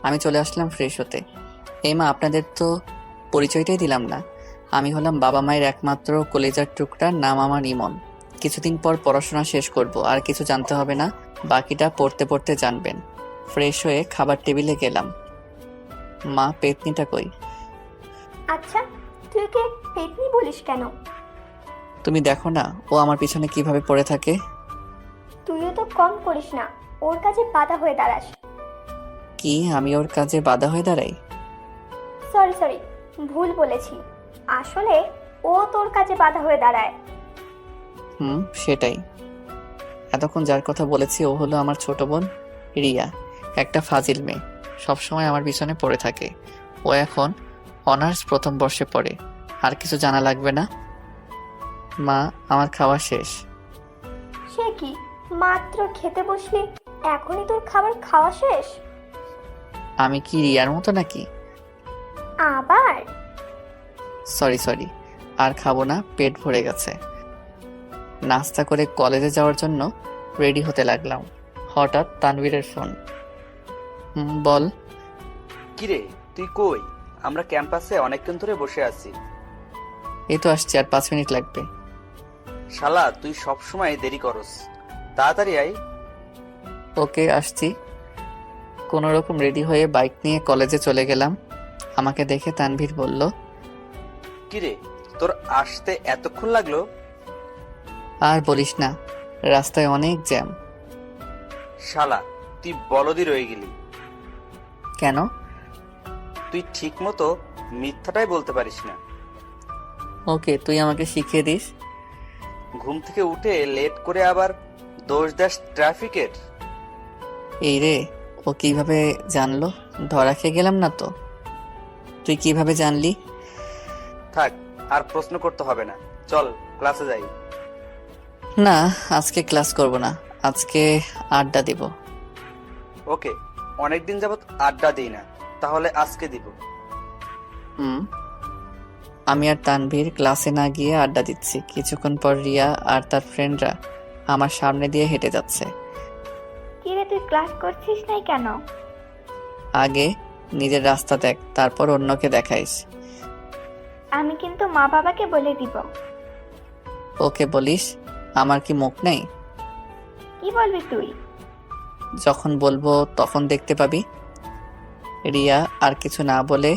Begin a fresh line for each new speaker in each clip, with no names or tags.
আমি চলে আসলাম ফ্রেশ হতে। এই মা, আপনাদের তো পরিচয়টাই দিলাম না। আমি হলাম বাবা মায়ের একমাত্র কলেজার টুকরা, নাম আমার ইমন। কিছুদিন পর পড়াশোনা শেষ করব, আর কিছু জানতে হবে না, বাকিটা পড়তে পড়তে জানবেন। ফ্রেশ হয়ে খাবার টেবিলে গেলাম। মা, পেতনিটা কই?
আচ্ছা, তুই ওকে পেতনি বলিস কেন?
তুমি দেখো না ও আমার পিছনে কিভাবে পড়ে থাকে।
তুইও তো কম করিস না, ওর কাছে বাধা হয়ে দাঁড়াস।
কি আমি ওর কাজে বাধা হয়ে দাঁড়াই?
সরি সরি, ভুল বলেছি। আসলে ও তোর কাছে বাধা হয়ে দাঁড়ায়।
সেটাই। এতক্ষণ যার কথা বলেছি ও হলো আমার ছোট বোন রিয়া, একটা ফাজিল মেয়ে, সবসময় আমার পিছনে পড়ে থাকে। ও এখন অনার্স প্রথম বর্ষে পড়ে। আর কিছু জানা লাগবে না। মা, আমার খাওয়া শেষ।
সে কি, মাত্র খেতে বসলি, এখনই তোর খাবার খাওয়া শেষ?
আমি কি রিয়ার মতো নাকি?
আবার?
সরি সরি, আর খাবো না, পেট ভরে গেছে। নাস্তা করে কলেজে যাওয়ার জন্য রেডি হতে লাগলাম। হঠাৎ তানভীরের ফোন। বল।
কিরে, তুই কই? আমরা ক্যাম্পাসে অনেকক্ষণ ধরে বসে আছি।
এই তো আসছি, আর 5 মিনিট লাগবে।
শালা, তুই সব সময় দেরি করস। তাড়াতাড়ি আয়।
ওকে, আসছি। কোনো রকম রেডি হয়ে বাইক নিয়ে কলেজে চলে গেলাম। আমাকে দেখে তানভীর বলল,
কিরে, তোর আসতে এতক্ষণ লাগলো?
আর বলিস না, রাস্তায় অনেক জ্যাম।
শালা, তুই বলদি রয়ে গেলি।
কেন?
তুই ঠিক মতো মিথ্যাটাই বলতে পারিস না।
ওকে, তুই আমাকে শিখিয়ে দিস।
ঘুম থেকে উঠে লেট করে আবার দোষ দাস ট্রাফিকের।
এই রে, ও কিভাবে জানলো? ধরা খেয়ে গেলাম না তো? তুই কিভাবে জানলি?
থাক, আর প্রশ্ন করতে হবে না, চল ক্লাসে যাই।
না, আজকে ক্লাস করব না, আজকে আড্ডা দিব।
ওকে, অনেকদিন যাবত আড্ডা দিই না, তাহলে আজকে দিব।
হুম। আমি আর তানভীর ক্লাসে না গিয়ে আড্ডা দিচ্ছি। কিছুক্ষণ পর রিয়া আর তার ফ্রেন্ডরা আমার সামনে দিয়ে হেঁটে যাচ্ছে।
কিরে, তুই ক্লাস করছিস নাই কেন?
আগে নিজের রাস্তা দেখ, তারপর অন্যকে দেখাইস।
আমি কিন্তু মা বাবাকে বলে দিব।
ওকে বলিস, আমার কি মুখ নেই?
কি বলবি তুই?
যখন বলবো তখন দেখতে পাবি। রিয়া আর কিছু না বলে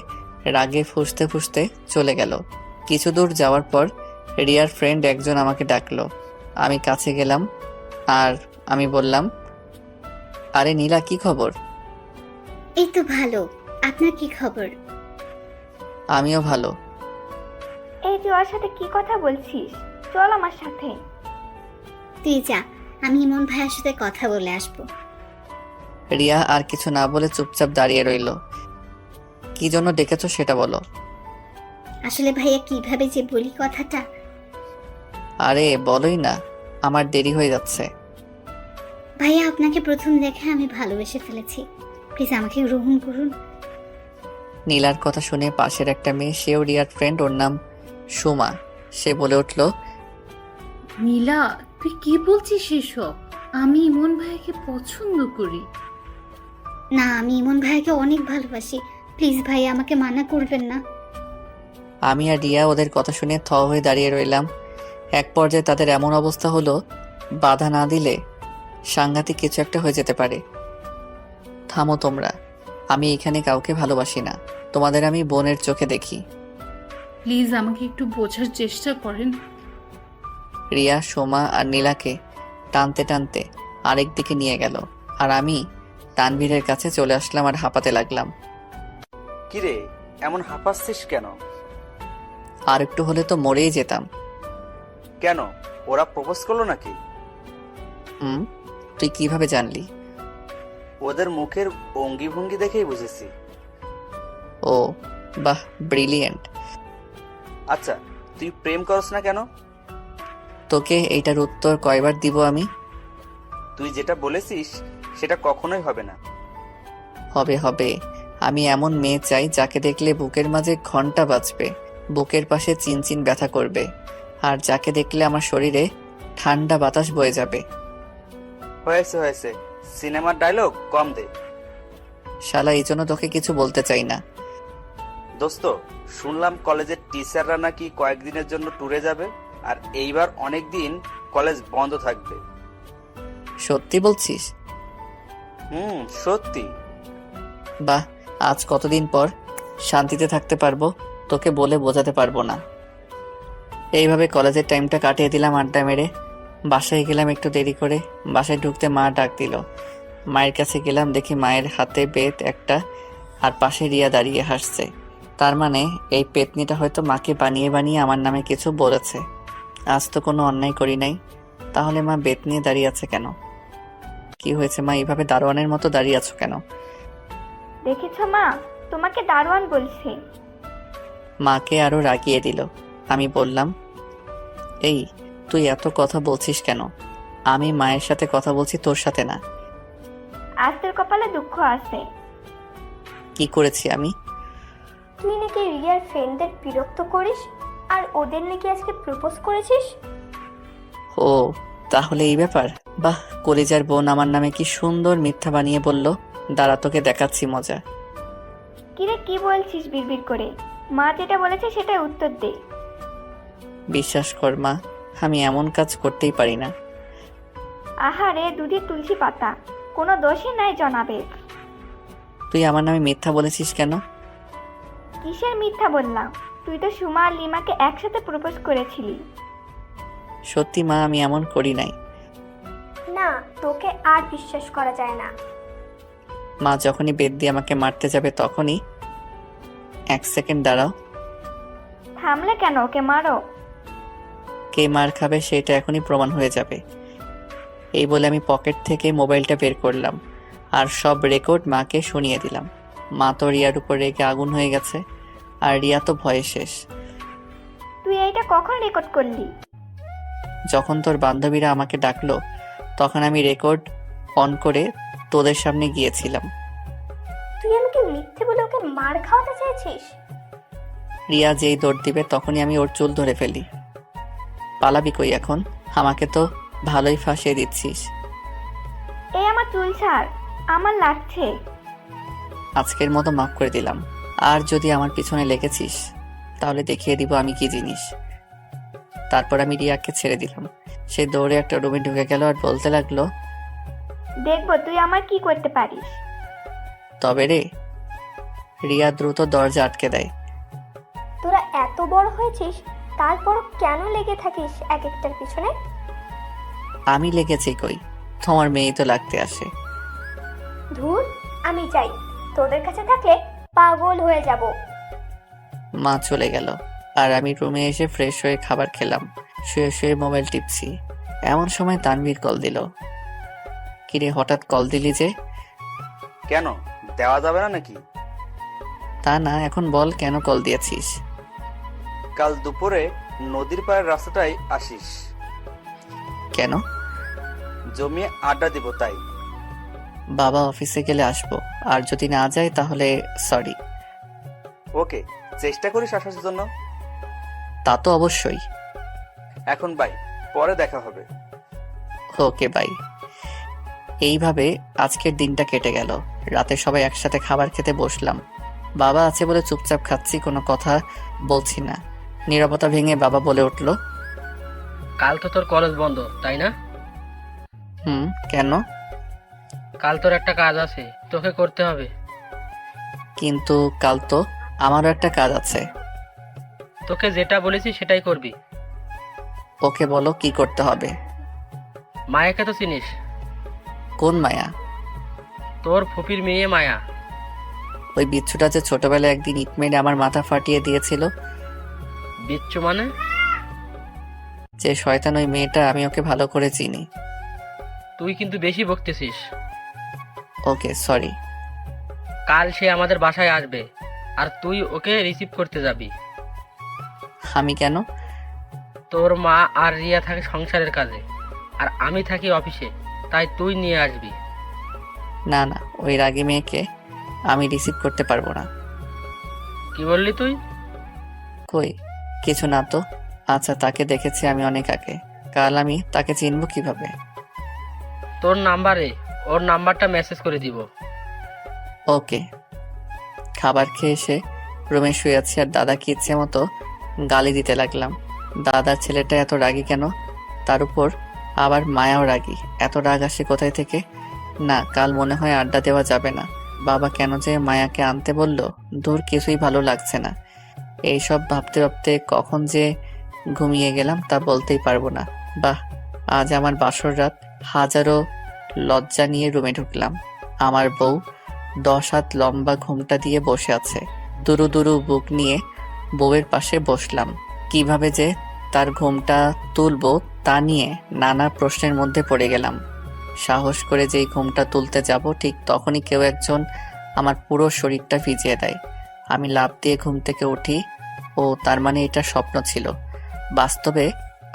রাগে ফুঁসতে ফুঁসতে চলে গেল। কিছু দূর যাওয়ার পর রিয়ার ফ্রেন্ড একজন আমাকে ডাকলো। আমি কাছে গেলাম আর আমি বললাম, আরে নীলা, কি খবর?
এই তো ভালো। আপনার কি খবর?
আমিও ভালো।
এই তুই ওর সাথে কি কথা বলছিস? চল আমার সাথে।
তুই যা, আমি ইমন ভাইয়ের সাথে কথা বলে আসবো।
রিয়া আর কিছু না বলে চুপচাপ দাঁড়িয়ে রইল। কি জন্য ডেকেছো সেটা বলো।
আসলে ভাইয়া কিভাবে যে বলি কথাটা।
আরে বলোই না, আমার দেরি হয়ে যাচ্ছে।
ভাইয়া, আপনাকে প্রথম দেখে আমি ভালোবেসে ফেলেছি। প্লিজ আমাকে গ্রহণ করুন।
নীলার কথা শুনে পাশের একটা মেয়ে, সেও রিয়ার ফ্রেন্ড, ওর নাম সুমা, সে বলে উঠল,
নীলা, তুই কি বলছিস এসব? আমি ইমন ভাইকে পছন্দ করি।
না, আমি ইমন ভাইয়াকে অনেক ভালোবাসি। প্লিজ ভাইয়া, আমাকে মানা করবেন না।
আমি আর রিয়া ওদের কথা শুনে থ হয়ে দাঁড়িয়ে রইলাম। এক পর্যায়ে তাদের এমন অবস্থা হলো, বাধা না দিলে সাংঘাতিক কিছু একটা হয়ে যেতে পারে। থামো তোমরা, আমি এখানে কাউকে ভালোবাসি না, তোমাদের আমি বোনের চোখে দেখি।
প্লিজ আমাকে একটু বোঝার চেষ্টা করেন।
রিয়া সোমা আর নীলাকে টানতে টানতে আরেক দিকে নিয়ে গেল, আর আমি তানভীরের কাছে চলে আসলাম আর হাঁপাতে লাগলাম।
কিরে, এমন হাঁপাচ্ছিস কেন?
আর একটু হলে তো মরেই যেতাম।
কেন, ওরা প্রপোজ করলো নাকি?
তুই কিভাবে জানলি?
ওদের মুখের অঙ্গি ভঙ্গি দেখেই বুঝেছি।
ও বাহ, ব্রিলিয়েন্ট।
আচ্ছা, তুই প্রেম করস না কেন?
তোকে এইটার উত্তর কয়বার দিব আমি?
তুই যেটা বলেছিস সেটা কখনোই হবে না।
হবে হবে, আমি এমন মেয়ে চাই যাকে দেখলে বুকের মাঝে ঘন্টা বাজবে, বুকের পাশে চিনচিন ব্যথা করবে, আর যাকে দেখলে আমার শরীরে ঠান্ডা বাতাস বয়ে যাবে।
হয়েছে হয়েছে, সিনেমার ডায়লগ কম দে।
শালা এই জন্য তোকে কিছু বলতে চাই না।
দোস্ত, শুনলাম কলেজের টিচাররা নাকি কয়েকদিনের জন্য ট্যুরে যাবে, আর এইবার অনেক দিন কলেজ বন্ধ থাকবে।
সত্যি বলছিস?
সত্যি।
বাহ, আজ কতদিন পর শান্তিতে থাকতে পারবো, তোকে বলে বোঝাতে পারবো না। এইভাবে কলেজের টাইমটা কাটিয়ে দিলাম আড্ডা মেরে। বাসায় গেলাম একটু দেরি করে। বাসায় ঢুকতে মা ডাক দিল। মায়ের কাছে গেলাম, দেখি মায়ের হাতে বেত একটা, আর পাশে রিয়া দাঁড়িয়ে হাসছে। তার মানে এই পেতনিটা হয়তো মাকে বানিয়ে বানিয়ে আমার নামে কিছু বলেছে। আজ তো কোনো অন্যায় করি নাই, তাহলে মা বেত নিয়ে দাঁড়িয়ে আছে কেন? কি হয়েছে মা, এইভাবে দারোয়ানের মতো দাঁড়িয়ে আছো কেন?
দেখেছ মা, তোমাকে দারোয়ান বলছে।
মাকে আরো রাগিয়ে দিল। আমি বললাম, এই তুই এত কথা বলছিস কেন? আমি মায়ের সাথে কথা বলছি, তোর সাথে না।
আজ তোর কপালে দুঃখ আছে।
কি করেছি আমি?
তুই নাকি রিয়ার ফ্রেন্ডদের বিরক্ত করিস, আর ওদের নাকি আজকে প্রপোজ করেছিস।
ও, তাহলে এই ব্যাপার। বাহ, কলিজার বোন আমার নামে কি সুন্দর মিথ্যা বানিয়ে বলল। দাঁড়া, তোকে দেখাচ্ছি মজা।
কিরে কি বলছিস বিড়বিড় করে? মা যেটা বলেছে সেটা উত্তর দে।
বিশ্বাস কর মা, আমি এমন কাজ করতেই পারি না।
আহারে দুধে তুলসী পাতা, কোনো দোষই নাই জনাবে।
তুই আমার নামে মিথ্যা বলেছিস কেন?
কিসের মিথ্যা বললাম? তুই তো সুমা আর লিমাকে একসাথে প্রপোজ করেছিলি।
সত্যি মা, আমি এমন করি নাই।
না, তোকে আর বিশ্বাস করা যায় না।
মা যখনই বেত দিয়ে আমাকে মারতে যাবে তখনই। এক সেকেন্ড দাঁড়াও।
থামলে কেন? ওকে মারো।
কে মার খাবে সেটা এখনই প্রমাণ হয়ে যাবে। এই বলে আমি পকেট থেকে মোবাইলটা বের করলাম আর সব রেকর্ড মাকে শুনিয়ে দিলাম। মা তো রিয়ার উপর রেগে আগুন হয়ে গেছে, আর রিয়া তো ভয়ে শেষ।
তুই এইটা কখন রেকর্ড করলি?
যখন তোর বান্ধবীরা আমাকে ডাকলো তখন আমি রেকর্ড অন করে তোদের সামনে গিয়েছিলাম।
তুই আমাকে মিথ্যে বলে ওকে মার খাওয়াতে চেয়েছিস?
রিয়া যেই দৌড় দিবে তখনই আমি ওর চুল ধরে ফেলি। পালাবি কই এখন? আমাকে তো ভালোই ফাঁসিয়ে দিচ্ছিস।
এই আমার চুল ছাড়, আমার লাগছে।
আজকের মতো মাফ করে দিলাম, আর যদি আমার পিছনে লেগেছিস তাহলে দেখিয়ে দিব আমি কি জিনিস। তারপর আমি রিয়াকে ছেড়ে দিলাম। সে দৌড়ে একটা রুমে ঢুকে গেল আর বলতে লাগলো,
দেখবো তুই আমার কি করতে পারিস।
তবে রে। রিয়া দ্রুত দরজা আটকে দেয়।
তোরা এত বড় হয়েছিস, তারপর কেন লেগে থাকিস এক একটার পিছনে?
আমি লেগেছি কই, তোমার মেয়ে তো লাগতে আসে।
ধুর, আমি চাই তোদের কাছে থাকলে পাগল হয়ে যাব।
মা চলে গেল আর আমি রুমে এসে ফ্রেশ হয়ে খাবার খেলাম। শুয়ে শুয়ে মোবাইল টিপছি। এমন সময় তানভীর কল দিল। কিরে হঠাৎ কল দিলি যে?
কেন, দেওয়া যাবে না নাকি?
তা না, এখন বল কেন কল দিয়েছিস?
কাল দুপুরে নদীর পাড়ের রাস্তাটাই আসিস।
কেন?
জমিয়ে আড্ডা দিব তাই।
বাবা অফিসে গেলে আসবো, আর যদি না যায় তাহলে সরি।
ওকে, চেষ্টা করিস আসার জন্য।
তা তো অবশ্যই।
এখন বাই, পরে দেখা হবে।
Okay bye. এইভাবে আজকের দিনটা কেটে গেল। রাতে সবাই একসাথে খাবার খেতে বসলাম। বাবা আছে বলে চুপচাপ খাচ্ছি, কোনো কথা বলছি না। নীরবতা ভেঙে বাবা বলে উঠল,
কাল তো তোর কলেজ বন্ধ, তাই না?
কেন?
কাল তোর একটা কাজ আছে, তোকে করতে হবে।
কিন্তু কাল তো আমারও একটা কাজ আছে।
তোকে যেটা বলেছি সেটাই করবি।
ওকে বলো কি করতে হবে।
মায়াকে তো চিনিস?
কোন মায়া?
তোর ফুপির মেয়ে মায়া।
ওই বিচ্ছুটা যে ছোটবেলায় একদিন ইট মেরে আমার মাথা ফাটিয়ে দিয়েছিল।
বিচ্ছু মানে?
যে শয়তান ওই মেয়েটা, আমি ওকে ভালো করে চিনি।
তুই কিন্তু বেশি বকতেছিস।
ওকে সরি।
কাল সে আমাদের বাসায় আসবে, আর তুই ওকে রিসিভ করতে যাবি।
আমি কেন?
তোর মা আর রিয়া থাকে সংসারের কাজে, আর আমি থাকি অফিসে, তাই তুই নিয়ে আসবি।
না না, ওই রাগী মেয়েকে আমি রিসিভ করতে পারবো না।
কি বললি তুই?
কই কিছু না তো। আচ্ছা, তাকে দেখেছি আমি অনেক আগে। কাল আমি তাকে চিনবো কিভাবে?
তোর নাম্বারে ওর নাম্বারটা মেসেজ করে দিব।
ওকে। খাবার খেয়ে এসে রুমে শুয়ে আছি আর দাদাকে ইচ্ছে মতো গালি দিতে লাগলাম। দাদার ছেলেটা এত রাগী কেন? তার উপর আবার মায়াও রাগী। এত রাগ আসে কোথায় থেকে? না, কাল মনে হয় আড্ডা দেওয়া যাবে না। বাবা কেন যে মায়াকে আনতে বলল, দূর কিছুই ভালো লাগছে না। এইসব ভাবতে ভাবতে কখন যে ঘুমিয়ে গেলাম তা বলতেই পারবো না। বাহ, আজ আমার বাসর রাত। হাজারো লজ্জা নিয়ে রুমে ঢুকলাম। আমার বউ 10 হাত লম্বা ঘুমটা দিয়ে বসে আছে। দুরু দুরু বুক নিয়ে বউয়ের পাশে বসলাম। কিভাবে যে তার ঘুমটা তুলবো তা নিয়ে নানা প্রশ্নের মধ্যে পড়ে গেলাম। সাহস করে যেই ঘুমটা তুলতে যাব ঠিক তখনই কেউ একজন আমার পুরো শরীরটা ভিজিয়ে দেয়। আমি লাফ দিয়ে ঘুম থেকে উঠি। ও তার মানে এটা স্বপ্ন ছিল, বাস্তবে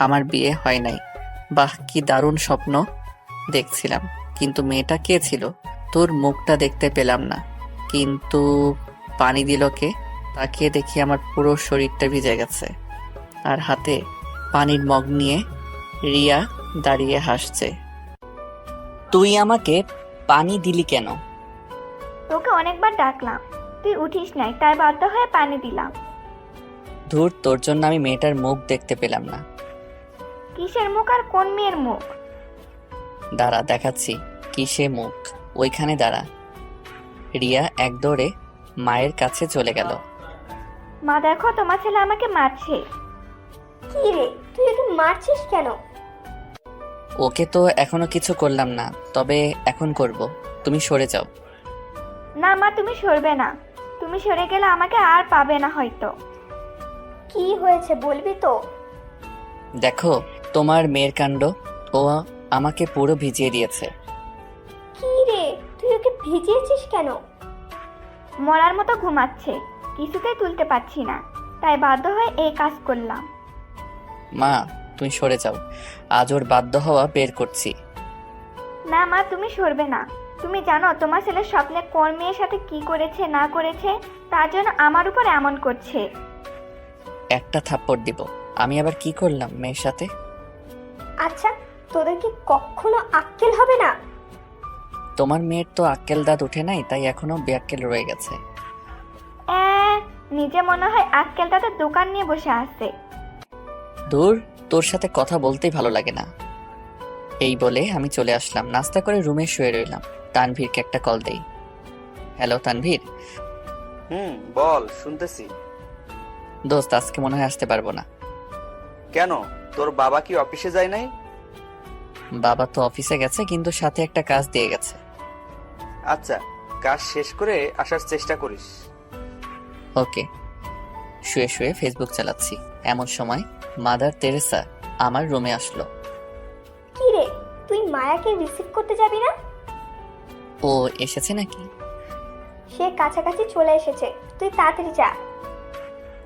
আমার বিয়ে হয় নাই। বাহ, কি দারুণ স্বপ্ন দেখছিলাম। কিন্তু মেয়েটা কে ছিল? তোর মুখটা দেখতে পেলাম না, কিন্তু পানি দিল কে? তাকিয়ে দেখি আমার পুরো শরীরটা ভিজে গেছে আর হাতে পানির মগ নিয়ে রিয়া দাঁড়িয়ে হাসছে।
তুই আমাকে পানি দিলি কেন?
তোকে অনেকবার ডাকলাম, তুই উঠিস নাই, তাই বাধ্য হয়ে পানি দিলাম।
ধুর, তোর জন্য আমি মেয়েটার মুখ দেখতে পেলাম না।
কিসের মুখ আর কোন মেয়ের মুখ?
দাঁড়া, দেখাচ্ছি কিসে মুখ। ওইখানে দাঁড়া। রিয়া এক দৌড়ে মায়ের কাছে চলে গেল।
মা দেখো, তোমার ছেলে আমাকে মারছে। কি রে, তুই ওকে মারছিস কেন?
ওকে তো এখনো কিছু করলাম না, তবে এখন করব। তুমি সরে যাও।
না মা, তুমি সরবে না। তুমি সরে গেলে আমাকে আর পাবে না হয়তো। কি হয়েছে বলবি তো?
দেখো তোমার মেয়ের কাণ্ড। ও আমাকে পুরো ভিজিয়ে দিয়েছে।
কি রে, তুই ওকে ভিজিয়েছিস কেন? মরার মতো ঘুমাচ্ছে, কিছুতেই তুলতে পারছি না, তাই বাধ্য হয়ে এই কাজ করলাম।
মা, তুমি সরে যাও। আজ ওর বাধ্য হওয়া বের করছি।
না মা, তুমি সরবে না। তুমি জানো তোমার ছেলে স্বপ্নে কোন মেয়ের সাথে কি করেছে না করেছে, তার জন্য আমার উপর এমন করছে।
একটা থাপ্পড় দিব। আমি আবার কি করলাম মেয়ের সাথে?
আচ্ছা, তোদের কি কখনো আক্কেল হবে না?
তোমার মেয়ের তো আক্কেল দাঁত উঠে নাই, তাই এখনো বেআক্কেল রয়ে গেছে।
নিজে মনে হয় আক্কেল তাদের দোকান নিয়ে বসে আছে।
দূর, তোর সাথে কথা বলতেই ভালো লাগে না। এই বলে আমি চলে আসলাম। নাস্তা করে রুমে শুয়ে রইলাম। তানভীরকে একটা কল দেই। হ্যালো তানভীর।
বল, শুনতেছি।
দোস্ত, আজকে মনে হয় আসতে পারবো না।
কেন, তোর বাবা কি অফিসে যায় নাই?
বাবা তো অফিসে গেছে, কিন্তু সাথে একটা কাজ দিয়ে গেছে।
আচ্ছা, কাজ শেষ করে আসার চেষ্টা করিস।
ওকে। শুয়ে শুয়ে ফেসবুক চালাচ্ছি, এমন সময় মাদার তেরেসা আমার রুমে আসলো।
কি রে, তুই মায়াকে রিসিভ করতে যাবি না?
ও এসেছে নাকি?
সে কাছাকাছি চলে এসেছে, তুই তাড়াতাড়ি যা।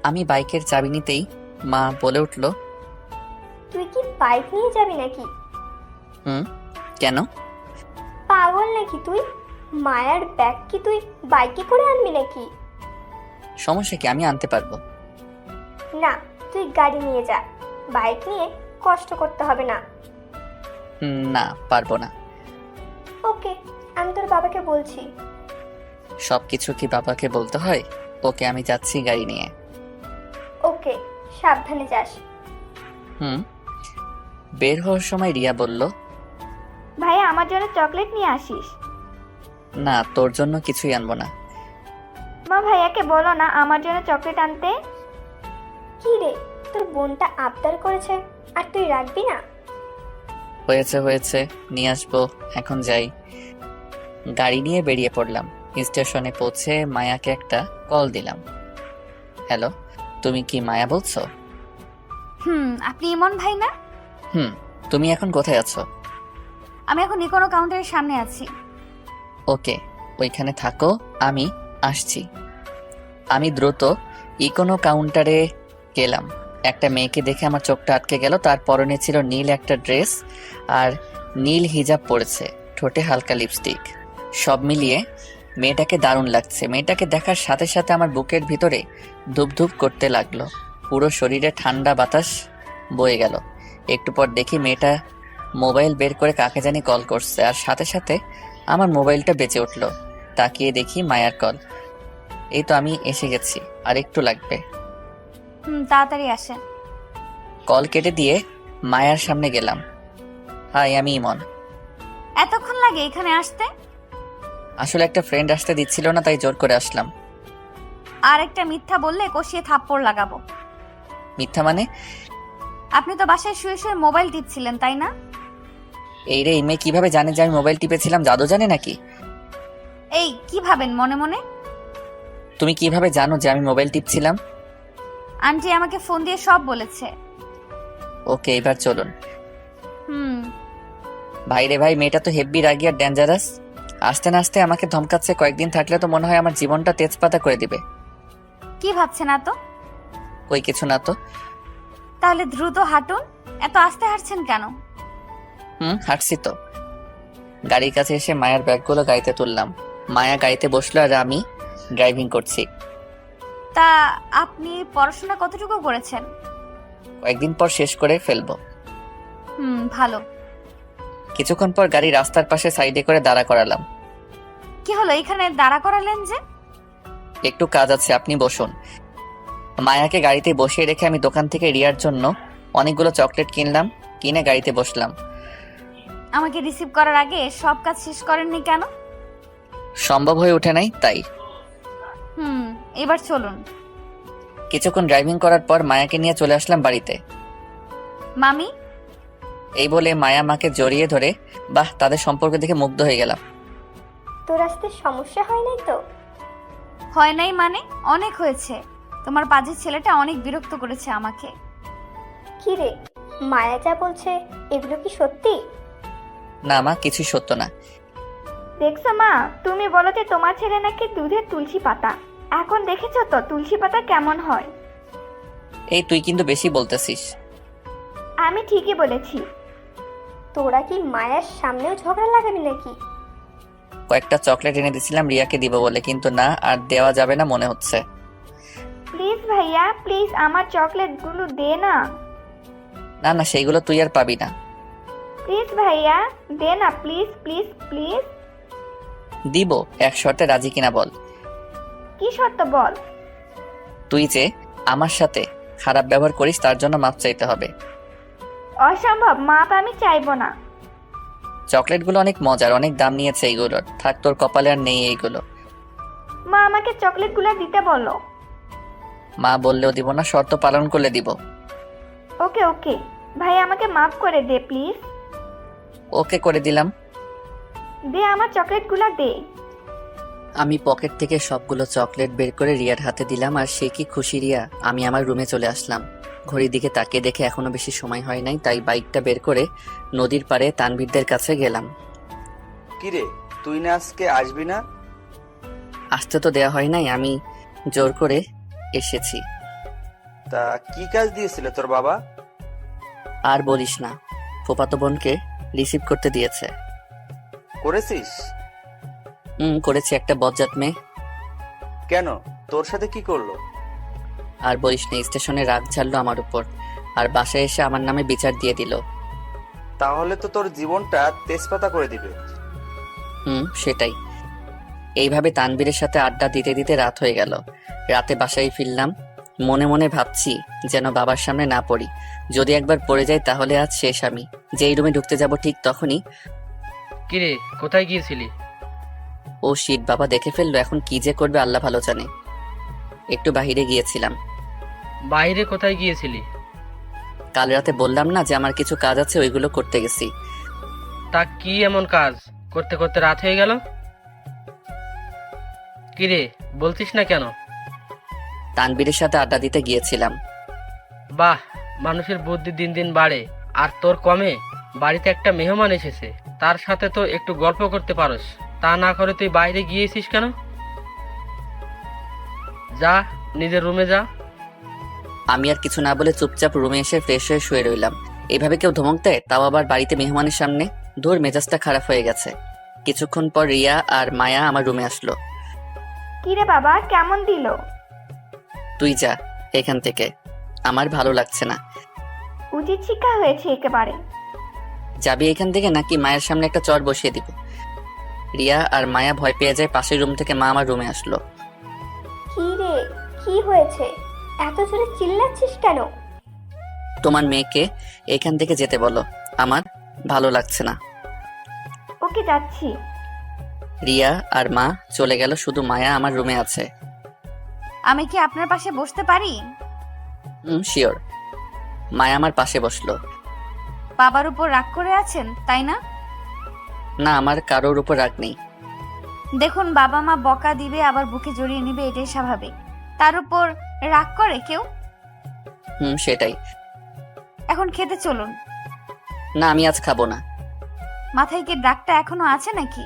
আমি বাইকের চাবি নিতেই মা বলে উঠল,
তুই কি বাইক নিয়ে যাবি নাকি?
কেন?
পাগল নাকি তুই? মায়ার ব্যাগ কি তুই বাইকে করে আনবি নাকি?
সমস্যা কি, আমি আনতে পারবো।
না, তুই গাড়ি নিয়ে যা, বাইক নিয়ে কষ্ট করতে হবে না।
না, পারবো না।
ওকে, আমি তোর বাবাকে বলছি।
সবকিছু কি বাবাকে বলতে হয়? ওকে, আমি যাচ্ছি গাড়ি নিয়ে।
ওকে, সাবধানে যাস।
বের হওয়ার সময় রিয়া বলল,
ভাইয়া, আমার জন্য চকলেট নিয়ে আসিস।
না, তোর জন্য কিছুই আনবো না।
মা, ভাইয়াকে বলো না আমার জন্য চকলেট আনতে। কি রে, তোর বোনটা আবদার করেছে আর তুই রাখবি না?
হয়েছে হয়েছে, নিয়ে আসবো, এখন যাই। গাড়ি নিয়ে বেরিয়ে পড়লাম। স্টেশনে পৌঁছে মায়াকে একটা কল দিলাম। হ্যালো, তুমি কি মায়া বলছো?
আপনি ইমন ভাই না?
তুমি এখন কোথায় আছো?
আমি এখন ইকোনো কাউন্টারের সামনে আছি।
ওকে, ওইখানে থাকো, আমি আসছি। আমি দ্রুত ইকোনো কাউন্টারে গেলাম। একটা মেয়েকে দেখে আমার চোখটা আটকে গেল। তার পরনে ছিল নীল একটা ড্রেস আর নীল হিজাব পরেছে, ঠোঁটে হালকা লিপস্টিক। সব মিলিয়ে মেয়েটাকে দারুণ লাগছে। মেয়েটাকে দেখার সাথে সাথে আমার বুকের ভিতরে ধুপধুপ করতে লাগলো। পুরো শরীরে ঠান্ডা বাতাস বয়ে গেল। একটু পর দেখি মেয়েটা মোবাইল বের করে কাকে জানি কল করছে, আর সাথে সাথে আমার মোবাইলটা বেঁচে উঠলো। তাকিয়ে দেখি মায়ার কল। এই তো আমি এসে গেছি, আর একটু লাগবে।
তাড়াতাড়ি আসেন।
কল কেটে দিয়ে মায়ার সামনে গেলাম। হাই, আমি ইমন।
এতক্ষণ লাগে এখানে আসতে?
আসলে একটা ফ্রেন্ড আসতে দিচ্ছিল না, তাই জোর করে আসলাম।
আর একটা মিথ্যা বললে কষিয়ে থাপ্পড় লাগাবো।
মিথ্যা মানে?
আপনি তো বাসায় শুয়ে শুয়ে মোবাইল টিপছিলেন, তাই না?
এই রে, এই মেয়ে কিভাবে জানে যে আমি মোবাইল টিপেছিলাম? জাদু জানে নাকি?
এই কি ভাবেন মনে মনে?
তুমি কিভাবে জানো যে আমি মোবাইল টিপছিলাম?
আন্টি আমাকে ফোন দিয়ে সব বলেছে।
ওকে, এবার চলুন।
হুম।
ভাই রে ভাই, মেয়েটা তো হেব্বি রাগী আর ডেঞ্জারাস। আস্তে না আস্তে আমাকে ধমকাচ্ছে। কয়েকদিন থাকলে তো মনে হয় আমার জীবনটা তেজপাতা করে দিবে।
কি ভাবছেন না তো?
কই কিছু না তো।
তাহলে দ্রুত হাঁটুন। এত আস্তে হাঁটছেন কেন?
হাঁটছি তো। গাড়ির কাছে এসে মায়ার ব্যাগগুলো গাড়িতে তুললাম। মায়া গাড়িতে বসলো আর আমি ড্রাইভিং করছি।
তা আপনি পড়াশোনা কতটুকু করেছেন?
কয়েকদিন পর শেষ করে ফেলবো।
ভালো।
কিছুক্ষণ পর গাড়ি রাস্তার পাশে সাইডে করে দাঁড়া করালাম।
কি হলো, এখানে দাঁড়া করালেন যে?
একটু কাজ আছে, আপনি বসুন। মায়াকে গাড়িতে বসিয়ে রেখে আমি দোকান থেকে রিয়ার জন্য অনেকগুলো চকলেট কিনলাম। কিনে গাড়িতে বসলাম।
আমাকে রিসিভ করার আগে সব কাজ শেষ করেননি কেন?
সম্ভব হয়ে ওঠে নাই, তাই।
এবার চলুন।
কিছুক্ষণ ড্রাইভিং করার পর মায়াকে নিয়ে চলে আসলাম বাড়িতে।
মামি?
এই বলে মায়া মাকে জড়িয়ে ধরে, বাহ, তাদের সম্পর্ক দেখে মুগ্ধ হয়ে গেলাম।
তোর আসতে সমস্যা হয় নাই তো?
হয় নাই মানে? অনেক হয়েছে। তোমার পাজির ছেলেটা অনেক বিরক্ত করেছে আমাকে।
কি রে, মায়া যা বলছে এগুলো কি সত্যি?
না মা, কিছুই সত্য না।
দেখছো মা, তুমি বলো যে তোমার ছেলে নাকি দুধের তুলসী পাতা। এখন দেখেছো তো তুলসী পাতা কেমন হয়?
এই তুই কিন্তু বেশি বলতেছিস।
আমি ঠিকই বলেছি। তোরা কি মায়ের সামনেও ঝগড়া লাগাবি নাকি?
কয়েকটা চকলেট এনে দিছিলাম রিয়াকে দিব বলে, কিন্তু না, আর দেওয়া যাবে না মনে হচ্ছে।
প্লিজ ভাইয়া, প্লিজ আমার চকলেটগুলো দে না।
না না, সেইগুলো তুই আর পাবি না।
প্লিজ ভাইয়া, দে না, প্লিজ প্লিজ প্লিজ।
দিব, এক শর্তে রাজি কিনা বল।
কি শর্ত বল?
তুই যে আমার সাথে খারাপ ব্যবহার করিস তার জন্য মাপ চাইতে হবে।
অসম্ভব, মাপ আমি চাইবো না।
চকলেটগুলো অনেক মজার, অনেক দাম নিয়েছে এইগুলোর। থাক, তোর কপালে আর নেই এইগুলো।
মা আমাকে চকলেটগুলো দিতে বলো।
মা বললেও দিব না, শর্ত পালন করলে দিব।
ওকে ওকে, ভাই আমাকে মাফ করে দে প্লিজ।
ওকে করে দিলাম।
দে আমার চকলেটগুলো দে।
আমি পকেট থেকে সবগুলো চকলেট বের করে রিয়ার হাতে দিলাম, আর সে কি খুশি রিয়া। আমি আমার রুমে চলে আসলাম। ঘড়ির দিকে তাকিয়ে দেখে এখনো বেশি সময় হয় নাই, তাই বাইকটা বের করে নদীর পাড়ে তানভীরদের কাছে গেলাম।
কিরে, তুই না আজকে আসবি না?
আসতে তো দেয়া হয় নাই, আমি জোর করে এসেছি।
তা কি কাজ দিয়েছিল তোর বাবা?
আর বলিস না, ফুফাতো বোনকে রিসিভ করতে দিয়েছে।
করেছিস?
করেছি, একটা বজ্জাত মেয়ে।
কেন, তোর সাথে কি করলো?
আর বলিস না, স্টেশনে রাগ ঝাড়লো আমার উপর, আর বাসায় এসে আমার নামে বিচার দিয়ে দিল।
তাহলে তো তোর জীবনটা তেজপাতা করে দিবে।
সেটাই। এইভাবে তানবীরের সাথে আড্ডা দিতে দিতে রাত হয়ে গেল। রাতে বাসায় ফিরলাম। মনে মনে ভাবছি যেন বাবার সামনে না পড়ি। যদি একবার পড়ে যাই তাহলে আজ শেষ। আমি যেই রুমে ঢুকতে যাব ঠিক তখনই,
কিরে, কোথায় গিয়েছিলি?
ও শিট, বাবা দেখে ফেললো। এখন কি যে করবে আল্লাহ ভালো জানে। একটু বাহিরে গিয়েছিলাম।
বাইরে কোথায় গিয়েছিলি?
কাল রাতে বললাম না যে আমার কিছু কাজ আছে, ওইগুলো করতে গেছি।
তা কি এমন কাজ করতে করতে রাত হয়ে গেল? কিরে, বলছিস না কেন?
তানবীরের সাথে আড্ডা দিতে গিয়েছিলাম।
বাহ, মানুষের বুদ্ধি দিন দিন বাড়ে, আর তোর কমে। বাড়িতে একটা মেহমান এসেছে, তার সাথে তো একটু গল্প করতে পারোস। তা না করে তুই বাইরে গিয়েছিস কেন? যা, নিজের রুমে যা।
আমি আর কিছু না বলে চুপচাপ রুমে এসে ফ্রেশ হয়ে শুয়ে রইলাম। এইভাবে কেউ ধমক দেয়, তাও আবার বাড়িতে মেহমানের সামনে? ধুর, মেজাজটা খারাপ হয়ে গেছে। কিছুক্ষণ পর রিয়া আর মায়া আমার রুমে আসলো।
কি রে বাবা, কেমন দিল?
তুই যা এখান থেকে, আমার ভালো লাগছে না।
উচিত শিক্ষা হয়েছে একেবারে।
যাবি এখান থেকে নাকি মায়ের সামনে একটা চর বসিয়ে দিব? রিয়া আর মায়া ভয় পেয়ে যায়। পাশের রুম থেকে মা আমার রুমে আসলো।
কি রে, কি হয়েছে? এত জোরে চিল্লাচ্ছিস কেন?
তোমার মেয়েকে এখান থেকে যেতে বলো, আমার ভালো লাগছে না।
ওকে, যাচ্ছি।
রিয়া আর মা চলে গেল, শুধু মায়া আমার রুমে আছে।
আমি কি আপনার পাশে বসতে পারি?
শিওর। মায়া আমার পাশে বসলো।
বাবার উপর রাগ করে আছেন তাই না?
না, আমার কারোর উপর রাগ নেই।
দেখুন, বাবা মা বকা দিবে আবার বুকে জড়িয়ে নিবে, এটাই স্বাভাবিক। তার উপর রাগ করে কেউ?
সেটাই।
এখন খেতে চলুন।
না, আমি আজ খাবো না।
মাথায় কি দাগটা এখনো আছে নাকি?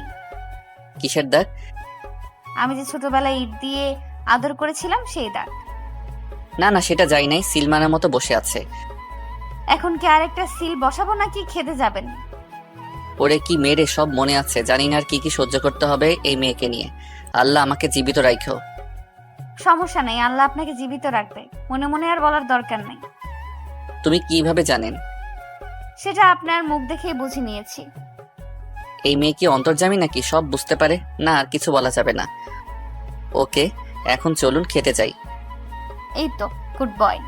কিসের দাগ?
আমি যে ছোটবেলায় ইট দিয়ে আদর করেছিলাম সেই দাগ।
না না, সেটা যাই নাই, সিলমানের মতো বসে আছে।
এখন কি আরেকটা সিল বসাবো নাকি খেতে যাবেন?
ওরে কি মেরে সব মনে আছে, জানি না আর কি কি সহ্য করতে হবে এই মেয়েকে নিয়ে। আল্লাহ আমাকে জীবিত রাখো।
সমস্যা নেই, আল্লাহ আপনাকে জীবিত রাখবে, মনে মনে আর বলার দরকার নেই।
তুমি কিভাবে জানেন?
সেটা আপনার মুখ দেখেই বুঝে নিয়েছি।
এই মেয়ে কি অন্তর্যামী নাকি, সব বুঝতে পারে? না, আর কিছু বলা যাবে না। ওকে, এখন চলুন খেতে যাই।
এই তো, গুড বয়।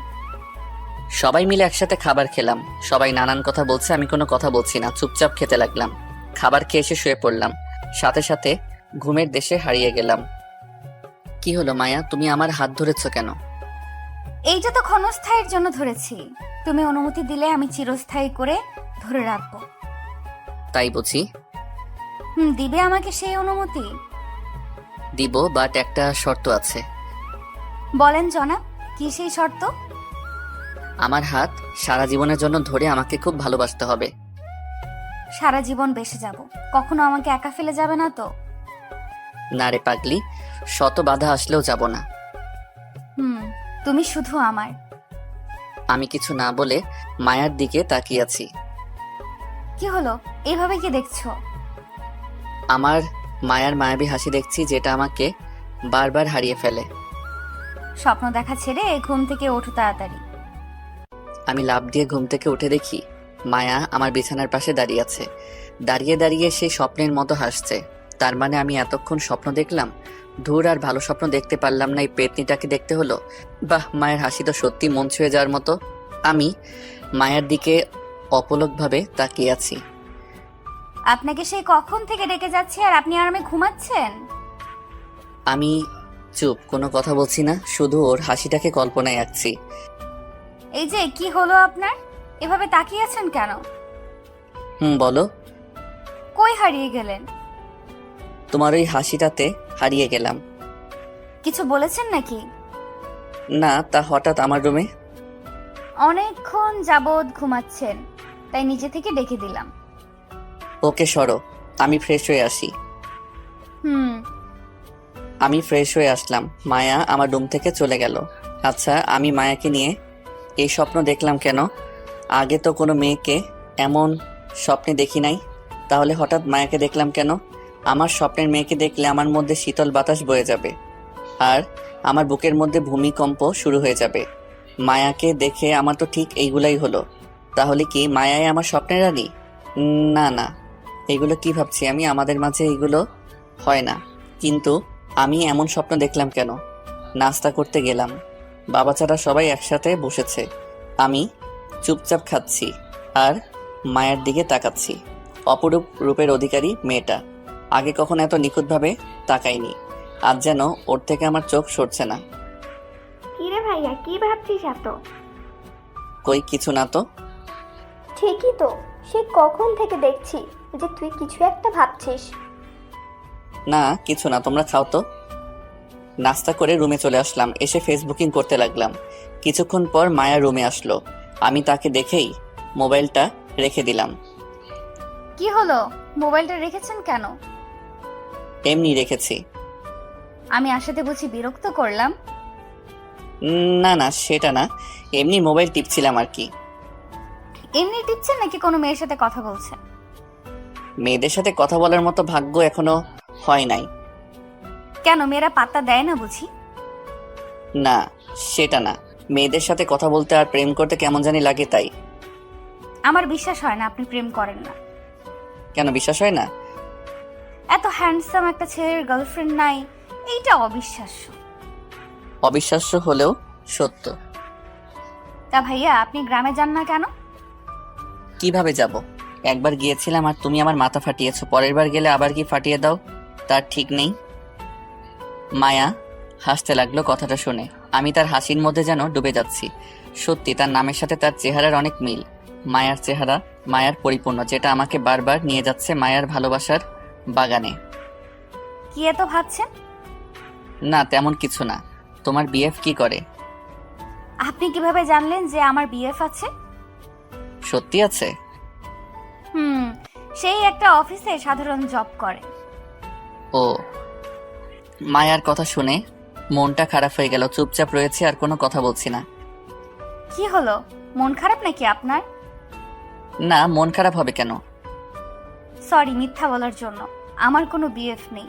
সবাই মিলে একসাথে খাবার খেলাম। সবাই নানান কথা বলছে, আমি কোনো কথা বলছি না, চুপচাপ খেতে লাগলাম। খাবার খেয়ে এসে শুয়ে পড়লাম, সাথে সাথে ঘুমের দেশে হারিয়ে গেলাম। কি হলো মায়া, তুমি আমার হাত ধরেছো কেন?
এইটা তো ক্ষণস্থায়ীর জন্য ধরেছি, তুমি অনুমতি দিলে আমি চিরস্থায়ী করে ধরে রাখবো।
তাই বুঝি?
দিবে আমাকে সেই অনুমতি?
দিব, বাট একটা শর্ত আছে।
বলেন জনাব, কি সেই শর্ত?
আমার হাত সারা জীবনের জন্য ধরে আমাকে খুব ভালোবাসতে হবে।
সারা জীবন বেঁচে যাব, কখনো আমাকে একা ফেলে যাবে না তো?
না রে পাগলি, শত বাধা আসলেও যাব না।
তুমি শুধু আমার।
আমি কিছু না বলে মায়ার দিকে তাকিয়ে আছি।
কি হলো, এইভাবে কি দেখছো?
আমার মায়ার মায়াবী হাসি দেখছি, যেটা আমাকে বারবার হারিয়ে ফেলে।
স্বপ্ন দেখা ছেড়ে ঘুম থেকে ওঠো তাড়াতাড়ি।
আমি লাফ দিয়ে ঘুম থেকে উঠে দেখি মায়া আমার বিছানার পাশে দাঁড়িয়ে আছে। দাঁড়িয়ে দাঁড়িয়ে সেই স্বপ্নের মতো হাসছে। তার মানে আমি এতক্ষণ স্বপ্ন দেখলাম? ধুর, আর ভালো স্বপ্ন দেখতে পারলাম না, এই পেতনিটাকে দেখতে হলো। বাহ, মায়ের হাসি তো সত্যি মন ছুঁয়ে যাওয়ার মতো। আমি মায়ের দিকে অপলকভাবে তাকিয়ে আছি।
আপনাকে সেই কখন থেকে ডেকে যাচ্ছে আর আপনি আরামে ঘুমাচ্ছেন?
আমি চুপ, কোনো কথা বলছি না, শুধু ওর হাসিটাকে কল্পনায় আঁকছি।
এই যে কি হলো আপনার, এভাবে তাকিয়ে আছেন কেন?
বলো।
কই হারিয়ে গেলেন?
তোমার ওই হাসিটাতে হারিয়ে গেলাম।
কিছু বলেছেন নাকি?
না, তা হঠাৎ আমার রুমে।
অনেকক্ষণ যাবৎ ঘুমাচ্ছেন, তাই নিজে থেকে ডেকে দিলাম।
ওকে সরো, আমি ফ্রেশ হয়ে আসি। আমি ফ্রেশ হয়ে আসলাম, মায়া আমার রুম থেকে চলে গেল। আচ্ছা, আমি মায়াকে নিয়ে এই স্বপ্ন দেখলাম কেন? আগে তো কোনো মেয়েকে এমন স্বপ্নে দেখি নাই, তাহলে হঠাৎ মায়াকে দেখলাম কেন? আমার স্বপ্নের মেয়েকে দেখলে আমার মধ্যে শীতল বাতাস বয়ে যাবে, আর আমার বুকের মধ্যে ভূমিকম্প শুরু হয়ে যাবে। মায়াকে দেখে আমার তো ঠিক এইগুলাই হলো। তাহলে কি মায়াই আমার স্বপ্নের রানী? না না, এগুলো কি ভাবছি আমি, আমাদের মাঝে এগুলো হয় না। কিন্তু আমি এমন স্বপ্ন দেখলাম কেন? নাস্তা করতে গেলাম, বাবা ছাড়া সবাই একসাথে বসেছে, আমি চুপচাপ খাচ্ছি আর মায়ের দিকে তাকাচ্ছি। অপরূপ রূপের অধিকারী মেয়েটা, আগে কখনো এত নিখুঁতভাবে তাকাইনি। আজ যেন ওর থেকে আমার চোখ সরছে না।
কিরে ভাইয়া, কি ভাবছিস এত?
কই কিছু না তো।
ঠিকই তো, সে কখন থেকে দেখছি যে তুই কিছু একটা ভাবছিস।
না কিছু না, তোমরা খাও তো। নাস্তা করে রুমে চলে আসলাম, এসে ফেসবুকিং করতে লাগলাম। কিছুক্ষণ পর মায়া রুমে আসলো, আমি তাকে দেখেই মোবাইলটা রেখে দিলাম।
কি হলো, মোবাইলটা রেখেছেন কেন?
এমনি রেখেছি।
আমি আসাতে বুঝি বিরক্ত করলাম?
না না, সেটা না, এমনি মোবাইল টিপছিলাম আর কি।
এমনি টিপছেন নাকি কোনো মেয়ের সাথে কথা বলছেন?
মেয়েদের সাথে কথা বলার মতো ভাগ্য এখনো হয় নাই।
কেন, মেয়েরা পাত্তা দেয় না বুঝি?
না সেটা না, মেয়েদের সাথে কথা বলতে আর প্রেম করতে কেমন জানি লাগে তাই।
আমার বিশ্বাস হয় না আপনি প্রেম করেন না।
কেন বিশ্বাস হয় না?
এত হ্যান্ডসাম একটা ছেলের গার্লফ্রেন্ড নাই, এইটা অবিশ্বাস্য।
অবিশ্বাস্য হলেও সত্য।
তা ভাইয়া আপনি গ্রামে যান না কেন?
কিভাবে যাব? একবার গিয়েছিলাম আর তুমি আমার মাথা ফাটিয়েছো, পরের বার গেলে আবার কি ফাটিয়ে দাও তার ঠিক নেই। মায়া হাসতে লাগলো কথাটা শুনে। আমি তার হাসির মধ্যে যেন ডুবে যাচ্ছি। সত্যি তার নামের সাথে তার চেহারার অনেক মিল। মায়ার চেহারা, মায়ার পরিপূর্ণ, যেটা আমাকে বারবার নিয়ে যাচ্ছে মায়ার ভালোবাসার বাগানে।
কি এত ভাবছেন?
না তেমন কিছু না। তোমার বিএফ কি করে?
আপনি কিভাবে জানলেন যে আমার বিএফ আছে?
সত্যি আছে?
সেই একটা অফিসে সাধারণ জব করে।
ও। মায়ার কথা শুনে মনটা খারাপ হয়ে গেল। চুপচাপ রয়েছে, আর কোনো কথা বলছি না।
কি হলো, মন খারাপ নাকি আপনার?
না, মন খারাপ হবে কেন?
সরি মিথ্যা বলার জন্য, আমার কোনো বিএফ নেই।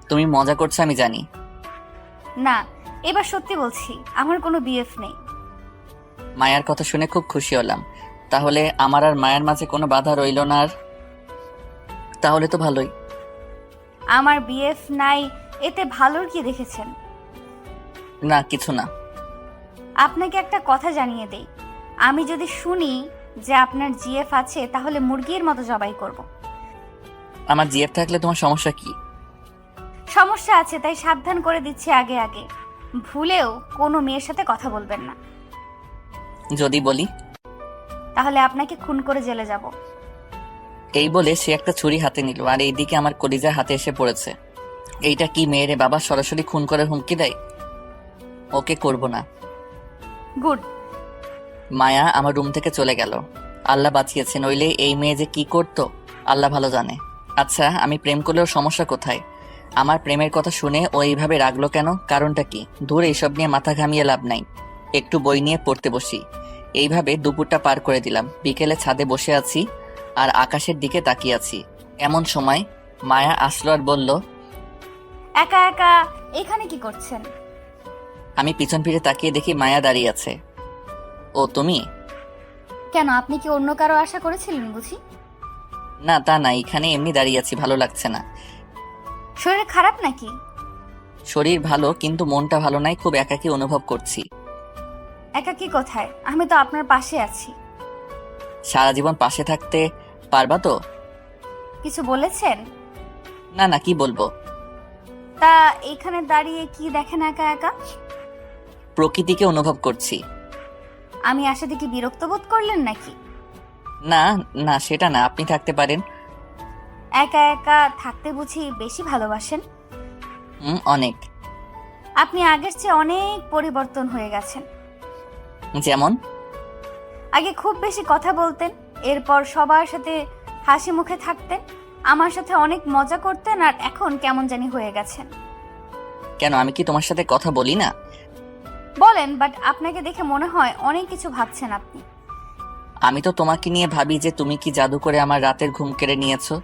তুমি মজা করছো আমি জানি।
না, এবার সত্যি বলছি, আমার কোনো বিএফ নেই।
মায়ার কথা শুনে খুব খুশি হলাম। তাহলে আমার আর মায়ের মাঝে কোনো বাধা রইল না আর। তাহলে তো ভালোই।
আমার বিএফ নাই এতে ভালোর কি দেখেছেন?
না কিছু না।
আপনাকে একটা কথা জানিয়ে দেই, আমি যদি শুনি যে আপনার জিএফ আছে তাহলে মুরগির মতো জবাই করব।
আমার জিএফ থাকলে তোমার সমস্যা কি?
সমস্যা আছে, তাই সাবধান করে দিচ্ছি আগে আগে, ভুলেও কোনো মেয়ের সাথে কথা বলবেন না।
যদি বলি?
তাহলে আপনাকে খুন করে জেলে যাব।
এই বলে সে একটা ছুরি হাতে নিল, আর এইদিকে আমার কলিজা হাতে এসে পড়েছে। এইটা কি মেয়েরে বাবা, সরাসরি খুন করে হুমকি দেয়? ওকে করব না।
গুড।
মায়া আমার রুম থেকে চলে গেল। আল্লাহ বাঁচিয়েছে, নইলে এই মেয়ে যে কি করতো আল্লাহ ভালো জানে। আচ্ছা, আমি প্রেম করলেও সমস্যা কোথায়? আমার প্রেমের কথা শুনে ও এইভাবে রাগলো কেন? কারণটা কি? দূর, এইসব নিয়ে মাথা ঘামিয়ে লাভ নাই। একটু বই নিয়ে পড়তে বসি। এইভাবে দুপুরটা পার করে দিলাম। বিকেলে ছাদে বসে আছি আর আকাশের দিকে তাকিয়ে আছি। এমন সময় মায়া আসলো আর বলল,
একা একা এখানে কি করছেন?
আমি পিছন ফিরে তাকিয়ে দেখি মায়া দাঁড়িয়ে আছে। ও তুমি?
কেন, আপনি কি অন্য কারো আশা করেছিলেন বুঝি?
না তা না, এখানে এমনি দাঁড়িয়ে আছি, ভালো লাগছে না।
শরীর খারাপ নাকি?
শরীর ভালো, কিন্তু মনটা ভালো নাই, খুব একাকী অনুভব করছি।
একা কি কোথায়, আমি তো আপনার পাশে আছি।
সারা জীবন পাশে থাকতে পারবা তো?
কিছু বলেছেন?
না না, কি বলবো।
তা এখানে দাঁড়িয়ে কি দেখেন একা একা?
প্রকৃতিকে অনুভব করছি।
আমি আসাতে কি বিরক্ত বোধ করলেন নাকি?
না না, সেটা না, আপনি থাকতে পারেন।
একা একা থাকতে বুঝি বেশি ভালোবাসেন?
অনেক।
আপনি আগের চেয়ে অনেক পরিবর্তন হয়ে গেছেন।
যেমন?
আগে খুব বেশি কথা বলতেন, এরপর সবার সাথে হাসি মুখে থাকতেন, আমার সাথে অনেক মজা করতেন, আর এখন কেমন জানি হয়ে গেছেন।
কেন, আমি কি তোমার সাথে কথা বলি না?
বলেন, বাট আপনাকে দেখে মনে হয় অনেক কিছু ভাবছেন আপনি।
আমি তো তোমাকে নিয়ে ভাবি যে তুমি কি জাদু করে আমার রাতের ঘুম কেড়ে নিয়েছো।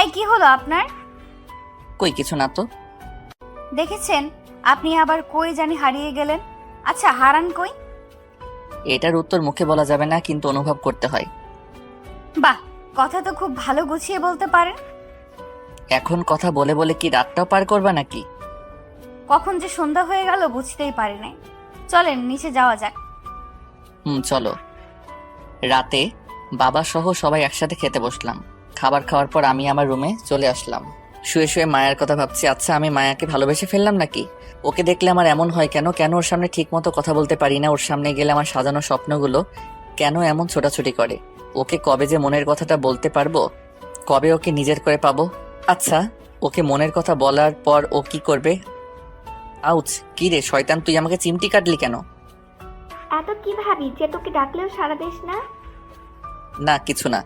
এই কি হলো আপনার?
কই কিছু না তো।
দেখেছেন, আপনি আবার কই জানি হারিয়ে গেলেন। আচ্ছা, হারান কই?
এটার উত্তর মুখে বলা যাবে না, কিন্তু অনুভব করতে হয়।
বাহ, কথা তো খুব ভালো গুছিয়ে বলতে পারেন।
এখন কথা বলে বলে কি রাতটাও পার করবা নাকি?
কখন যে সন্ধ্যা হয়ে গেল বুঝতেই পারি নাই। চলেন নিচে যাওয়া যাক।
চলো। রাতে বাবা সহ সবাই একসাথে খেতে বসলাম। খাবার খাওয়ার পর আমি আমার রুমে চলে আসলাম। শুয়ে শুয়ে মায়ের কথা ভাবছি। আচ্ছা, আমি মায়াকে ভালোবেসে ফেললাম নাকি? ওকে দেখলে আমার এমন হয় কেন? কেন ওর সামনে ঠিক মতো কথা বলতে পারি না? ওর সামনে গেলে আমার সাজানো স্বপ্নগুলো কেন এমন ছোটাছুটি করে? ওকে কবে যে মনের কথাটা বলতে পারবো? কবে ওকে নিজের করে পাবো? আচ্ছা, ওকে মনের কথা বলার পর ও কি করবে? আউচ! কি রে শয়তান, তুই আমাকে চিমটি কাটলি কেন?
এত কি ভাবি যে তোকে ডাকলেও সাড়া দিস না?
না কিছু না।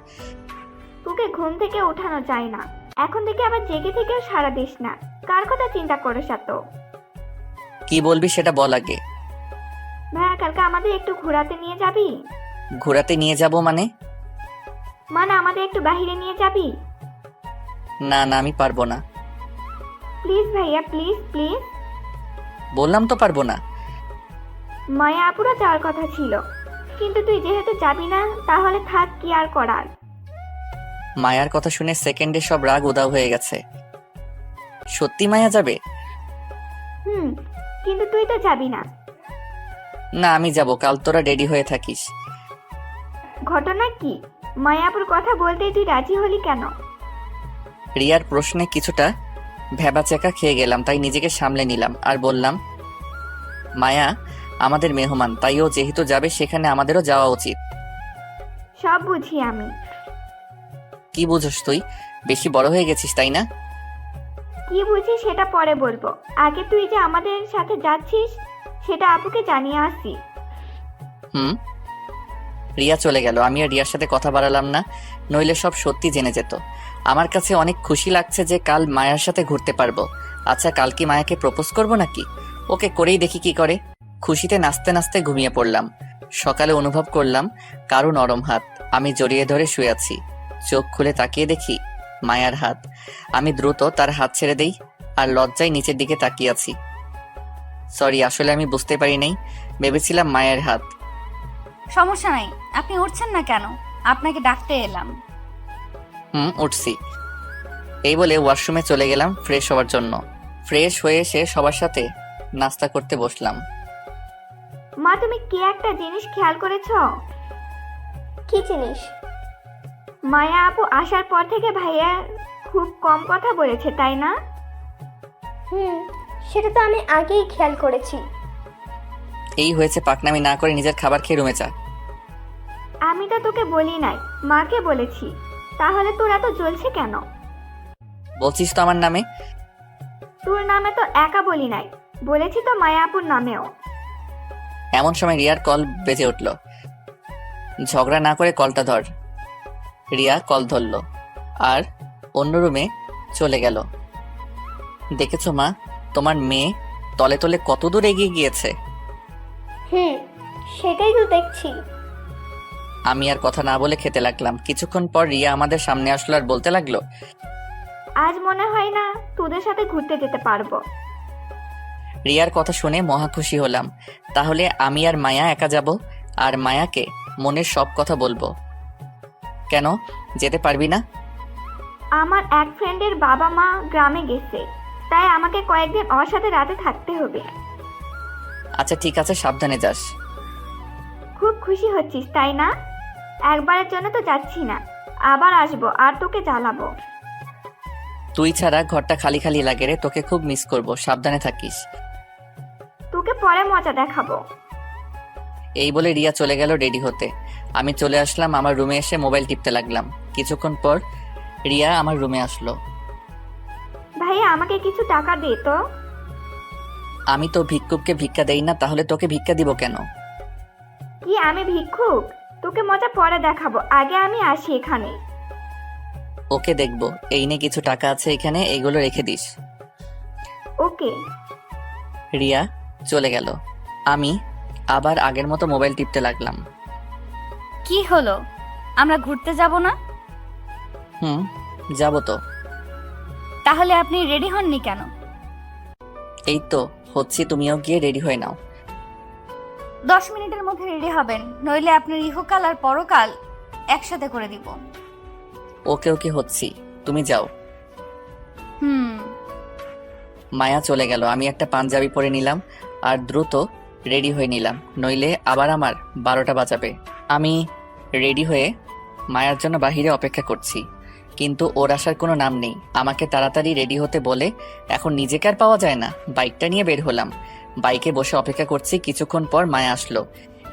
তোকে ঘুম থেকে ওঠানো যায় না, এখন থেকে আবার জেগে থেকেও সাড়া দিস না। কার কথা চিন্তা করিস এত?
কি বলবি সেটা বল আগে।
ভাইয়া, কালকে আমাদের একটু ঘোরাতে নিয়ে যাবি?
ঘোরাতে নিয়ে যাব মানে?
মানে আমাদের একটু বাহিরে নিয়ে যাবি?
না না, আমি পারবো না।
প্লিজ ভাইয়া, প্লিজ প্লিজ।
বললাম তো পারবো না।
মায়া আপুরা যাওয়ার কথা ছিল, কিন্তু তুই যেহেতু যাবি না তাহলে থাক, কি আর করার।
মায়ার কথা শুনে সেকেন্ডে সব রাগ উধাও হয়ে গেছে। সত্যি মায়া যাবে?
কিন্তু তুই তো যাবি না।
না, আমি যাব, কাল তোরা রেডি হয়ে থাকিস।
ঘটনা কি? মায়াপুর কথা বলতেই তুই রাজি হলি কেন?
রিয়ার প্রশ্নে কিছুটা ভ্যাবাচ্যাকা খেয়ে গেলাম, তাই নিজেকে সামলে নিলাম আর বললাম, মায়া আমাদের মেহমান, তাই ও যেহেতু যাবে সেখানে আমাদেরও যাওয়া উচিত।
সব বুঝি আমি।
কি বুঝোস তুই? বেশি বড় হয়ে গেছিস তাই না?
কি বুঝি সেটা পরে বলবো, আগে তুই যে আমাদের সাথে যাচ্ছিস সেটা আপুকে জানিয়ে আসি।
রিয়া চলে গেল। আমি আর রিয়ার সাথে কথা বাড়ালাম না, নইলে সব সত্যি জেনে যেত। আমার কাছে অনেক খুশি লাগছে যে কাল মায়ার সাথে ঘুরতে পারবো। আচ্ছা, কাল কি মায়াকে প্রপোজ করব নাকি? ওকে করেই দেখি কি করে। খুশিতে নাচতে নাচতে ঘুমিয়ে পড়লাম। সকালে অনুভব করলাম কারো নরম হাত, আমি জড়িয়ে ধরে শুয়ে আছি। চোখ খুলে তাকিয়ে দেখি মায়ার হাত। আমি দ্রুত তার হাত ছেড়ে দেই আর লজ্জায় নিচের দিকে তাকিয়ে আছি। সরি, আসলে আমি বুঝতে পারি নাই, ভেবেছিলাম মায়ের হাত।
সমস্যা নাই, আপনি উঠছেন না কেন? আপনাকে ডাকতে এলাম।
উঠছি। এই বলে ওয়াশরুমে চলে গেলাম ফ্রেশ হওয়ার জন্য। ফ্রেশ হয়ে এসে সবার সাথে নাস্তা করতে বসলাম।
মা, তুমি কি একটা জিনিস খেয়াল করেছো? কি জিনিস? মায়া আপু আসার পর থেকে ভাইয়া খুব কম কথা বলেছে, তাই না? সেটা তো আমি আগেই খেয়াল করেছি।
এই হয়েছে, পাকনামি না করে নিজের খাবার খেয়ে রুমে যা।
আমি তো তোকে বলি নাই, মাকে বলেছি। তাহলে তোরা তো জ্বলছে কেন?
বলছিস তো আমার নামে।
তোর নামে তো একা বলি নাই, বলেছি তো মায়া আপুর নামেও।
এমন সময় রিয়ার কল বেজে উঠল। ঝগড়া না করে কলটা ধর। রিয়া কল ধরল আর অন্য রুমে চলে গেল। দেখেছো মা, তোমার মেয়ে তলে তলে কত দূর এগিয়ে গিয়েছে।
সেটাই তো দেখছি।
আমি আর কথা না বলে খেতে লাগলাম। কিছুক্ষণ পর রিয়া আমাদের সামনে আসলো আর বলতে লাগলো,
আজ মনে হয় না তোদের সাথে ঘুরতে যেতে পারবো।
রিয়ার কথা শুনে মহা খুশি হলাম। তাহলে আমি আর মায়া একা যাব আর মায়াকে মনের সব কথা বলবো। কেন যেতে পারবি না?
আমার এক ফ্রেন্ডের বাবা মা গ্রামে গেছে, তাই আমাকে কয়েকদিন ওর সাথে রাতে থাকতে হবে।
আচ্ছা ঠিক আছে, সাবধানে যাস।
খুব খুশি হচ্ছিস তাই না? একবারের জন্য তো যাচ্ছি না, আবার আসবো আর তোকে জ্বালাবো।
তুই ছাড়া ঘরটা খালি খালি লাগে রে, তোকে খুব মিস করব, সাবধানে থাকিস।
তোকে পরে মজা দেখাবো।
এই বলে রিয়া চলে গেল রেডি হতে। আমি চলে আসলাম আমার রুমে, এসে মোবাইল টিপতে লাগলাম। কিছুক্ষণ পর রিয়া আমার রুমে আসলো।
ভাইয়া, আমাকে কিছু টাকা দে তো।
আমি তো ভিক্ষুককে ভিক্ষা দেই না, তাহলে তোকে ভিক্ষা দিব কেন?
কি আমি ভিক্ষুক? তোকে মজা পরে দেখাবো, আগে আমি আসি এখানে।
ওকে দেখবো। এই নে কিছু টাকা আছে এখানে, এগুলো রেখে দিস।
ওকে।
রিয়া চলে গেল। আমি আবার আগের মতো মোবাইল টিপতে লাগলাম।
কি হলো, আমরা ঘুরতে যাব না?
যাবো তো।
তাহলে আপনি রেডি হননি কেন?
এই তো হচ্ছি, তুমিও গিয়ে রেডি হয়ে নাও।
10 মিনিটের মধ্যে রেডি হবেন, নইলে আপনার ইহকাল আর পরকাল একসাথে করে দিব।
ওকে ওকে হচ্ছি, তুমি যাও। মায়া চলে গেল। আমি একটা পাঞ্জাবি পরে নিলাম আর দ্রুত রেডি হয়ে নিলাম, নইলে আবার আমার 12টা বাজাবে। আমি রেডি হয়ে মায়ার জন্য বাহিরে অপেক্ষা করছি, কিন্তু ওর আসার কোনো নাম নেই। আমাকে তাড়াতাড়ি রেডি হতে বলে এখন নিজেকে আর পাওয়া যায় না। বাইকটা নিয়ে বের হলাম, বাইকে বসে অপেক্ষা করছি। কিছুক্ষণ পর মায়া আসলো।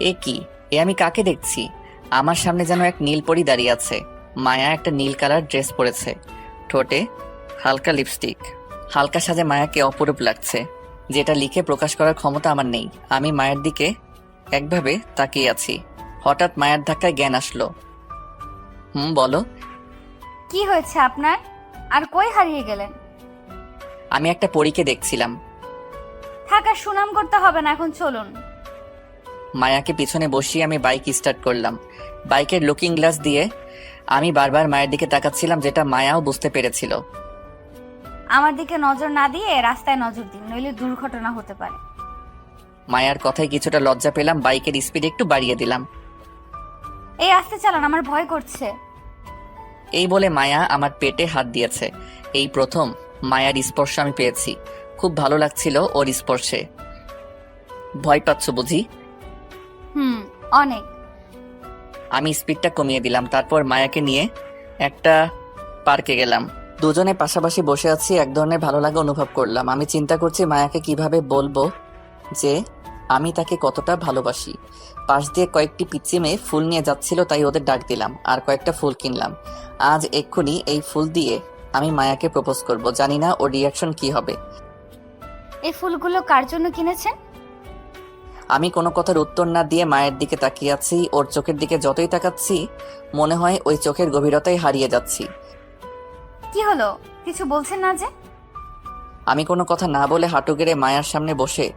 এ কি, এ আমি কাকে দেখছি? আমার সামনে যেন এক নীল পরী দাঁড়িয়ে আছে। মায়া একটা নীল কালার ড্রেস পরেছে, ঠোঁটে হালকা লিপস্টিক। হালকা সাজে মায়াকে অপরূপ লাগছে, যেটা লিখে প্রকাশ করার ক্ষমতা আমার নেই। আমি মায়ের দিকে একভাবে তাকিয়ে আছি। হঠাৎ মায়ের ধাক্কায় জ্ঞান আসলো। বলো।
কি হয়েছে আপনার? আর কই হারিয়ে গেলেন?
আমি একটা পরীকে দেখছিলাম।
থাকা সুনাম করতে হবে না, এখন চলুন।
মায়াকে পিছনে বসিয়ে আমি বাইক স্টার্ট করলাম। বাইকের লুকিং গ্লাস দিয়ে আমি বারবার মায়ের দিকে তাকাচ্ছিলাম, যেটা মায়াও বুঝতে পেরেছিল।
আমার দিকে নজর না দিয়ে রাস্তায় নজর দিন, নইলে দুর্ঘটনা হতে পারে।
মায়ার কথায় কিছুটা লজ্জা পেলাম, বাইকের স্পিড একটু বাড়িয়ে দিলাম।
এই আস্তে চালান, আমার ভয় করছে।
এই বলে মায়া আমার পেটে হাত দিয়েছে। এই প্রথম মায়ার স্পর্শ আমি পেয়েছি। খুব ভালো লাগছিল ওর স্পর্শে। ভয় পাচ্ছ বুঝি?
অনেক।
আমি স্পিডটা কমিয়ে দিলাম। তারপর মায়াকে নিয়ে একটা পার্কে গেলাম। দুজনে পাশাপাশি বসে আছি, এক ধরনের ভালো লাগা অনুভব করলাম। আমি চিন্তা করছি মায়াকে কিভাবে বলবো যে আমি তাকে কতটা ভালোবাসি। পাশ দিয়ে কয়েকটি পিচ্চি মেয়ে ফুল নিয়ে যাচ্ছিল, তাই ওদের ডাক দিলাম আর কয়েকটা ফুল কিনলাম। আজ এক্ষুনি এই ফুল দিয়ে আমি মায়াকে প্রপোজ করব। জানি না ওর রিয়াকশন কি হবে।
এই ফুলগুলো কার জন্য কিনেছেন?
আমি কোনো কথার উত্তর না দিয়ে মায়ের দিকে তাকিয়ে আছি। ওর চোখের দিকে যতই তাকাচ্ছি মনে হয় ওই চোখের গভীরতায় হারিয়ে যাচ্ছি।
কি হলো, কিছু বলছেন না যে?
আমি কোনো কথা না বলে হাঁটু গেড়ে মায়ার সামনে বসে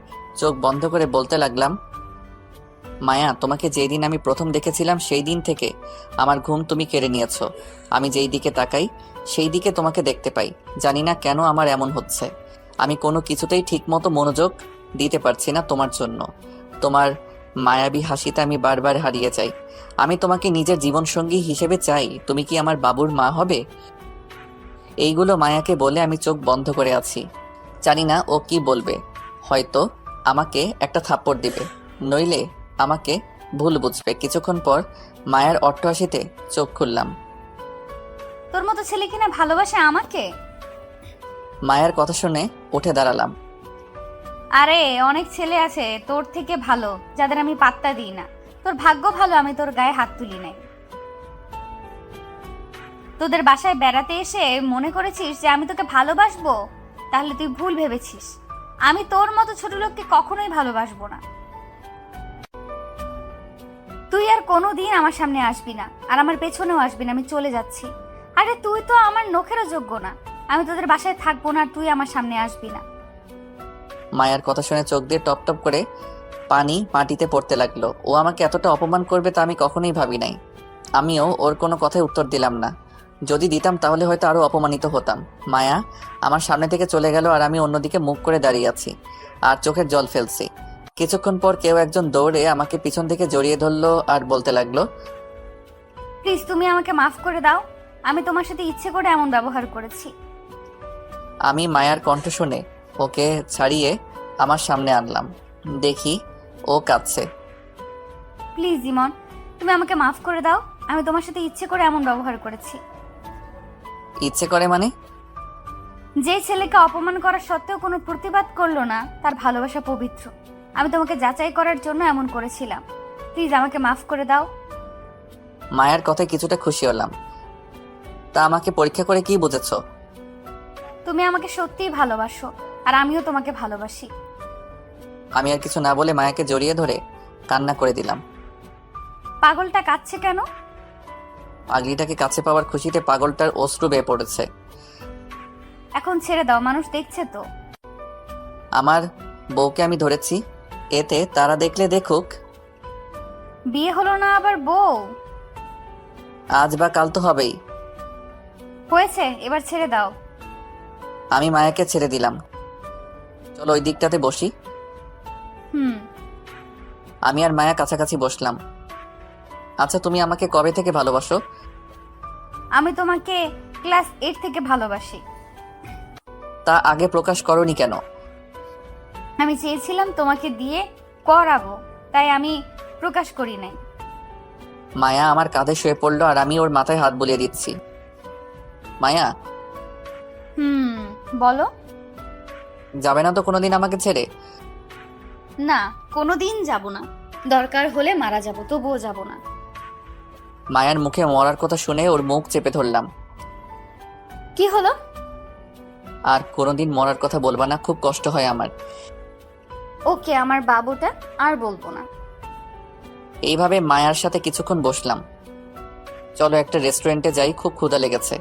চোখ বন্ধ করে বলতে লাগলাম, মায়া, তোমাকে যেই দিন আমি প্রথম দেখেছিলাম সেই দিন থেকে আমার ঘুম তুমি কেড়ে নিয়েছো। আমি যেই দিকে তাকাই সেই দিকে তোমাকে দেখতে পাই। জানি না কেন আমার এমন হচ্ছে। আমি কোনো কিছুতেই ঠিকমতো মনোযোগ দিতে পারছি না তোমার জন্য। তোমার মায়াবী হাসিতে আমি বারবার হারিয়ে যাই। আমি তোমাকে নিজের জীবনসঙ্গী হিসেবে চাই। তুমি কি আমার বাবুর মা হবে? এইগুলো মায়াকে বলে আমি চোখ বন্ধ করে আছি। জানি না ও কি বলবে। হয়তো আমাকে একটা থাপ্পড় দিবে, নইলে আমাকে ভুল বুঝবে। কিছুক্ষণ পর মায়ের অট্টহাসিতে চোখ খুললাম।
তোর মতো ছেলে কিনা ভালোবাসে আমাকে?
মায়ের কথা শুনে উঠে দাঁড়ালাম।
আরে অনেক ছেলে আছে তোর থেকে ভালো, যাদের আমি পাত্তা দিই না। তোর ভাগ্য ভালো আমি তোর গায়ে হাত তুলি নাই। তোদের বাসায় বেড়াতে এসে মনে করেছিস যে আমি তোকে ভালোবাসবো? তাহলে তুই ভুল ভেবেছিস। আমি তোর মতো ছোট লোককে কখনোই ভালোবাসবো না। তুই আর কোনোদিন আমার সামনে আসবি না, আর আমার পেছনেও আসবি না। আমি চলে যাচ্ছি। আরে তুই তো আমার নখেরও যোগ্য না। আমি তোদের বাসায় থাকবো না, তুই আমার সামনে আসবি না।
মায়ের কথা শুনে চোখ দিয়ে টপ টপ করে পানি মাটিতে পড়তে লাগলো। ও আমাকে এতটা অপমান করবে তা আমি কখনোই ভাবি নাই। আমিও ওর কোনো কথায় উত্তর দিলাম না। যদি দিতাম তাহলে হয়তো আরো অপমানিত হতাম। মায়া আমার সামনে থেকে চলে গেল আর আমি অন্যদিকে মুখ করে দাঁড়িয়ে আছি আর চোখের জল ফেলছি। কিছুক্ষণ পর কেউ একজন দৌড়ে আমাকে পিছন থেকে জড়িয়ে ধরলো আর বলতে লাগলো,
প্লিজ তুমি আমাকে মাফ করে দাও। আমি তোমার সাথে ইচ্ছে করে এমন ব্যবহার করেছি।
আমি মায়ার কণ্ঠ শুনে ওকে ছাড়িয়ে আমার সামনে আনলাম। দেখি ও কাঁদছে।
প্লিজ ইমন, তুমি আমাকে মাফ করে দাও। আমি তোমার সাথে ইচ্ছে করে এমন ব্যবহার করেছি।
ইচ্ছে করে মানে?
যে ছেলেকে অপমান করা সত্ত্বেও কোনো প্রতিবাদ করলো না, তার ভালোবাসা পবিত্র। আমি তোমাকে যাচাই করার জন্য এমন করেছিলাম। প্লিজ আমাকে মাফ করে দাও।
মায়ের কথায় কিছুটা খুশি হলাম। তা আমাকে পরীক্ষা করে কি বুঝেছো?
তুমি আমাকে সত্যিই ভালোবাসো, আর আমিও তোমাকে ভালোবাসি।
আমি আর কিছু না বলে মায়াকে জড়িয়ে ধরে কান্না করে দিলাম।
পাগলটা কাঁদছে কেন?
পাগলিটাকে কাছে পাওয়ার খুশিতে পাগলটার অশ্রু বেয়ে পড়েছে।
এখন ছেড়ে দাও, মানুষ দেখছে তো।
আমার বউকে আমি ধরেছি, এতে তারা দেখলে দেখুক।
বিয়ে হলো না আবার বউ?
আজ বা কাল তো হবেই।
হয়েছে, এবার ছেড়ে দাও।
আমি মায়াকে ছেড়ে দিলাম। চলো ওই দিকটাতে বসি। আমি আর মায়া কাছাকাছি বসলাম। আচ্ছা, তুমি আমাকে কবে থেকে ভালোবাসো?
আমি তোমাকে ক্লাস 8 থেকে ভালোবাসি।
তা আগে প্রকাশ করোনি কেন?
আমি চেয়েছিলাম তোমাকে দিয়ে করাবো, তাই আমি প্রকাশ করি নাই।
মায়া আমার কাঁধে শুয়ে পড়লো আর আমি ওর মাথায় হাত বুলিয়ে দিচ্ছি। মায়া,
বলো।
যাবে না তো কোনোদিন আমাকে ছেড়ে?
না, কোনোদিন যাব না। দরকার হলে মারা যাব, তবুও যাব না।
মায়ার মুখে মরার কথা শুনে ওর মুখ চেপে ধরলাম।
কি হলো?
আর কোনোদিন মরার কথা বলবা না, খুব কষ্ট হয় আমার।
ওকে, আমার বাবুটা আর বলবো না।
এইভাবে মায়ার সাথে কিছুক্ষণ বসলাম। চলো একটা রেস্টুরেন্টে যাই, খুব ক্ষুধা লেগেছে।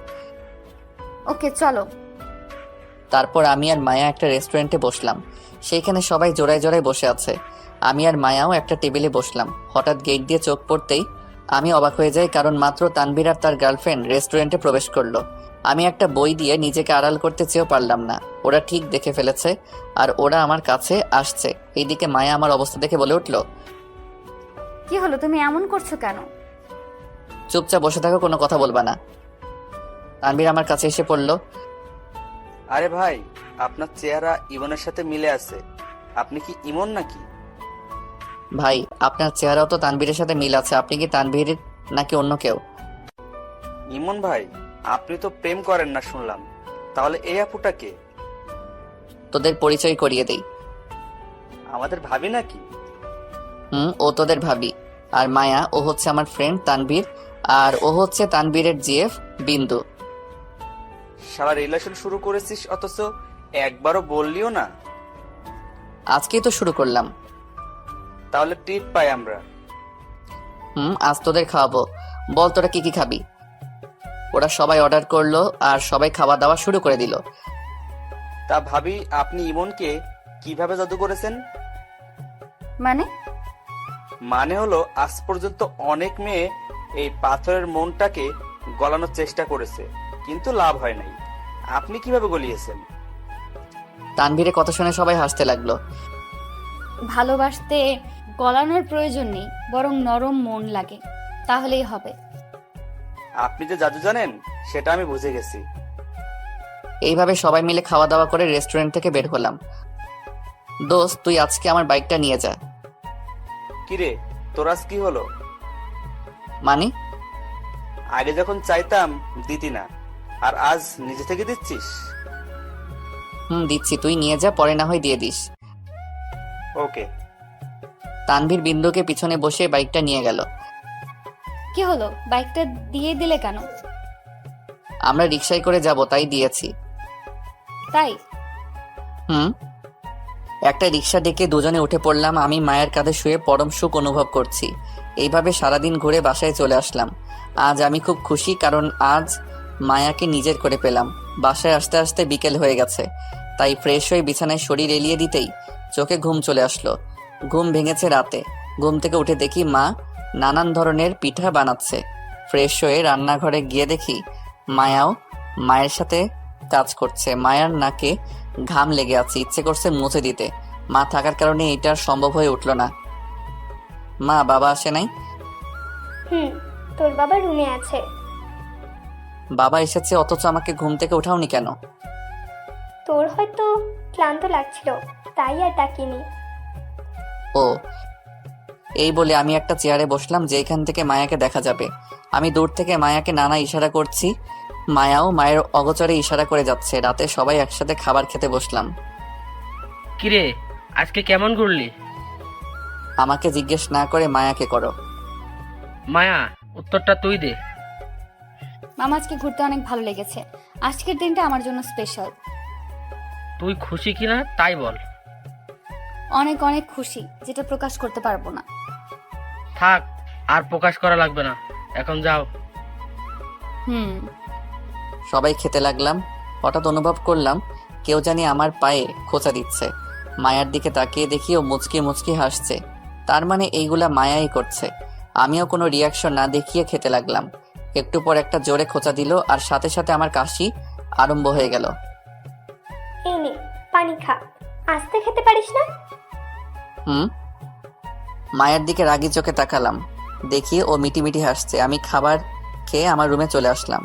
ওকে চলো।
তারপর আমি আর মায়া একটা রেস্টুরেন্টে বসলাম। সেইখানে সবাই জোড়ায় জোড়ায় বসে আছে। আমি আর মায়াও একটা টেবিলে বসলাম। হঠাৎ গেট দিয়ে চোখ পড়তেই আমি অবাক হয়ে যাই, কারণ মাত্র তানভীর আর তার গার্লফ্রেন্ড রেস্টুরেন্টে প্রবেশ করলো। আমি একটা বই দিয়ে নিজেকে আড়াল করতে চেয়েও পারলাম না। ওরা ঠিক দেখে ফেলেছে আর ওরা আমার কাছে আসছে। এইদিকে মায়া আমার অবস্থা দেখে বলে উঠলো,
কি হলো, তুমি এমন করছো কেন?
চুপচাপ বসে থাকো, কোনো কথা বলবা না। তানভীর আমার কাছে এসে পড়ল।
আরে ভাই, আপনার চেহারা ইমনের সাথে মিলে আছে। আপনি কি ইমন নাকি?
ভাই, আপনার চেহারাও তো তানভীরের সাথে মিল আছে। আপনি কি তানভীর নাকি অন্য কেউ?
ইমন ভাই, আপনি তো প্রেম করেন না শুনলাম। তাহলে এই আপুটা কে?
তোদের পরিচয় করিয়ে দেই।
আমাদের ভাবি নাকি?
ও তোদের ভাবি। আর মায়া, ও হচ্ছে আমার ফ্রেন্ড তানভীর। আর ও হচ্ছে তানভীরের জিএফ বিন্দু।
সারা রিলেশন শুরু করেছিস অথচ একবারও বললিও না।
আজকেই তো শুরু করলাম।
তাহলে ট্রিট পাই আমরা।
আজ তোদের খাওয়াবো। বল তোরা কি কি খাবি? ওরা সবাই অর্ডার করলো আর সবাই খাওয়া দাওয়া শুরু করে দিল।
তা ভাবি, আপনি ইমনকে কিভাবে জাদু করেছেন?
মানে?
মানে হলো, আজ পর্যন্ত অনেক মেয়ে এই পাথরের মনটাকে গলানোর চেষ্টা করেছে, কিন্তু লাভ হয় নাই। আপনি কিভাবে গলিয়েছেন?
তানভীরের কথা শুনে সবাই হাসতে লাগলো।
ভালোবাসতে গলানোর প্রয়োজন নেই, বরং নরম মন লাগে, তাহলেই হবে।
আপনি যে জাদু জানেন সেটা আমি বুঝে গেছি।
এইভাবে সবাই মিলে খাওয়া দাওয়া করে রেস্টুরেন্ট থেকে বের হলাম। দোস্ত, তুই আজকে আমার বাইকটা নিয়ে যা।
কিরে, তোর আজ কি হলো?
মানে?
আগে যখন চাইতাম দিতি না, আর আজ নিজে থেকে দিচ্ছিস?
দিচ্ছি, তুই নিয়ে যা, পরে না হয় দিয়ে দিস।
ওকে।
তানভীর বিন্দুকে পিছনে বসে বাইকটা নিয়ে গেল।
কি হলো, বাইকটা দিয়ে দিলে কেন?
আমরা রিকশায় করে যাব, তাই দিয়েছি।
তাই?
একটা রিকশা ডেকে দুজনে উঠে পড়লাম। আমি মায়ের কাঁধে শুয়ে পরম সুখ অনুভব করছি। এইভাবে সারাদিন ঘুরে বাসায় চলে আসলাম। আজ আমি খুব খুশি, কারণ আজ মায়াকে নিজের করে পেলাম। বাসায় আসতে আসতে বিকেল হয়ে গেছে, তাই ফ্রেশ হয়ে বিছানায় শরীর এলিয়ে দিতেই চোখে ঘুম চলে আসলো। ঘুম ভেঙেছে রাতে। ঘুম থেকে উঠে দেখি মা নানান ধরনের পিঠা বানাচ্ছে। ফ্রেশ হয়ে রান্নাঘরে গিয়ে দেখি মায়াও মায়ের সাথে কাজ করছে। মায়ার নাকে ঘাম লেগে আছে, ইচ্ছে করছে মুছে দিতে। মা থাকার কারণে এটা আর সম্ভব হয়ে উঠল না। মা, বাবা আসে নাই?
তোর বাবা রুমে আছে।
বাবা এসেছে অথচ আমাকে ঘুম থেকে উঠাওনি কেন?
তোর হয়তো ক্লান্ত লাগছিল, তাই আর ডাকিনি।
ও, এই বলে আমি একটা চেয়ারে বসলাম যেখান থেকে মায়াকে দেখা যাবে। আমি দূর থেকে মায়াকে নানা ইশারা করছি। মায়াও মায়ের অগোচরে ইশারা করে যাচ্ছে। রাতে সবাই একসাথে খাবার খেতে বসলাম।
কিরে, আজকে কেমন ঘুরলি?
আমাকে জিজ্ঞেস না করে মায়াকে করো।
মায়া, উত্তরটা তুই দে।
মামা, আজকে ঘুরতে অনেক ভালো লেগেছে। আজকের দিনটা আমার জন্য স্পেশাল।
তুই খুশি কিনা তাই বল।
অনেক অনেক খুশি, যেটা প্রকাশ করতে পারবো না।
থাক, আর প্রকাশ করা লাগবে না, এখন যাও।
সবাই খেতে লাগলাম। হঠাৎ অনুভব করলাম কেউ জানি আমার পায়ে খোঁচা দিচ্ছে। মায়ার দিকে তাকিয়ে দেখি ও মুচকি মুচকি হাসছে। তার মানে এইগুলা মায়াই করছে। আমিও কোনো রিয়াকশন না দেখিয়ে খেতে লাগলাম। একটু পর একটা জোরে খোঁচা দিল আর সাথে সাথে আমার কাশি আরম্ভ হয়ে গেল।
এই নে পানি খা, আস্তে খেতে পারিস না?
মায়ের দিকে রাগি চোখে তাকালাম। দেখি ও মিটিমিটি হাসছে। আমি খাবার খেয়ে আমার রুমে চলে আসলাম।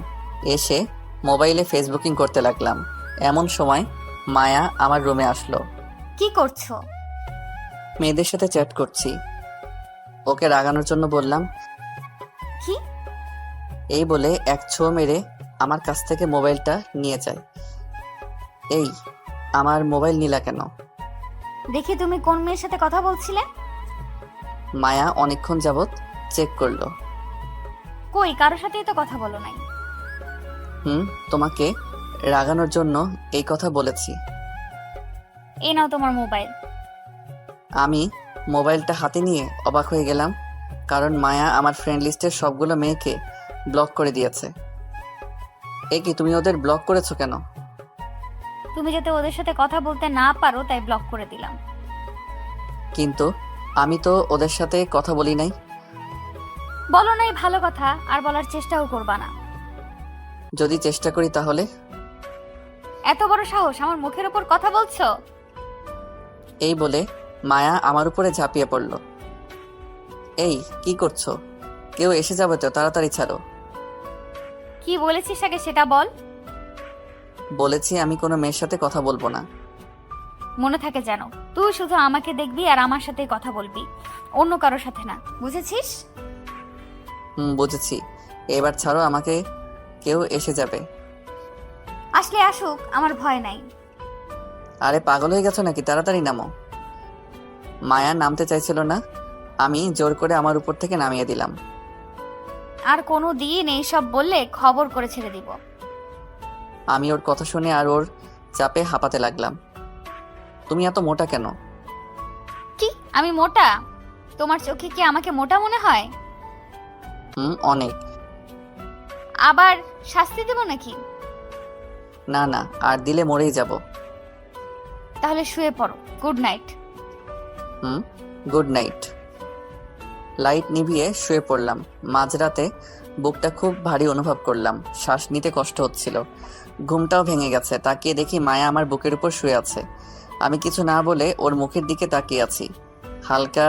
এসে মোবাইলে ফেসবুকিং করতে লাগলাম। এমন সময় মায়া আমার রুমে আসলো।
কি করছো?
মেয়েদের সাথে চ্যাট করছি। ওকে রাগানোর জন্য বললাম।
কি?
এই বলে এক ছো মেরে আমার কাছ থেকে মোবাইলটা নিয়ে যায়। এই, আমার মোবাইল নিলা কেন?
দেখি তুমি কোন মেয়ের সাথে কথা বলছিলে।
মায়া অনেকক্ষণ যাবত চেক করলো।
কই, কারোর সাথেই তো কথা বলো নাই।
তোমাকে রাগানোর জন্য এই কথা বলেছি।
এই নাও তোমার মোবাইল।
আমি মোবাইলটা হাতে নিয়ে অবাক হয়ে গেলাম, কারণ মায়া আমার ফ্রেন্ড লিস্টের সবগুলো মেয়েকে ব্লক করে দিয়েছে। এ কি, তুমি ওদের ব্লক করেছো কেন?
তুমি যাতে ওদের সাথে কথা বলতে না পারো তাই ব্লক করে দিলাম।
কিন্তু আমি তো ওদের সাথে কথা বলি নাই।
বলো নাই ভালো কথা, আর বলার চেষ্টাও করবা না।
যদি চেষ্টা করি তাহলে?
এত বড় সাহস, আমার মুখের উপর কথা বলছো?
এই বলে মায়া আমার উপরে ঝাঁপিয়ে পড়ল। এই, কি করছো? কেউ এসে যাবে তো, তাড়াতাড়ি ছাড়ো।
কি বলেছিস আগে সেটা বল।
বলেছি আমি কোনো মেয়ের সাথে কথা বলবো না।
মনে থাকে যেন, তুই শুধু আমাকে দেখবি আর আমার সাথে কথা বলবি, অন্য কারোর সাথে না, বুঝেছিস?
বুঝেছি। এবার ছাড়ো আমাকে, কেউ এসে যাবে।
আসলে আসুক, আমার ভয় নাই।
আরে পাগল হয়ে গেছো নাকি? তাড়াতাড়ি নামো। মায়া নামতে চাইছিল না, আমি জোর করে আমার উপর থেকে নামিয়ে দিলাম।
আর কোনো দিন এইসব বললে খবর করে ছেড়ে দিব।
আমি ওর কথা শুনে আর ওর চাপে হাঁপাতে লাগলাম। তুমি এত মোটা কেন?
কি আমি মোটা? তোমার চোখে কি আমাকে মোটা মনে হয়?
অনেক।
আবার শাস্তি দেব নাকি?
না না, আর দিলে মরেই যাব।
তাহলে শুয়ে পড়ো। Good night.
Good night. Light নিভিয়ে শুয়ে পড়লাম। মাঝরাতে বুকটা খুব ভারী অনুভব করলাম, শ্বাস নিতে কষ্ট হচ্ছিল। ঘুমটাও ভেঙে গেছে। তাকিয়ে দেখি মায়া আমার বুকের উপর শুয়ে আছে। আমি কিছু না বলে ওর মুখের দিকে তাকিয়ে আছি। হালকা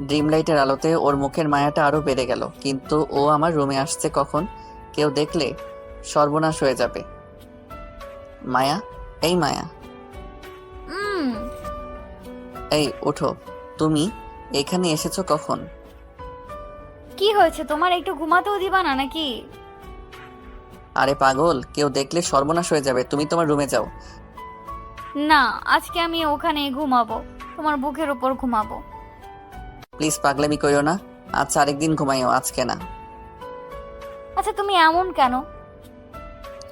ড্রিম লাইটের আলোতে ওর মুখের মায়াটা আরো বেড়ে গেল। কিন্তু ও আমার রুমে আসছে কখন? কেউ দেখলে সর্বনাশ হয়ে যাবে। মায়া, এই মায়া, এই ওঠো। তুমি এখানে এসেছো কখন?
কি হয়েছে তোমার? একটু ঘুমাতেও দিবা না নাকি?
আরে পাগল, কেউ দেখলে সর্বনাশ হয়ে যাবে। তুমি তোমার রুমে যাও।
না, আজকে আমি ওখানে ঘুমাবো, তোমার বুকের উপর ঘুমাবো।
প্লিজ পাগলামি করিও না। আচ্ছা আরেকদিন ঘুমাইও, আজকে না।
আচ্ছা তুমি এমন কেন?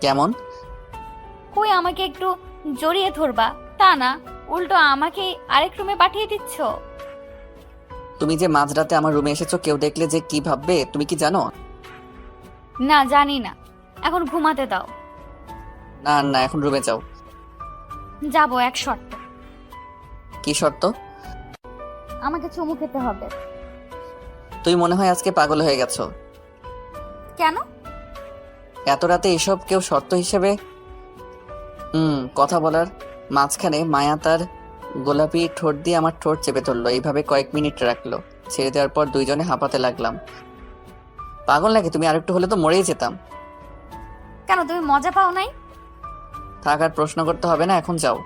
কেমন?
কই আমাকে একটু জড়িয়ে ধরবা, তা না উল্টো আমাকে আরেক রুমে পাঠিয়ে দিচ্ছ।
তুমি যে মাঝরাতে আমার রুমে এসেছো, কেউ দেখলে যে কি ভাববে তুমি কি জানো?
না জানি না, এখন ঘুমাতে দাও।
না না, এখন রুমে যাও।
যাবো, এক শর্ত।
কি শর্ত?
আমাকে চুমু খেতে হবে।
তুই মনে হয় আজকে পাগল হয়ে গেছো।
কেন?
এত রাতে এসব কেউ শর্ত হিসেবে? কথা বলার মাঝখানে মায়া তার গোলাপি ঠোঁট দিয়ে আমার ঠোঁট চেপে ধরলো। এইভাবে কয়েক মিনিট রাখলো। ছেড়ে দেওয়ার পর দুইজনে হাঁপাতে লাগলাম। পাগল নাকি তুমি? আরেকটু হলে তো মরেই যেতাম।
কেন, তুমি মজা পাও নাই?
থাক, আর প্রশ্ন করতে হবে না, এখন যাও।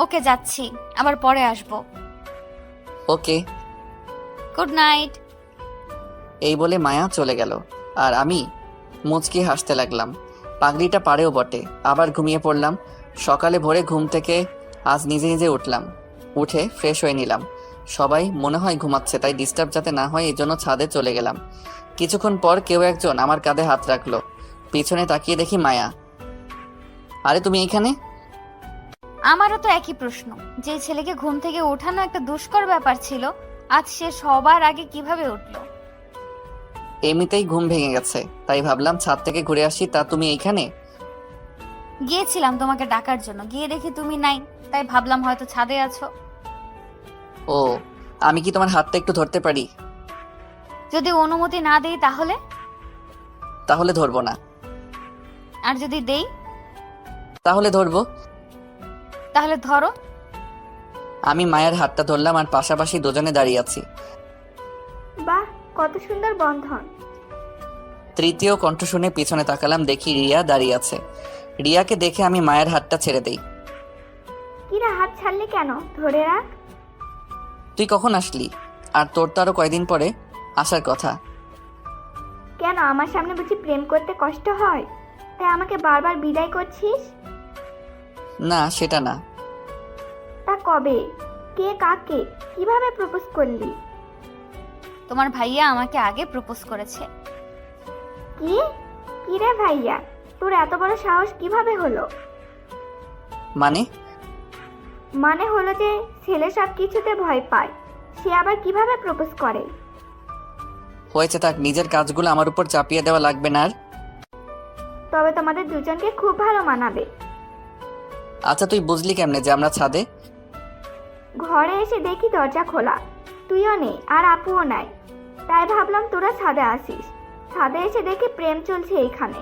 ওকে যাচ্ছি, আবার পরে আসবো।
ওকে।
Good night.
এই বলে মায়া চলে গেল আর আমি মুচকি হাসতে লাগলাম। পাগড়িটা পারেও বটে। আবার ঘুমিয়ে পড়লাম। সকালে ভোরে ঘুম থেকে আজ নিজে নিজে উঠলাম। উঠে ফ্রেশ হয়ে নিলাম। সবাই মনে হয় ঘুমাচ্ছে, তাই ডিস্টার্ব যাতে না হয় এই জন্য ছাদে চলে গেলাম। কিছুক্ষণ পর কেউ একজন আমার কাঁধে হাত রাখলো। পিছনে তাকিয়ে দেখি মায়া। আরে তুমি এইখানে?
আমারও তো একই প্রশ্ন। যে ছেলেকে ঘুম থেকে ওঠানো একটা দুষ্কর ব্যাপার ছিল, আজ সে সবার আগে কিভাবে উঠলো?
এমনিতেই ঘুম ভেঙে গেছে, তাই ভাবলাম ছাদ থেকে ঘুরে আসি। তা তুমি এইখানে?
গিয়েছিলাম তোমাকে ডাকার জন্য, গিয়ে দেখি তুমি নাই, তাই ভাবলাম হয়তো ছাদে আছো।
ও, আমি কি তোমার হাতটা একটু ধরতে পারি?
যদি অনুমতি না দেই তাহলে?
তাহলে ধরবো না।
আর যদি দেই?
তাহলে ধরবো।
তাহলে ধরো।
আমি মায়ের হাতটা ধরলাম আর পাশাপাশি দুজনে দাঁড়িয়ে আছি।
বাহ, কত সুন্দর বন্ধন।
তৃতীয় কণ্ঠ শুনে পিছনে তাকালাম, দেখি রিয়া দাঁড়িয়ে আছে। রিয়াকে দেখে আমি মায়ের হাতটা ছেড়ে দেই।
কিরা, হাত ছাড়লে কেন? ধরে রাখ।
তুই কখন আসলি? আর তোর তো আরো কয়দিন পরে আসার কথা।
কেন, আমার সামনে বুঝি প্রেম করতে কষ্ট হয়, তাই আমাকে বারবার বিদায় করছিস?
না, সেটা না।
তা কবে, কে, কাকে, কিভাবে প্রপোজ করলি?
তোমার ভাইয়া আমাকে আগে প্রপোজ করেছে।
কি? কিরে ভাইয়া, তোর এত বড় সাহস কিভাবে হলো? মানে হলো যে ছেলে সব কিছুতে ভয় পায়, সে আবার কিভাবে প্রপোজ করে?
হয়েছে থাক, নিজের কাজগুলো আমার উপর চাপিয়ে দেওয়া লাগবে না আর।
তবে তোমাদের দুজনকে খুব ভালো মানাবে।
আচ্ছা তুই বুঝলি কেমনে যে আমরা ছাদে?
ঘরে এসে দেখি দরজা খোলা, তুইও নেই আর আপুও নাই, তাই ভাবলাম তোরা ছাদে আসিস। ছাদে এসে দেখি প্রেম চলছে এইখানে।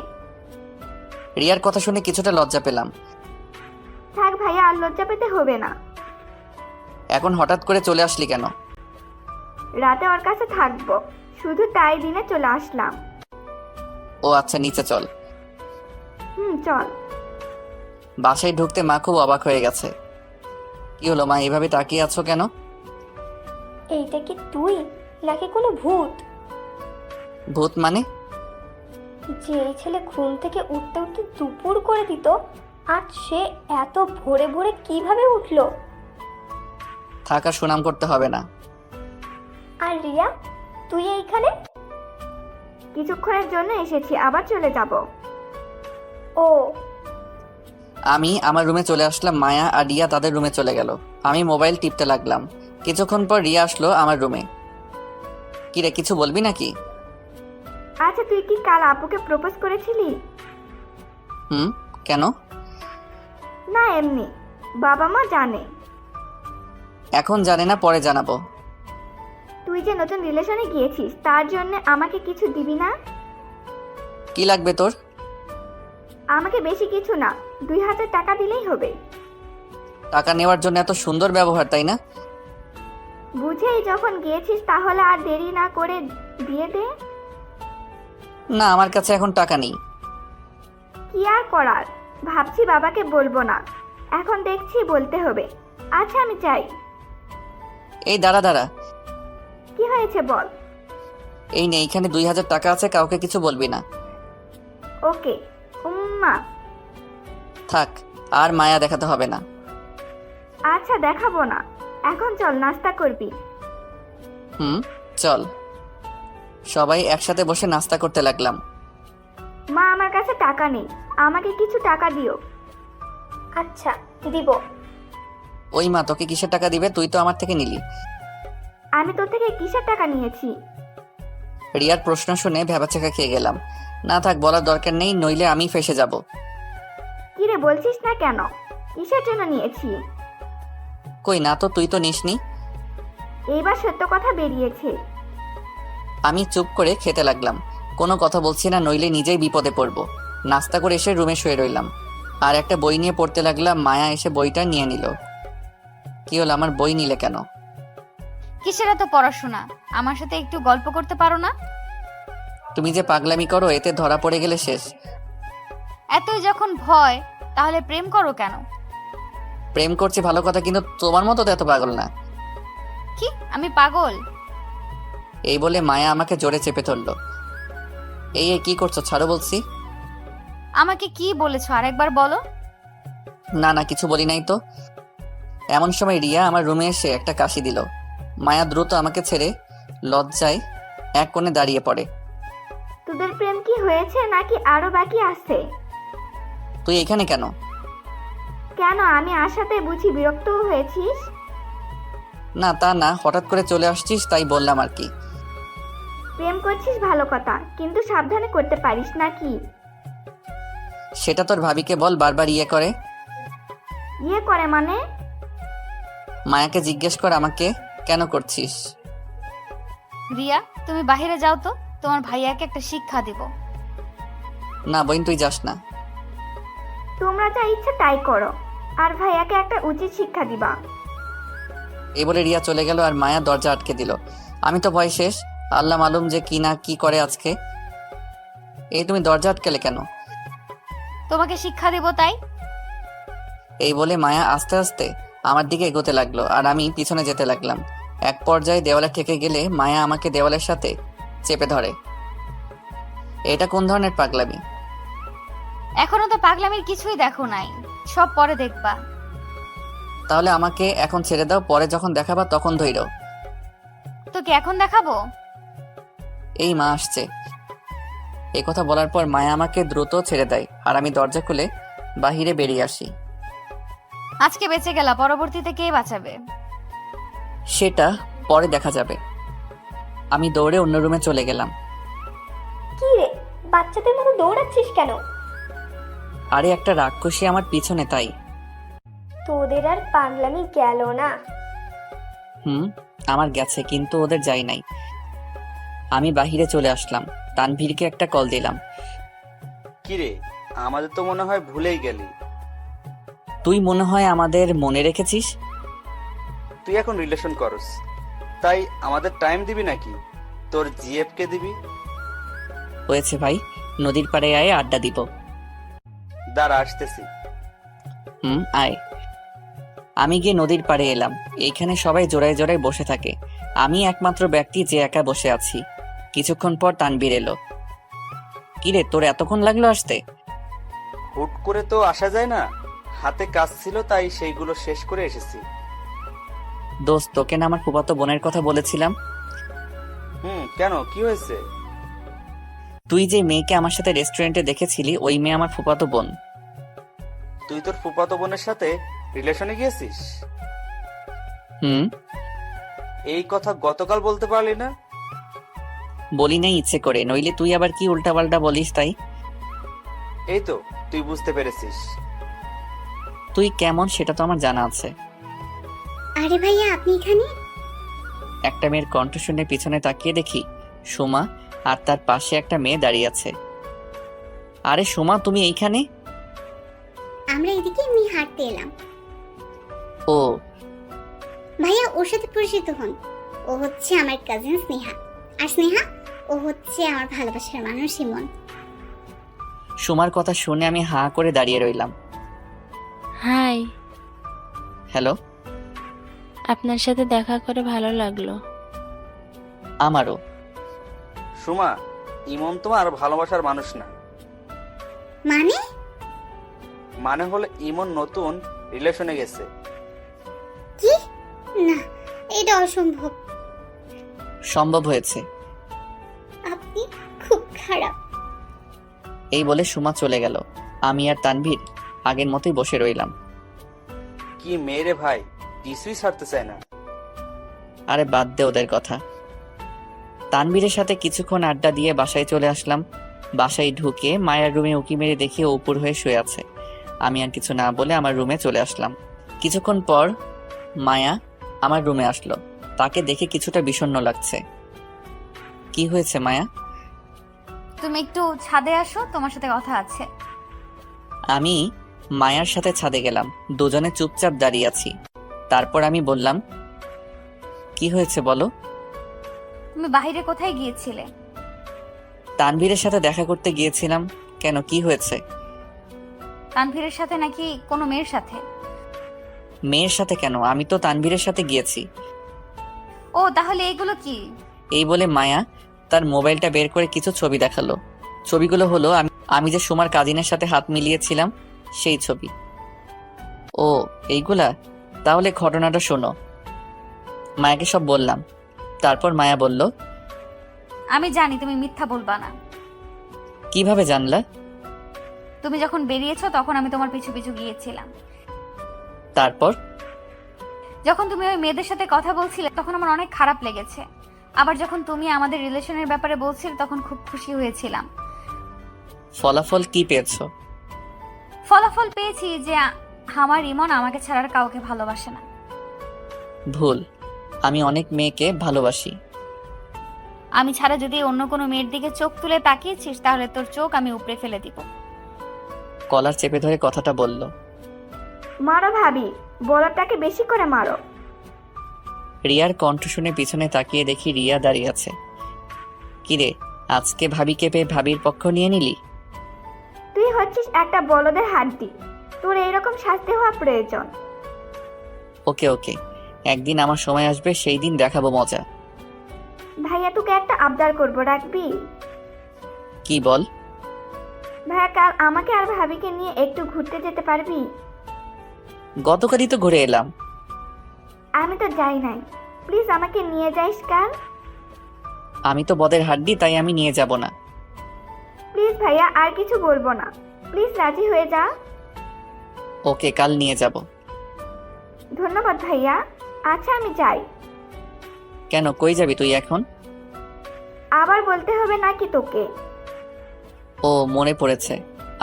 রিয়ার কথা শুনে কিছুটা লজ্জা পেলাম।
থাক ভাইয়া, আর লজ্জা পেতে হবে না।
এখন হঠাৎ করে চলে আসলি কেন?
রাতে ওর কাছে থাকবো, শুধু তাই দিনে চলে আসলাম।
ও আচ্ছা, নিচে চল।
চল।
বাসায় ঢুকতে মা খুব অবাক হয়ে গেছে। কি হলো মা, এভাবে তাকিয়ে আছো কেন?
এইটা কি তুই নাকি কোনো ভূত?
ভূত মানে?
যে এই ছেলে ঘুম থেকে উঠতে উঠতে দুপুর করে দিত, আজ সে এত ভোরে ভোরে কিভাবে উঠলো?
থাকা সুনাম করতে হবে না।
আর রিয়া, তুই এইখানে? কিছুক্ষণের জন্য এসেছি, আবার চলে যাব। ও,
আমি আমার রুমে চলে আসলাম, মায়া আর রিয়া তাদের রুমে চলে গেল। আমি মোবাইল টিপতে লাগলাম। কিছুক্ষণ পর রিয়া আসলো আমার রুমে। কি রে, কিছু বলবি নাকি?
আচ্ছা তুই কি কাল আপুকে প্রপোজ করেছিলি?
কেন?
না এমনি, বাবা মা জানে।
এখন জানে না, পরে জানাবো।
তুই যে নতুন রিলেশনে গিয়েছিস, তার জন্য আমাকে কিছু দিবি না?
কি লাগবে তোর?
আমাকে বেশি কিছু না, 2000 টাকা দিলেই হবে।
টাকা নেওয়ার জন্য এত সুন্দর ব্যবহার, তাই না?
বুঝেই যখন গিয়েছিস তাহলে আর দেরি না করে দিয়ে দে।
না, আমার কাছে এখন টাকা নেই।
কি আর করার, ভাবছি বাবাকে বলবো না, এখন দেখছি বলতে হবে। আচ্ছা আমি চাই।
এই দাঁড়া দাঁড়া,
কি হয়েছে বল।
এই নে, এইখানে 2000 টাকা আছে, কাউকে কিছু বলবি না।
ওকে উম্মা।
থাক, আর মায়া দেখাতে হবে না।
আচ্ছা দেখাবো না, এখন চল নাস্তা করবি।
চল। সবাই একসাথে বসে নাস্তা করতে লাগলাম।
মা আমার কাছে টাকা নেই, আমাকে কিছু টাকা দিও। আচ্ছা দিব।
ওই মা, তোকে কিসের টাকা দিবে? তুই তো আমার থেকে নিলি।
আমি তোর থেকে কিসের টাকা নিয়েছি?
রিয়ার প্রশ্ন শুনে ভ্যাবাচাকা খেয়ে গেলাম। না থাক, বলার দরকার নেই, নইলে আমি ফেসে যাব।
কি রে বলছিস না কেন? কিসের জন্য নিয়েছি?
কই না তো, তুই তো নিসনি।
এইবার সত্য কথা বেরিয়েছে।
আমি চুপ করে খেতে লাগলাম, কোনো কথা বলছি না, নইলে নিজেই বিপদে পড়ব। নাস্তা করে এসে রুমে শুয়ে রইলাম আর একটা বই নিয়ে পড়তে লাগলাম। মায়া এসে বইটা নিয়ে নিল। কি হলো, আমার বই নিলে কেন?
কিসের এত পড়াশোনা? আমার সাথে একটু গল্প করতে পারো না?
তুমি যে পাগলামি করো, এতে ধরা পড়ে গেলে শেষ।
এতই যখন ভয়, তাহলে প্রেম করো কেন?
প্রেম করছি ভালো কথা, কিন্তু তোমার মতো তো এত পাগল না।
কি আমি পাগল?
এই বলে মায়া আমাকে জোরে চেপে ধরলো। এই কি করছো, ছাড়ো বলছি।
আমাকে কি বলেছো আরেকবার বলো।
না না, কিছু বলি নাই তো। এমন সময় রিয়া আমার রুমে এসে একটা কাশি দিল। মায়া দ্রুত আমাকে ছেড়ে লজ্জায় এক কোণে দাঁড়িয়ে পড়ে।
তোদের প্রেম কি হয়েছে নাকি আরো বাকি আছে?
তুই এখানে কেন?
কেন, আমি আসাতে বুঝি বিরক্ত হয়েছিস?
না তা না, হঠাৎ করে চলে আসছিস তাই বললাম আর কি।
প্রেম করছিস ভালো কথা, কিন্তু সাবধানে করতে পারিস নাকি?
সেটা তোর ভাবিকে বল, বারবার ইয়ে করে।
ইয়ে করে মানে?
মায়াকে জিজ্ঞেস কর আমাকে কেন করছিস।
রিয়া, তুমি বাইরে যাও তো, তোমার ভাইয়াকে একটা শিক্ষা দিব।
না বোন, তুই যাস না।
তোমরা যা ইচ্ছে তাই করো, আর ভাইয়াকে একটা উচিত শিক্ষা দিবা।
এই বলে রিয়া চলে গেল আর মায়া দরজা আটকে দিল। আমি তো ভয় শেষ, আল্লাহ মালুম যে কি না কি করে আজকে। এই তুমি দরজা আটকালে কেন?
তোমাকে শিক্ষা দেব তাই।
এই বলে মায়া আস্তে আস্তে আমার দিকে এগোতে লাগলো আর আমি পিছনে যেতে লাগলাম। এক পর্যায়ে দেওয়ালে ঠেকে গেলে মায়া আমাকে দেওয়ালের সাথে চেপে ধরে। এটা কোন ধরনের পাগলামি?
এখনো তো পাগলামির কিছুই দেখো নাই, সব পরে দেখবা।
তাহলে আমাকে এখন ছেড়ে দাও, পরে যখন দেখাবা তখন ধইরো।
তোকে এখন দেখাবো?
এই মা আসছে। এই কথা বলার পর মায়া আমাকে দ্রুত ছেড়ে দেয় আর আমি দরজা খুলে বাহিরে বেরিয়ে আসি।
আজকে বেঁচে গেলা, পরবর্তীতে কে বাঁচাবে?
সেটা পরে দেখা যাবে। আমি দৌড়ে অন্য রুমে চলে গেলাম।
কি রে, বাচ্চাদের মতো দৌড়াচ্ছিস কেন?
আরে একটা রাক্ষসী আমার পিছনে, তাই।
তোদের আর পাগলামি গেল না?
আমার গেছে, কিন্তু ওদের যাই নাই। আমি বাহিরে চলে আসলাম, তানভীরকে একটা কল দিলাম।
কিরে, আমাদের তো মনে হয় ভুলেই গেলি।
তুই মনে হয় আমাদের মনে রেখেছিস।
তুই এখন রিলেশন করস, তাই আমাদের টাইম দিবি নাকি তোর জিএফ কে দিবি?
হয়েছে ভাই,
নদীর পাড়ে আয়, আড্ডা দিব।
দাঁড়া আসতেছি।
আয়। আমি গিয়ে নদীর পাড়ে এলাম। এইখানে সবাই জোড়ায় জোড়ায় বসে থাকে, আমি একমাত্র ব্যক্তি যে একা বসে আছি। কিছুক্ষণ পর তানবীর এলো। কিরে, তোর এতক্ষণ লাগলো আসতে?
হুট করে তো আসা যায় না, হাতে কাজ ছিল তাই সেইগুলো শেষ করে এসেছি।
দোস্ত, তোকে না আমার ফুফাতো বোনের কথা বলেছিলাম?
কেন, কি হয়েছে?
তুই যে মেয়েকে আমার সাথে রেস্টুরেন্টে দেখেছিলি, ওই মেয়ে আমার ফুফাতো বোন।
তুই তোর ফুফাতো বোনের সাথে রিলেশনে গিয়েছিস? এই কথা গতকাল বলতে পারলি না?
বলি নাই ইচ্ছে করে, নইলে তুই আবার কি উল্টাপাল্টা বলিস তাই।
এই তো তুই বুঝতে পেরেছিস।
তুই কেমন সেটা তো আমার জানা আছে।
আরে ভাইয়া, আপনি এখানে?
একটা মেয়ের কণ্ঠ শুনে পিছনে তাকিয়ে দেখি সুমা, আর তার পাশে একটা মেয়ে দাঁড়িয়ে আছে। আরে সুমা, তুমি এইখানে?
আমরা এদিকে এমনি হাঁটতে এলাম।
ও
ভাইয়া, ওর সাথে পরিচিত হন। ও হচ্ছে আমার কাজিন স্নেহা। আর স্নেহা, ও হচ্ছে আমার ভালোবাসার মানুষ ইমন।
সুমার কথা শুনে আমি হাঁ করে দাঁড়িয়ে রইলাম।
Hi,
hello.
আপনার সাথে দেখা করে ভালো লাগলো।
আমারও।
সুমা, ইমন তোমার ভালোবাসার মানুষ না।
মানে?
মানে হলো ইমন নতুন রিলেশনে গেছে।
কি? না, এটা অসম্ভব।
সম্ভব হয়েছে।
আপনি খুব খারাপ।
এই বলে সুমা চলে গেল। আমি আর তানভীর আগের মতোই বসে রইলাম।
কি মেয়ে ভাই, কিছুই ছাড়তে চায় না।
আরে বাদ দে ওদের কথা। তানভীরের সাথে কিছুক্ষণ আড্ডা দিয়ে বাসায় চলে আসলাম। বাসায় ঢুকে মায়ার রুমে উকি মেরে দেখি ও উপর হয়ে শুয়ে আছে। আমি আর কিছু না বলে আমার রুমে চলে আসলাম। কিছুক্ষণ পর মায়া আমার রুমে আসলো। তাকে দেখে কিছুটা বিষণ্ণ লাগছে। কি হয়েছে মায়া?
তুমি একটু ছাদে আসো, তোমার সাথে কথা আছে।
আমি মায়ার সাথে ছাদে গেলাম। দুজনে চুপচাপ দাঁড়িয়ে আছি। তারপর আমি বললাম, কি হয়েছে বলো?
তুমি বাইরে কোথায় গিয়েছিলে?
তানভীরের সাথে দেখা করতে গিয়েছিলাম। কেন, কি হয়েছে?
তানভীরের সাথে নাকি কোনো মেয়ের সাথে?
মেয়ের সাথে কেন? আমি তো তানভীরের সাথে গিয়েছি।
ও, তাহলে এগুলো কি?
এই বলে মায়া তার মোবাইলটা বের করে কিছু ছবি দেখালো। ছবিগুলো হলো আমি যে সুমার কাজিনের সাথে হাত মিলিয়েছিলাম সেই ছবি। ও এইগুলা? তাহলে ঘটনাটা শোনো। মায়াকে সব বললাম। তারপর মায়া বলল,
আমি জানি তুমি মিথ্যা বলবা না।
কিভাবে জানলা?
তুমি যখন বেরিয়েছো তখন আমি তোমার পিছু পিছু গিয়েছিলাম।
তারপর?
যখন তুমি ওই মেয়েদের সাথে কথা বলছিলে তখন আমার অনেক খারাপ লেগেছে। আবার যখন তুমি আমাদের রিলেশনের ব্যাপারে বলছিলে তখন খুব খুশি হয়েছিলাম।
ফলাফল কি পেয়েছো?
ফলাফল পেয়েছি যে আমার ইমন আমাকে ছাড়ার কাউকে ভালোবাসে না।
ভুল। আমি অনেক মেয়েকে ভালোবাসি।
আমি ছাড়া যদি অন্য কোনো মেয়ের দিকে চোখ তুলে তাকিয়েছিস তাহলে তোর চোখ আমি উপড়ে ফেলে দিব।
কলার চেপে ধরে কথাটা বলল।
মারো ভাবি, বলটাকে বেশি করে মারো।
রিয়ার কণ্ঠ শুনে পিছনে তাকিয়ে দেখি রিয়া দাঁড়িয়ে আছে। কিরে, আজকে ভাবিকে পেয়ে ভাবির পক্ষ নিয়ে নিলি?
তুই হচ্ছিস একটা বলদের হাড্ডি, তোর এইরকম শাস্তি হওয়া প্রয়োজন।
ওকে ওকে, একদিন আমার সময় আসবে, সেই দিন দেখাবো মজা।
ভাইয়া, তোকে একটা আবদার করবো, রাখবি?
কি বল?
ভাইয়া, কাল আমাকে আর ভাবিকে নিয়ে একটু ঘুরতে যেতে পারবি?
গতকালই তো ঘুরে এলাম।
আমি তো যাই নাই, প্লিজ আমাকে নিয়ে যাইস কাল।
আমি তো বদের হাড্ডি, তাই আমি নিয়ে যাব না।
প্লিজ ভাইয়া, আর কিছু বলবো না, প্লিজ রাজি হয়ে যা।
ওকে, কাল নিয়ে যাব।
ধন্যবাদ ভাইয়া। আচ্ছা, আমি যাই।
কেন, কই যাবি তুই এখন?
আবার বলতে হবে নাকি তোকে?
ও মনে পড়েছে।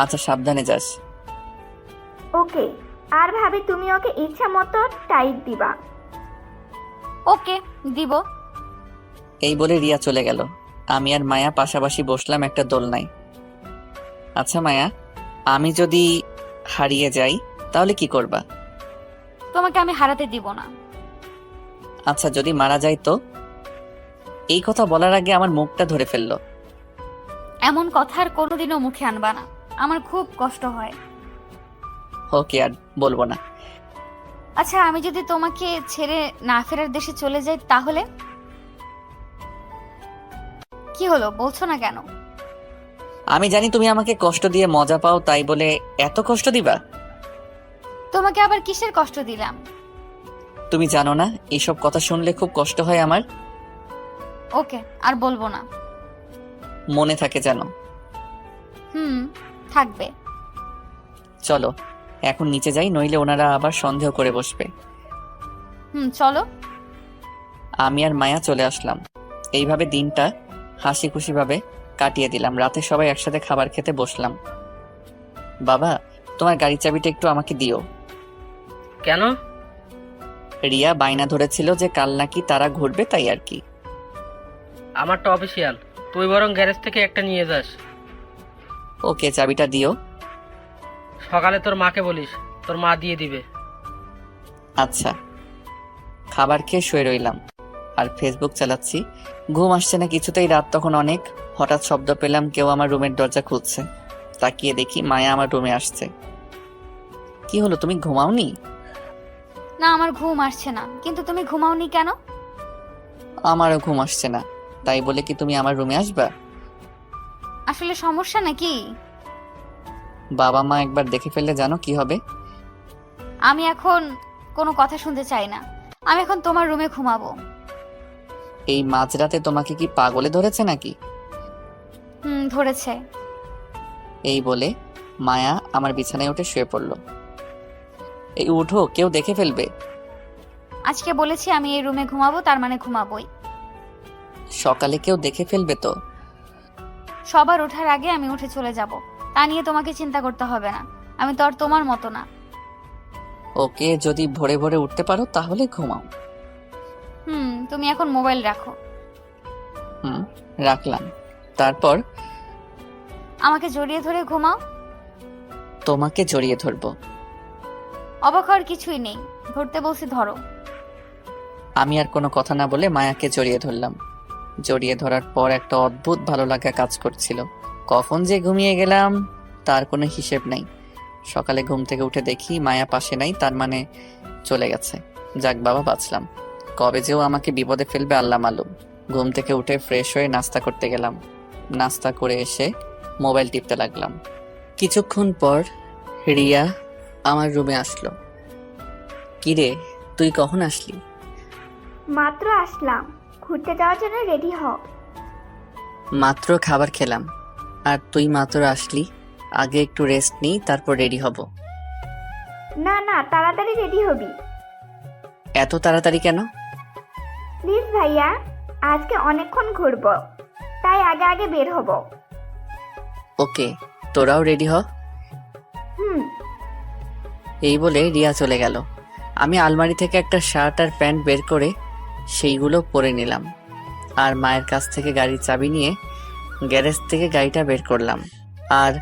আচ্ছা, সাবধানে যাস।
ওকে। আর ভাবি, তুমি ওকে ইচ্ছা মতো টাইট দিবা।
ওকে, দিব।
এই বলে রিয়া চলে গেল। আমি আর মায়া পাশাপাশি বসলাম একটা দোলনায়। আচ্ছা মায়া, আমি যদি হারিয়ে যাই তাহলে কি করবা?
তোমাকে আমি হারাতে দিব না।
আচ্ছা, যদি মারা যাই তো? এই কথা বলার আগে আমার মুখটা ধরে ফেললো।
এমন কথা আর কোনোদিনও মুখে আনবা না, আমার খুব কষ্ট হয়।
ওকে, আর বলবো না।
আচ্ছা, আমি যদি তোমাকে ছেড়ে না ফেরার দেশে চলে যাই তাহলে? কি হলো, বলছো না কেন?
আমি জানি তুমি আমাকে কষ্ট দিয়ে মজা পাও, তাই বলে এত কষ্ট দিবা?
তোমাকে আবার কিসের কষ্ট দিলাম?
তুমি জানো না এইসব কথা শুনলে খুব কষ্ট হয় আমার।
ওকে, আর বলবো না।
মনে থাকে জানো।
থাকবে।
চলো এখন নিচে যাই, নইলে ওনারা আবার সন্দেহ করে বসবে।
চলো।
আমি আর মায়া চলে আসলাম। এইভাবে দিনটা হাসি খুশি ভাবে কাটিয়ে দিলাম। রাতে সবাই একসাথে খাবার খেতে বসলাম। বাবা, তোমার গাড়ির চাবিটা একটু আমাকে দিও।
কেন?
রিয়া বায়না ধরেছিল যে কাল নাকি তারা ঘুরবে, তাই আর কি।
আমারটা অফিসিয়াল, তুই বরং গ্যারেজ থেকে একটা নিয়ে যাস।
ওকে, চাবিটা দিও।
সকালে তোর মাকে বলিস, তোর মা দিয়ে দিবে।
আচ্ছা। খাবার খেয়ে শুয়ে রইলাম আর ফেসবুক চালাচ্ছি। ঘুম আসছে না কিছুতেই। রাত তখন অনেক। হঠাৎ শব্দ পেলাম, কেউ আমার রুমের দরজা খুলছে। তাকিয়ে দেখি মায়া আমার রুমে আসছে। কি হলো, তুমি ঘুমাওনি?
না, আমার ঘুম আসছে না। কিন্তু তুমি ঘুমাওনি কেন?
আমারও ঘুম আসছে না, তাই বলে কি তুমি আমার রুমে আসবা?
আসলে সমস্যা নাকি?
বাবা মা একবার দেখে ফেললে জানো কি হবে?
আমি এখন কোনো কথা শুনতে চাই না। আমি এখন তোমার রুমে ঘুমাবো।
এই মাঝরাতে তোমাকে কি পাগলে ধরেছে নাকি?
ধরেছে।
এই বলে মায়া আমার বিছানায় উঠে শুয়ে পড়ল। এই উঠো, কেউ দেখে ফেলবে।
আজকে বলেছি আমি এই রুমে ঘুমাবো, তার মানে ঘুমাবোই।
সকালে কেউ দেখে ফেলবে তো।
সবার ওঠার আগে আমি উঠে চলে যাব, তা নিয়ে তোমাকে চিন্তা করতে হবে না। আমি তো আর তোমার মতো না।
ওকে, যদি ভোরে ভোরে উঠতে পারো তাহলে ঘুমাও।
তুমি এখন মোবাইল রাখো।
রাখলাম। তারপর
আমাকে জড়িয়ে ধরে ঘুমাও।
তোমাকে জড়িয়ে ধরবো?
অবাক হওয়ার কিছুই নেই, ধরতে বলছি ধরো।
আমি আর কোনো কথা না বলে মায়াকে জড়িয়ে ধরলাম। জড়িয়ে ধরার পর একটা অদ্ভুত ভালো লাগা কাজ করছিল। কখন যে ঘুমিয়ে গেলাম তার কোনো হিসেব নাই। সকালে ঘুম থেকে উঠে দেখি মায়া পাশে নাই, তার মানে চলে গেছে। যাক বাবা, বাঁচলাম। কবে যেও আমাকে বিপদে ফেলবে আল্লাহ মালুম। ঘুম থেকে উঠে ফ্রেশ হয়ে নাস্তা করতে গেলাম। নাস্তা করে এসে মোবাইল টিপতে লাগলাম। কিছুক্ষণ পর রিয়া আমার রুমে আসলো। কিরে, তুই কখন আসলি?
মাত্র আসলাম। ঘুরতে যাওয়ার জন্য রেডি হ।
মাত্র খাবার খেলাম আর তুই মাত্র আসলি। আগে একটু রেস্ট নিই, তারপর রেডি হব।
না না, তাড়াতাড়ি রেডি হবি।
এত তাড়াতাড়ি কেন?
প্লিজ ভাইয়া, আজকে অনেকক্ষণ ঘুরবো, তাই আগে আগে বের হব।
ওকে, তোরাও রেডি হ। এই বলে রিয়া চলে গেল। আমি আলমারি থেকে একটা শার্ট আর প্যান্ট বের করে সেইগুলো পরে নিলাম আর মায়ের কাছ থেকে গাড়ির চাবি নিয়ে গ্যারেজ থেকে গাড়িটা বের করলাম আর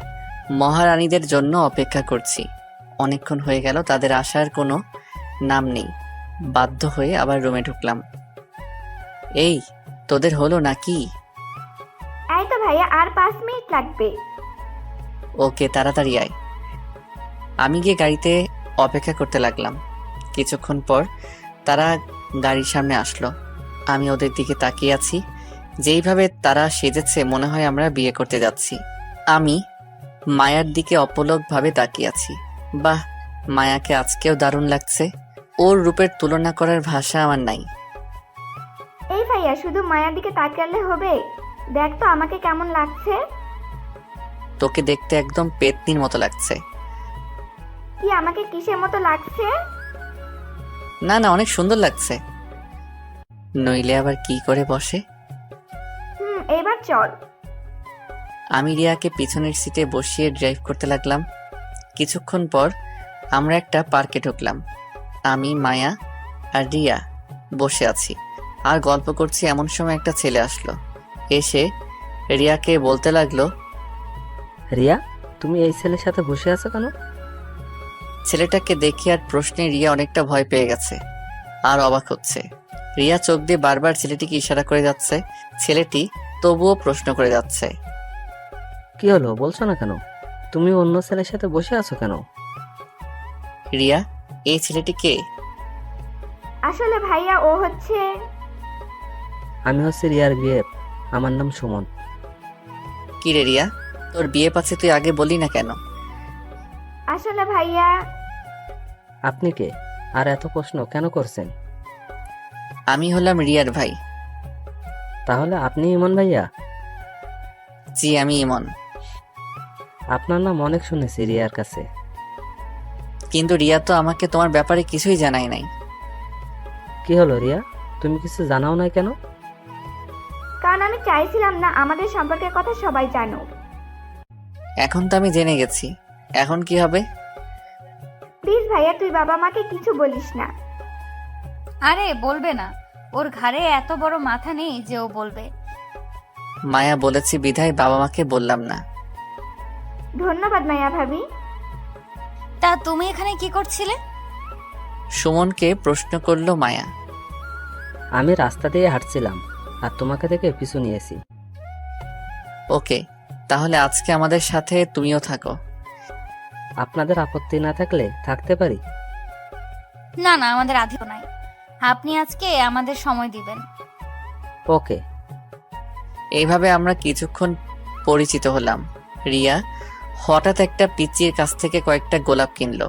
মহারানীদের জন্য অপেক্ষা করছি। অনেকক্ষণ হয়ে গেল, তাদের আসার কোনো নাম নেই। বাধ্য হয়ে আবার রুমে ঢুকলাম। এই, তোদের হলো নাকি?
এই তো ভাইয়া, আর 5 মিনিট লাগবে।
ওকে, তাড়াতাড়ি আয়। আমি গিয়ে গাড়িতে অপেক্ষা করতে লাগলাম। কিছুক্ষণ পর তারা গাড়ির সামনে আসলো। আমি ওদের দিকে তাকিয়ে আছি। যেইভাবে তারা সেজেছে মনে হয় আমরা বিয়ে করতে যাচ্ছি। আমি মায়ার দিকে অপলকভাবে তাকিয়ে আছি। বাহ, মায়াকে আজকেও দারুণ লাগছে। ওর রূপের তুলনা করার ভাষা আমার নাই।
এই ভাইয়া, শুধু মায়ের দিকে তাকালে হবে? দেখ তো আমাকে কেমন লাগছে।
তোকে দেখতে একদম পেতনির মতো লাগছে।
কি আমাকে কিসের মতো লাগছে?
না না, অনেক সুন্দর লাগছে। নইলে আবার কি করে বসে?
এবার চল।
আমি রিয়াকে পিছনের সিটে বসিয়ে ড্রাইভ করতে লাগলাম। কিছুক্ষণ পর আমরা একটা পার্কে ঢুকলাম। আমি, মায়া আর রিয়া বসে আছি আর গল্প করছি। এমন সময় একটা ছেলে আসলো। এসে রিয়াকে বলতে লাগলো,
রিয়া, তুমি এই ছেলের সাথে বসে আছো কেন?
ছেলেটাকে দেখে আর প্রশ্নে রিয়া অনেকটা ভয় পেয়ে গেছে আর অবাক হচ্ছে। রিয়া চোখ দিয়ে বারবার ছেলেটিকে ইশারা করে যাচ্ছে। ছেলেটি তবুও প্রশ্ন করে যাচ্ছে।
কি হলো বলছো না কেন? তুমি অন্য ছেলের সাথে বসে আছো কেন?
রিয়া, এই ছেলেটি কে?
আসলে ভাইয়া ও হচ্ছে
আমি হচ্ছে রিয়ার বিয়ে, আমার নাম সুমন।
কি রে রিয়া, তোর বিয়ে পাচ্ছে তুই আগে বলি না কেন?
আসলে ভাইয়া
আপনি কে আর এত প্রশ্ন কেন করছেন?
আমি হলাম রিয়ার ভাই।
তাহলে আপনি ইমন ভাইয়া?
জি, আমি ইমন।
আপনার নাম অনেক শুনেছি রিয়ার কাছে।
কিন্তু রিয়া তো আমাকে তোমার ব্যাপারে কিছুই জানায় নাই।
কি হলো রিয়া, তুমি কিছু জানাও না কেন?
কারণ আমি চাইছিলাম না আমাদের সম্পর্কের কথা সবাই জানুক।
এখন তো আমি জেনে গেছি, এখন কি হবে?
প্লিজ ভাইয়া তুই বাবা মাকে কিছু বলিস না।
আরে বলবে না, ওর ঘাড়ে এত বড় মাথা নেই যে ও বলবে।
মায়া বলেছি বিধায় বাবা মাকে বললাম না।
ধন্যবাদ মায়া ভাবি।
তা তুমি এখানে কি করছিলে?
সুমনকে প্রশ্ন করলো মায়া।
আমি রাস্তা দিয়ে হাঁটছিলাম আর তোমাকে দেখে পিছু নিয়েছি।
ওকে, তাহলে আজকে আমাদের সাথে তুমিও থাকো।
আপনাদের আপত্তি না থাকলে থাকতে পারি।
না না, আমাদের আধিও নাই। আপনি আজকে আমাদের সময় দিবেন।
ওকে।
এইভাবে আমরা কিছুক্ষণ পরিচিত হলাম। রিয়া হঠাৎ একটা পিচ্চির কাছ থেকে কয়েকটা গোলাপ কিনলো।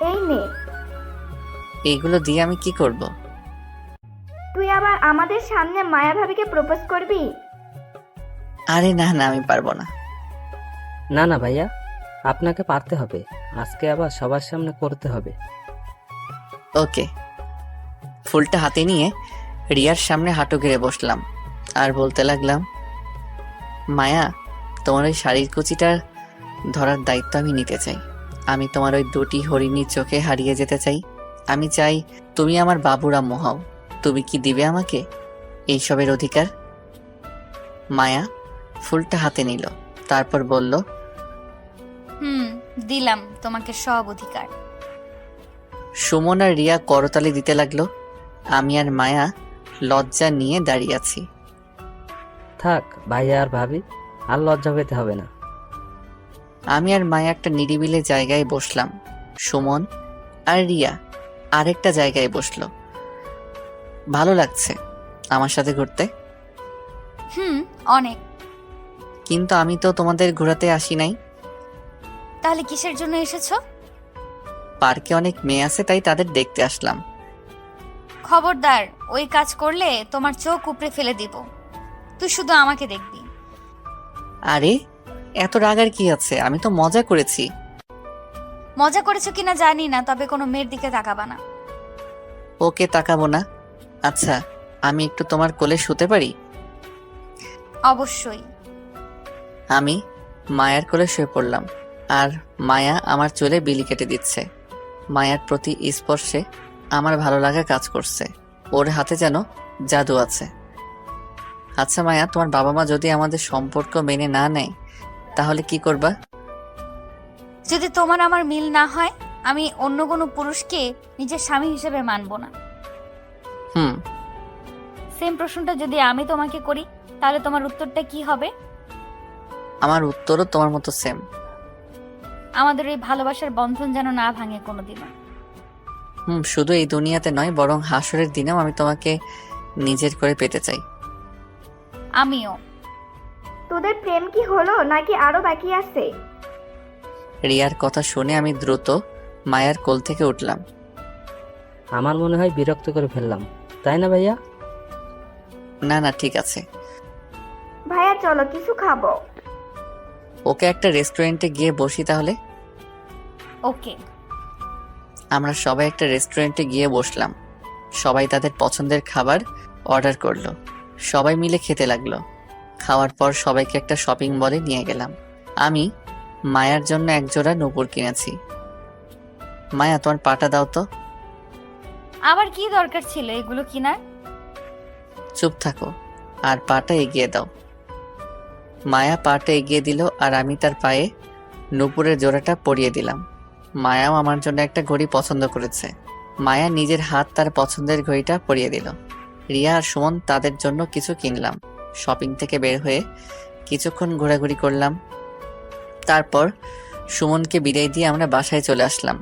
এই নে,
এইগুলো দিয়ে আমি কি করব?
তুই আবার আমাদের সামনে মায়া ভাবিকে প্রপোজ করবি?
আরে না না, আমি পারবো না।
না না ভাইয়া, আপনাকে পারতে হবে, আজকে আবার সবার সামনে করতে হবে।
ওকে। ফুলটা হাতে নিয়ে রিয়ার সামনে হাঁটু গেড়ে বসলাম আর বলতে লাগলাম, মায়া, তোমার ওই শাড়ির কুচিটা ধরার দায়িত্ব আমি নিতে চাই। আমি তোমার ওই দুটি হরিণীর চোখে হারিয়ে যেতে চাই। আমি চাই তুমি আমার বাবুর আম্মু হও। তুমি কি দিবে আমাকে এইসবের অধিকার? মায়া ফুলটা হাতে নিল, তারপর বলল,
দিলাম তোমাকে সব অধিকার।
সুমন আর রিয়া করতালি দিতে লাগলো। আমি আর মায়া লজ্জা নিয়ে দাঁড়িয়ে আছি।
থাক ভাইয়া আর ভাবি, আর লজ্জা পেতে হবে না।
আমি আর মায়া একটা নিরিবিলি জায়গায় বসলাম। সুমন আর রিয়া আরেকটা জায়গায় বসলো। ভালো লাগছে আমার সাথে ঘুরতে।
অনেক।
কিন্তু আমি তো তোমাদের ঘোরাতে আসি নাই।
তাহলে কিসের জন্য এসেছো?
পার্কে অনেক মেয়ে আছে, তাই তাদের দেখতে আসলাম।
খবরদার, ওই কাজ করলে তোমার চোখ উপড়ে ফেলে দিব। তুই শুধু আমাকে দেখবি।
আরে এত রাগার কি আছে, আমি তো মজা করেছি।
মজা করেছো কিনা জানি না, তবে কোনো মেয়ের দিকে তাকাবা না।
ওকে, তাকাবো না। আচ্ছা, আমি একটু তোমার কোলে শুতে পারি?
অবশ্যই।
আমি মায়ার কোলে শুয়ে পড়লাম আর মায়া আমার চুলে বিলি কেটে দিচ্ছে। মায়ার প্রতি স্পর্শে আমার ভালো লাগা কাজ করছে। ওর হাতে যেন জাদু আছে। আচ্ছা মায়া, তোমার বাবা মা যদি আমাদের সম্পর্ক মেনে না নেয় তাহলে কি করবা?
যদি তোমার আমার মিল না হয়, আমি অন্য কোনো পুরুষকে নিজের স্বামী হিসেবে মানব না।
হুম।
সেম প্রশ্নটা যদি আমি তোমাকে করি, তাহলে তোমার উত্তরটা কি হবে?
আমার উত্তরও তোমার মতো সেম।
আমাদের এই ভালোবাসার বন্ধন যেন না ভাঙে কোনোদিনও।
শুধু এই দুনিয়াতে নয়, বরং হাসরের দিনেও আমি তোমাকে নিজের করে পেতে চাই।
আমিও।
তোদের প্রেম কি হলো নাকি আরো বাকি আছে?
রিয়ার কথা শুনে আমি দ্রুত মায়ার কোল থেকে উঠলাম।
আমার মনে হয় বিরক্ত করে ফেললাম, তাই না ভাইয়া?
না না, ঠিক আছে।
ভাইয়া চলো কিছু খাবো।
ওকে, একটা রেস্টুরেন্টে গিয়ে বসি তাহলে।
ওকে।
আমরা সবাই একটা রেস্টুরেন্টে গিয়ে বসলাম। সবাই তাদের পছন্দের খাবার অর্ডার করলো। সবাই মিলে খেতে লাগলো। খাওয়ার পর সবাইকে একটা শপিং মলে নিয়ে গেলাম। আমি মায়ার জন্য একজোড়া নূপুর কিনেছি। মায়া, তোমার পাটা দাও তো।
আবার কি দরকার ছিল এগুলো কিনার?
চুপ থাকো আর পাটা এগিয়ে দাও। মায়া পাটা এগিয়ে দিল আর আমি তার পায়ে নূপুরের জোড়াটা পরিয়ে দিলাম। মায়াও আমার জন্য একটা ঘড়ি পছন্দ করেছে। মায়া নিজের হাত তার পছন্দের ঘড়িটা পরিয়ে দিল। রিয়া আর সুমন তাদের জন্য কিছু কিনলাম। শপিং থেকে বের হয়ে কিছুক্ষণ ঘোরাঘুরি করলাম। তারপর সুমনকে বিদায় দিয়ে আমরা বাসায় চলে আসলাম।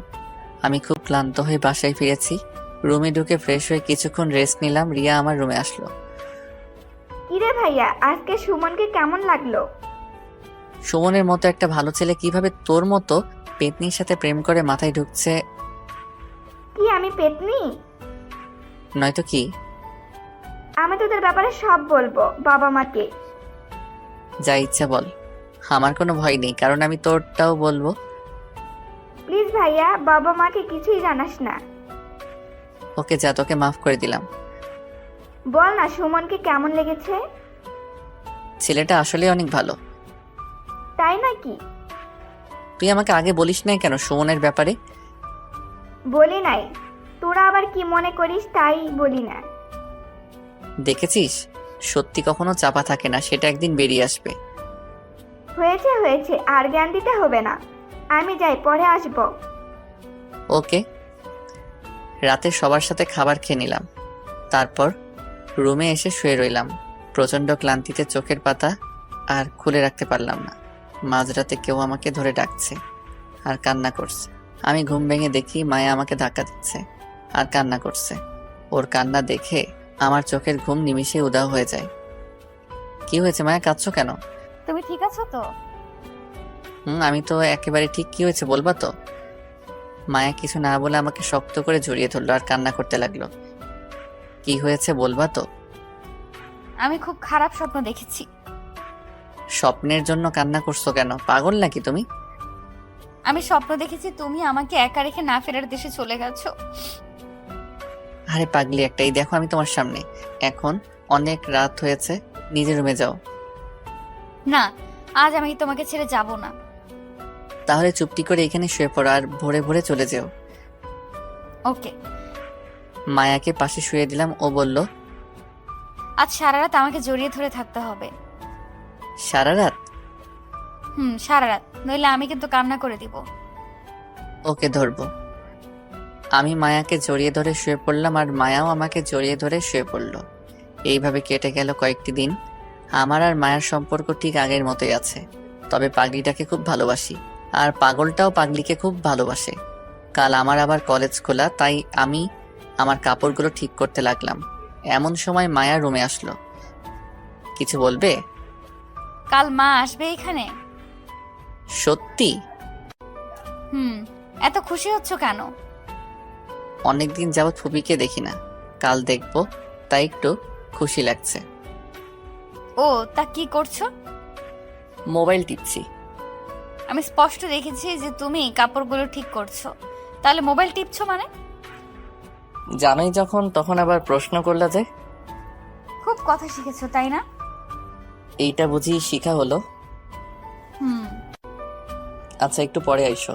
আমি খুব ক্লান্ত হয়ে বাসায় ফিরেছি। রুমে ঢুকে ফ্রেশ হয়ে কিছুক্ষণ রেস্ট নিলাম। রিয়া আমার রুমে আসলো।
কিরে ভাইয়া, আজকে সুমনকে কেমন লাগলো?
সুমনের মতো একটা ভালো ছেলে কিভাবে তোর মতো পেতনির সাথে প্রেম করে মাথায় ঢুকছে?
কি আমি পেতনি?
নয়তো কি?
আমি তোদের ব্যাপারে সব বলবো বাবা মাকে।
যা ইচ্ছা বল, আমার কোনো ভয় নেই, কারণ আমি তোরটাও বলবো।
প্লিজ ভাইয়া, বাবা মাকে কিছুই জানাস না।
ওকে যা, তোকে মাফ করে দিলাম।
বল না সুমনকে কেমন লেগেছে?
ছেলেটা আসলে অনেক ভালো।
তাই নাকি?
তুই আমাকে আগে বলিস নাই কেন সুমনের ব্যাপারে?
বলি নাই, তোরা আবার কি মনে করিস তাই বলি না।
দেখেছিস, সত্যি কখনো চাপা থাকে না, সেটা একদিন বেরিয়ে আসবে।
হয়েছে হয়েছে, আর জ্ঞান দিতে হবে না। আমি যাই, পরে আসবো।
ওকে। রাতে সবার সাথে খাবার খেয়ে নিলাম। তারপর রুমে এসে শুয়ে রইলাম। প্রচণ্ড ক্লান্তিতে চোখের পাতা আর খুলে রাখতে পারলাম না। মাঝরাতে কেউ আমাকে ধরে ডাকছে আর কান্না করছে। আমি ঘুম ভেঙে দেখি মায়া আমাকে ধাক্কা দিচ্ছে আর কান্না করছে। ওর কান্না দেখে আমার চোখের ঘুম নিমিষে উধাও হয়ে যায়। কি হয়েছে মায়া, কাঁদছো কেন?
তুমি ঠিক আছো তো?
আমি তো একেবারে ঠিক। কি হয়েছে বলবা তো? মায়া কিছু না বলে আমাকে শক্ত করে জড়িয়ে ধরলো আর কান্না করতে লাগলো। কি হয়েছে বলবা তো?
আমি খুব খারাপ স্বপ্ন দেখেছি।
স্বপ্নের জন্য কান্না করছো কেন? পাগল নাকি তুমি?
আমি স্বপ্ন দেখেছি তুমি আমাকে একা রেখে না ফেরার দেশে চলে গেছো।
আরে পাগলি একটা, এই দেখো আমি তোমার সামনে। এখন অনেক রাত হয়েছে, নিজের রুমে যাও।
না, আজ আমি তোমাকে ছেড়ে যাব না।
তাহলে চুপটি করে এখানে শুয়ে পড়ো আর ভোরে ভোরে চলে যেও।
ওকে।
মায়াকে পাশে শুয়ে দিলাম। ও বলল,
আজ সারা রাত আমাকে জড়িয়ে ধরে থাকতে হবে।
সারা রাত?
সারা রাত, নইলে আমি কিন্তু কান্না করে দিব।
ওকে, ধরবো। আমি মায়াকে জড়িয়ে ধরে শুয়ে পড়লাম আর মায়াও আমাকে জড়িয়ে ধরে শুয়ে পড়ল। এইভাবে কেটে গেল কয়েকটি দিন। আমার আর মায়ার সম্পর্ক ঠিক আগের মতোই আছে, তবে পাগলিটাকে খুব ভালোবাসি আর পাগলটাও পাগলিকে খুব ভালোবাসে। কাল আমার আবার কলেজ খোলা, তাই আমি আমার কাপড়গুলো ঠিক করতে লাগলাম। এমন সময় মায়া রুমে আসলো। কিছু বলবে?
কাল মা আসবে এখানে?
সত্যি?
এত খুশি হচ্ছ কেন?
অনেকদিন যাবৎ ফুপিকে দেখি না, কাল দেখবো, তাই একটু খুশি লাগছে।
ও, তা কি করছো?
মোবাইল টিপছি।
আমি স্পষ্ট দেখেছি যে তুমি কাপড়গুলো ঠিক করছো, তাহলে মোবাইল টিপছো মানে?
জানোই যখন, তখন আবার প্রশ্ন করলা যে?
খুব কথা শিখেছো তাই না?
এইটা বুঝি শিখা হলো? আচ্ছা, একটু পরে আইসো,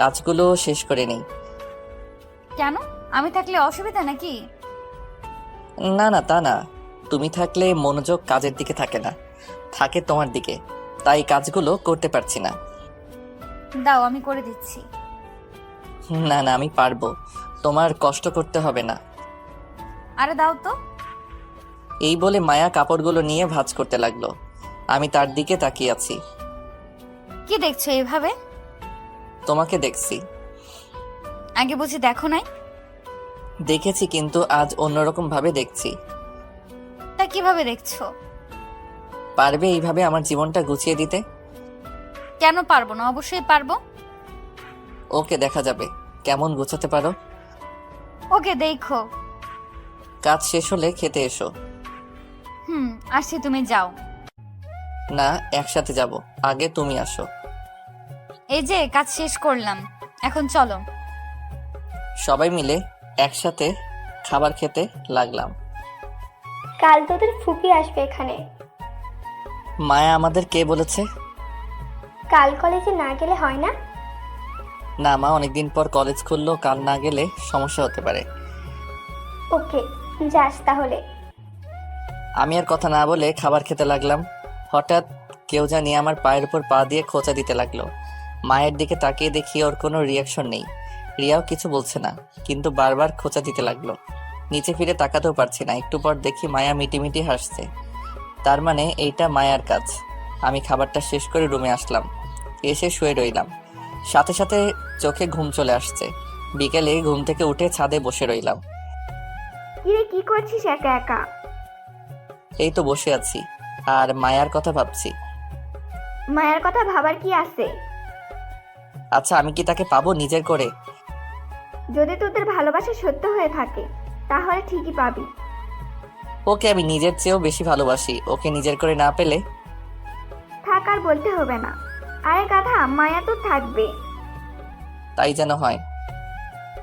কাজগুলো শেষ করে নেই।
কেন, আমি থাকলে অসুবিধা নাকি?
না না, তা না। তুমি থাকলে মনোযোগ কাজের দিকে থাকে না, থাকে তোমার দিকে, তাই কাজগুলো করতে পারছি না।
দাও, আমি করে দিচ্ছি।
না না, আমি পারবো, তোমার কষ্ট করতে হবে না।
আরে দাও তো।
এই বলে মায়া কাপড়গুলো নিয়ে ভাঁজ করতে লাগলো। আমি তার দিকে তাকিয়ে আছি।
কি দেখছো এইভাবে?
তোমাকে দেখছি।
আগে বুঝি দেখো নাই?
দেখেছি, কিন্তু আজ অন্যরকম ভাবে দেখছি।
তা কিভাবে দেখছো?
পারবে এইভাবে আমার জীবনটা গুছিয়ে দিতে?
কেন পারবো না, অবশ্যই পারবো।
ওকে, দেখা যাবে কেমন গোছাতে পারো।
ওকে, দেখো।
কাজ শেষ হলে খেতে এসো।
আসছি, তুমি যাও।
না, একসাথে যাব, আগে তুমি আসো।
এই যে কাজ শেষ করলাম, এখন চলো।
সবাই মিলে একসাথে খাবার খেতে লাগলাম।
কাল তোদের ফুপি আসবে এখানে।
মায়া আমাদের কে বলেছে?
কাল কলেজে না গেলে হয় না?
না মা, অনেকদিন পর কলেজ খুললো, কাল না গেলে সমস্যা হতে পারে।
ওকে, যাস তাহলে।
আমি আর কথা না বলে খাবার খেতে লাগলাম। হঠাৎ কেউ জানি আমার পায়ের উপর পা দিয়ে খোঁচা দিতে লাগলো। মায়ের দিকে তাকিয়ে দেখি ওর কোনো রিয়াকশন নেই। রিয়াও কিছু বলছে না, কিন্তু বারবার খোঁচা দিতে লাগলো। নিচে ফিরে তাকাতেও পারছি না। একটু পর দেখি মায়া মিটিমিটি হাসছে। তার মানে এইটা মায়ার কাজ।
আমি খাবারটা শেষ করে রুমে আসলাম, এসে শুয়ে রইলাম। সাথে সাথে চোখে ঘুম চলে আসছে। বিকেলে ঘুম থেকে উঠে ছাদে বসে রইলাম।
কিরে কি করছিস একা একা?
এই তো বসে আছি আর মায়ার কথা ভাবছি।
মায়ের কথা ভাবার কি আছে?
আচ্ছা, আমি কি তাকে পাবো নিজের করে?
যদি তোদের ভালোবাসা সত্য হয়ে থাকে তাহলে ঠিকই পাবি।
ওকে আমি নিজের চেয়েও বেশি ভালোবাসি। ওকে নিজের করে না পেলে?
থাক, আর বলতে হবে না। আরে গাধা, মায়া তো থাকবে।
তাই যেন হয়।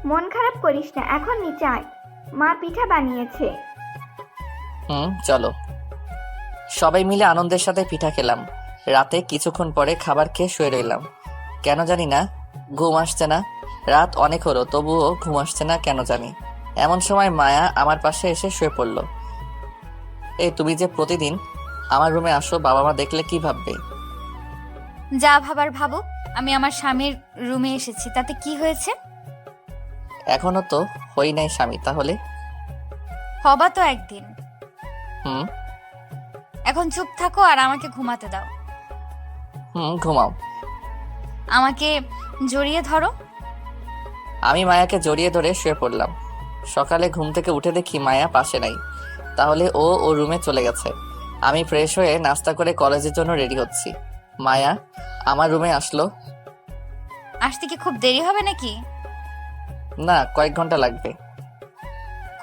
মন খারাপ করিস না, এখন নিচে আয়, মা পিঠা বানিয়েছে।
চলো। সবাই মিলে আনন্দের সাথে পিঠা খেলাম। রাতে কিছুক্ষণ পরে খাবার খেয়ে শুয়ে রইলাম। কেন জানি না ঘুম আসছে না। রাত অনেক হলো, তবুও ঘুম আসছে না কেন জানি। এমন সময় মায়া আমার পাশে এসে শুয়ে পড়ল। এই তুমি যে প্রতিদিন আমার রুমে আসো, বাবা মা দেখলে কি ভাববে?
যা ভাবার ভাবো, আমি আমার স্বামীর রুমে এসেছি, তাতে কি হয়েছে?
এখনো তো হই নাই স্বামী, তাহলে?
হবা তো একদিন।
হুম
এখন চুপ থাকো আর আমাকে ঘুমাতে দাও।
ঘুমাও।
আমাকে জড়িয়ে ধরো।
আমি মায়াকে জড়িয়ে ধরে শুয়ে পড়লাম। সকালে ঘুম থেকে উঠে দেখি মায়া পাশে নাই। তাহলে ও রুমে চলে গেছে। আমি ফ্রেশ হয়ে নাস্তা করে কলেজের জন্য রেডি হচ্ছি। মায়া আমার রুমে আসলো।
আসতে কি খুব দেরি হবে নাকি?
না, কয়েক ঘন্টা লাগবে।